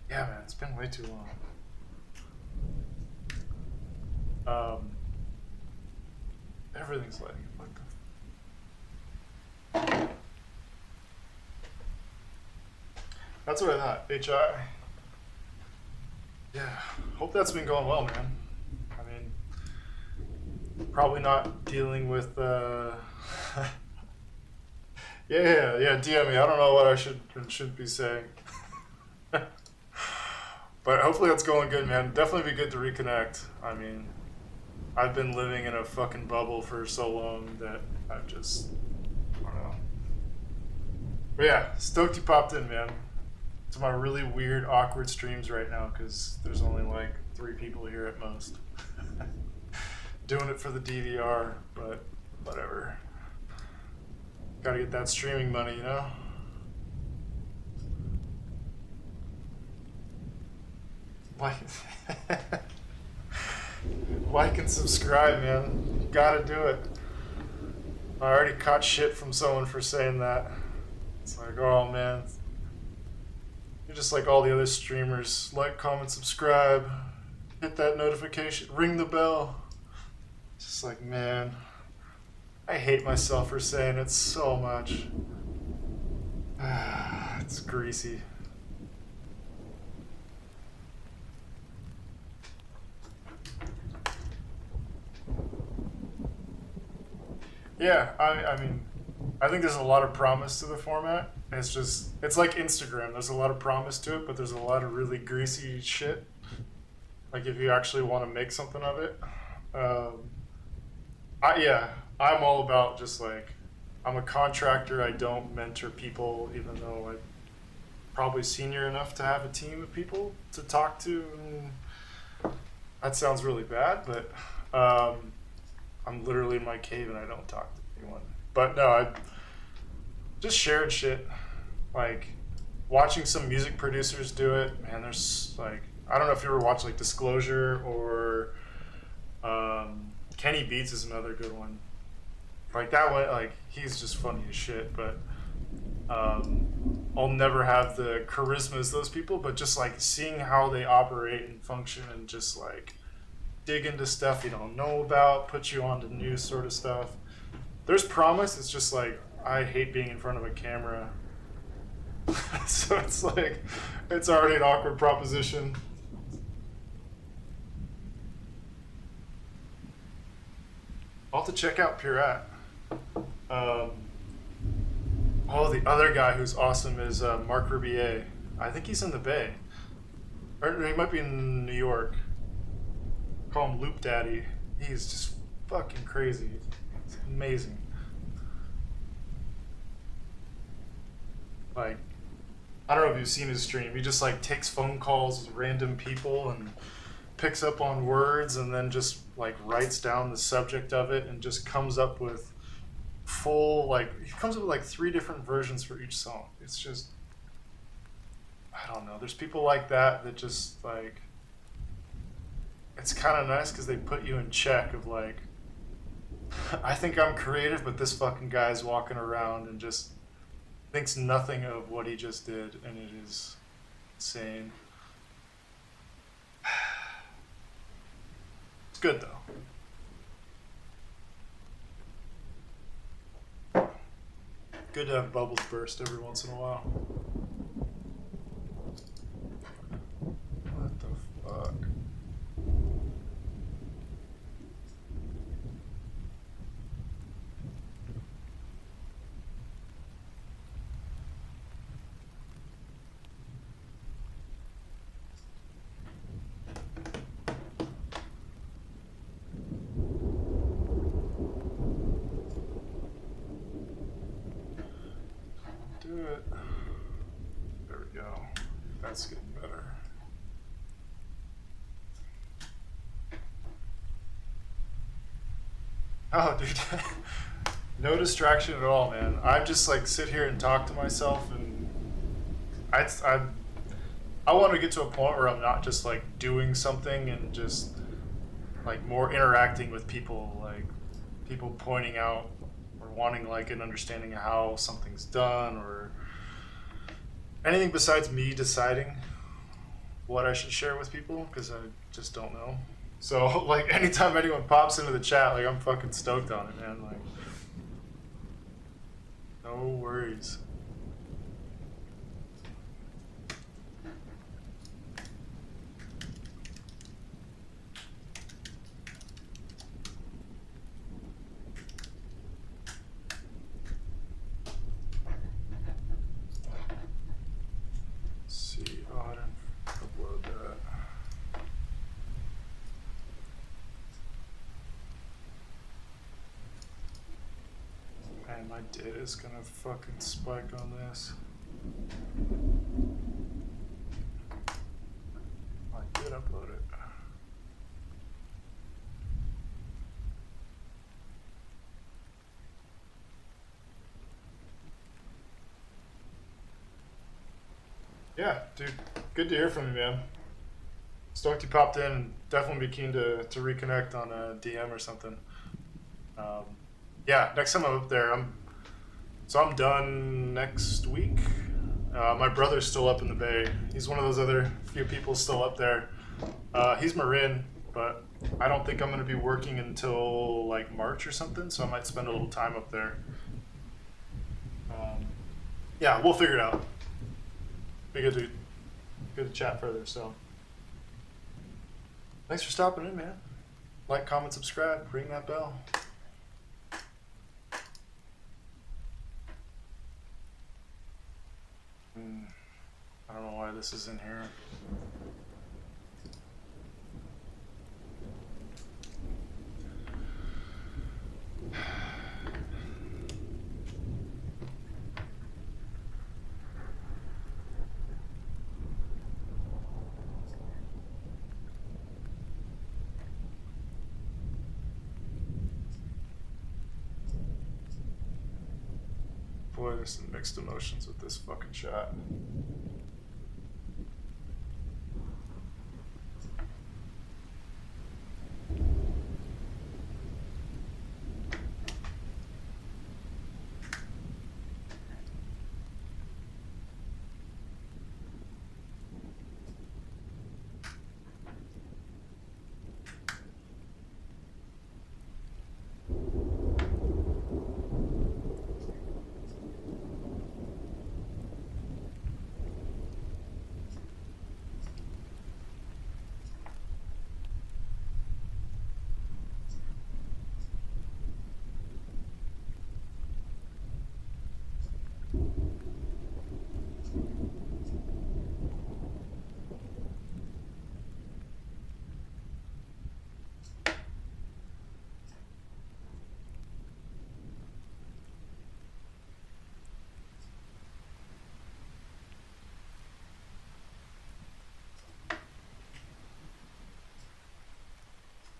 [SPEAKER 1] yeah, man, it's been way too long. Everything's lagging. What the? That's what I thought. HI. Yeah. Hope that's been going well, man. I mean, probably not dealing with. Yeah. DM me. I don't know what I should and shouldn't be saying. But hopefully that's going good, man. Definitely be good to reconnect. I mean, I've been living in a fucking bubble for so long that I don't know. But yeah, stoked you popped in, man. It's my really weird, awkward streams right now because there's only like 3 people here at most. Doing it for the DVR, but whatever. Gotta get that streaming money, Like and subscribe, man. Gotta do it. I already caught shit from someone for saying that. It's like, oh man, you're just like all the other streamers. Like, comment, subscribe, hit that notification, ring the bell. Just like, man, I hate myself for saying it so much. It's greasy. Yeah, I mean, I think there's a lot of promise to the format. It's like Instagram. There's a lot of promise to it, but there's a lot of really greasy shit. Like if you actually want to make something of it. I'm all about just like, I'm a contractor. I don't mentor people, even though I'm probably senior enough to have a team of people to talk to. And that sounds really bad, but I'm literally in my cave and I don't talk to anyone. But no, I just sharing shit. Like watching some music producers do it, man, there's like, I don't know if you ever watch like Disclosure or Kenny Beats is another good one. Like that one, like he's just funny as shit, but I'll never have the charisma as those people, but just like seeing how they operate and function and just like dig into stuff you don't know about, put you onto new sort of stuff. There's promise, it's just like, I hate being in front of a camera. So it's like, it's already an awkward proposition. I'll have to check out Pirat. The other guy who's awesome is Mark Ribier. I think he's in the Bay. Or he might be in New York. Call him Loop Daddy. He's just fucking crazy. It's amazing. Like, I don't know if you've seen his stream. He just like takes phone calls with random people and picks up on words and then just like writes down the subject of it and just comes up with he comes up with like 3 different versions for each song. It's just, I don't know. There's people like that just like, it's kind of nice because they put you in check of like, I think I'm creative, but this fucking guy's walking around and just thinks nothing of what he just did, and it is insane. It's good though. Good to have bubbles burst every once in a while. What the fuck? Do it. There we go. That's getting better. Oh, dude. No distraction at all, man. I just like sit here and talk to myself, and I want to get to a point where I'm not just like doing something and just like more interacting with people, like people pointing out or wanting like an understanding of how something's done or anything besides me deciding what I should share with people, because I just don't know. So like anytime anyone pops into the chat, like I'm fucking stoked on it, man. Like no worries. See, oh, I didn't upload that. Man, my data's gonna fucking spike on this. I did upload it. Yeah, dude, good to hear from you, man. Stoked you popped in, and definitely be keen to reconnect on a DM or something. Yeah, next time I'm up there, I'm done next week. My brother's still up in the Bay. He's one of those other few people still up there. He's Marin, but I don't think I'm going to be working until like March or something, so I might spend a little time up there. Yeah, we'll figure it out. Be good to chat further. So, thanks for stopping in, man. Like, comment, subscribe, ring that bell. I don't know why this is in here. Boy, there's some mixed emotions with this fucking shot.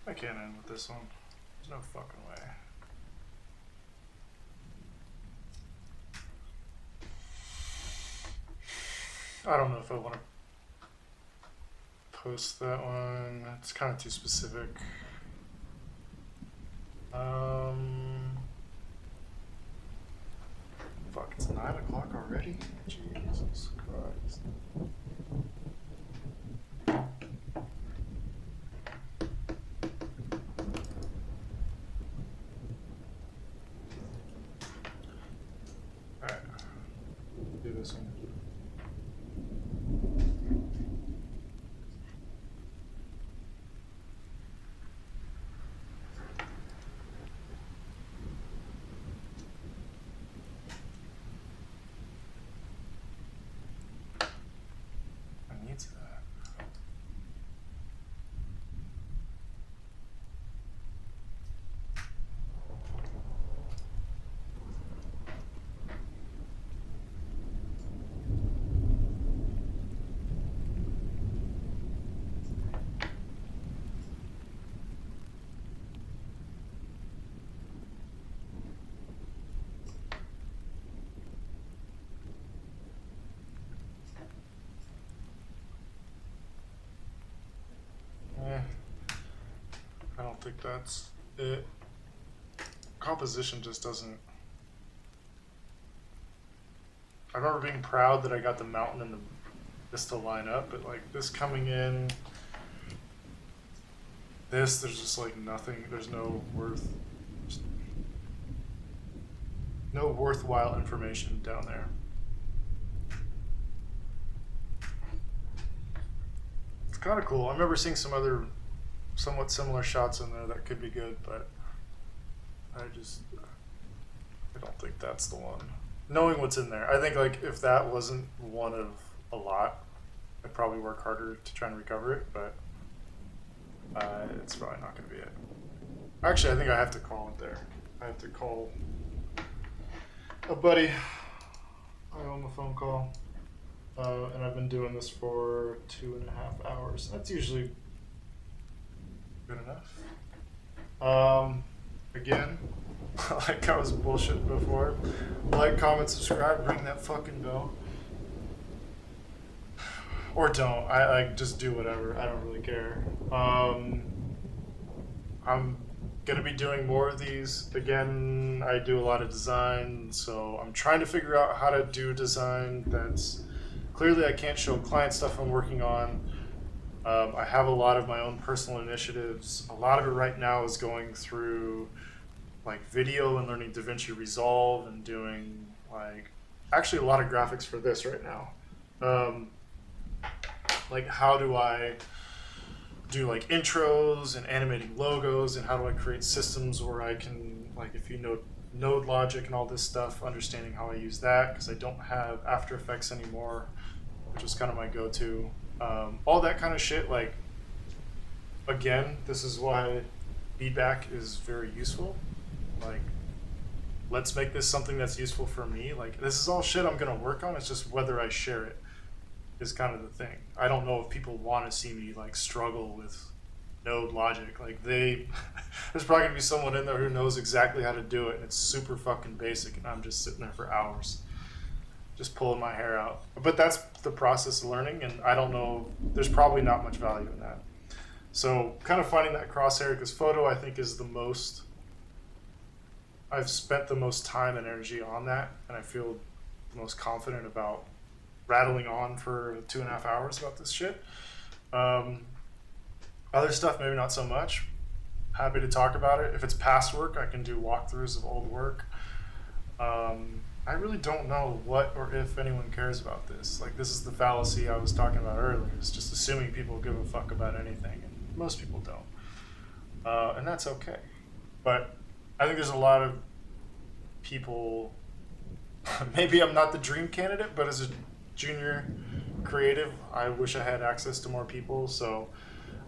[SPEAKER 1] I can't end with this one. There's no fucking way. I don't know if I want to post that one. It's kind of too specific. Fuck, it's 9 o'clock already? Jesus Christ. Alright. think that's it. Composition just doesn't. I remember being proud that I got the mountain and this to line up, but like this coming in, there's just like nothing. There's no worthwhile information down there. It's kind of cool. I remember seeing some other somewhat similar shots in there that could be good, but I don't think that's the one. Knowing what's in there, I think like if that wasn't one of a lot, I'd probably work harder to try and recover it, but it's probably not going to be it. Actually, I think I have to call it there. I have to call a buddy. I owe him a phone call, and I've been doing this for 2.5 hours. That's usually good enough. Again, like I was bullshit before. Like, comment, subscribe, ring that fucking bell. Or don't. I just do whatever. I don't really care. I'm gonna be doing more of these. Again, I do a lot of design, so I'm trying to figure out how to do design that's clearly I can't show client stuff I'm working on. I have a lot of my own personal initiatives. A lot of it right now is going through like video and learning DaVinci Resolve and doing like actually a lot of graphics for this right now. Like how do I do like intros and animating logos, and how do I create systems where I can, like if you know node logic and all this stuff, understanding how I use that, because I don't have After Effects anymore, which was kind of my go-to. All that kind of shit. Like, again, this is why feedback is very useful. Like, let's make this something that's useful for me. Like, this is all shit I'm gonna work on. It's just whether I share it is kind of the thing. I don't know if people want to see me like struggle with node logic. Like there's probably gonna be someone in there who knows exactly how to do it, and it's super fucking basic, and I'm just sitting there for hours just pulling my hair out. But that's the process of learning, and I don't know, there's probably not much value in that. So kind of finding that crosshair, because photo I think is the most, I've spent the most time and energy on that, and I feel the most confident about rattling on for 2.5 hours about this shit. Other stuff, maybe not so much. Happy to talk about it. If it's past work, I can do walkthroughs of old work. I really don't know what or if anyone cares about this. Like, this is the fallacy I was talking about earlier. It's just assuming people give a fuck about anything, and most people don't. And that's okay. But I think there's a lot of people, maybe I'm not the dream candidate, but as a junior creative, I wish I had access to more people. So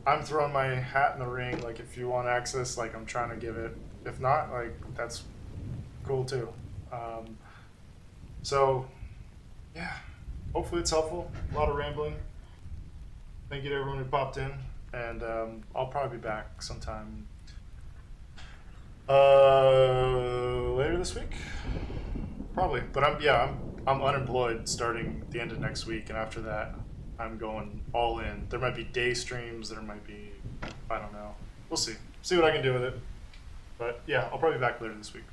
[SPEAKER 1] I'm throwing my hat in the ring. Like, if you want access, like, I'm trying to give it. If not, like, that's cool too. So, yeah, hopefully it's helpful. A lot of rambling. Thank you to everyone who popped in, and I'll probably be back sometime later this week, probably. But I'm unemployed starting the end of next week, and after that, I'm going all in. There might be day streams. There might be, I don't know. We'll see. See what I can do with it. But yeah, I'll probably be back later this week.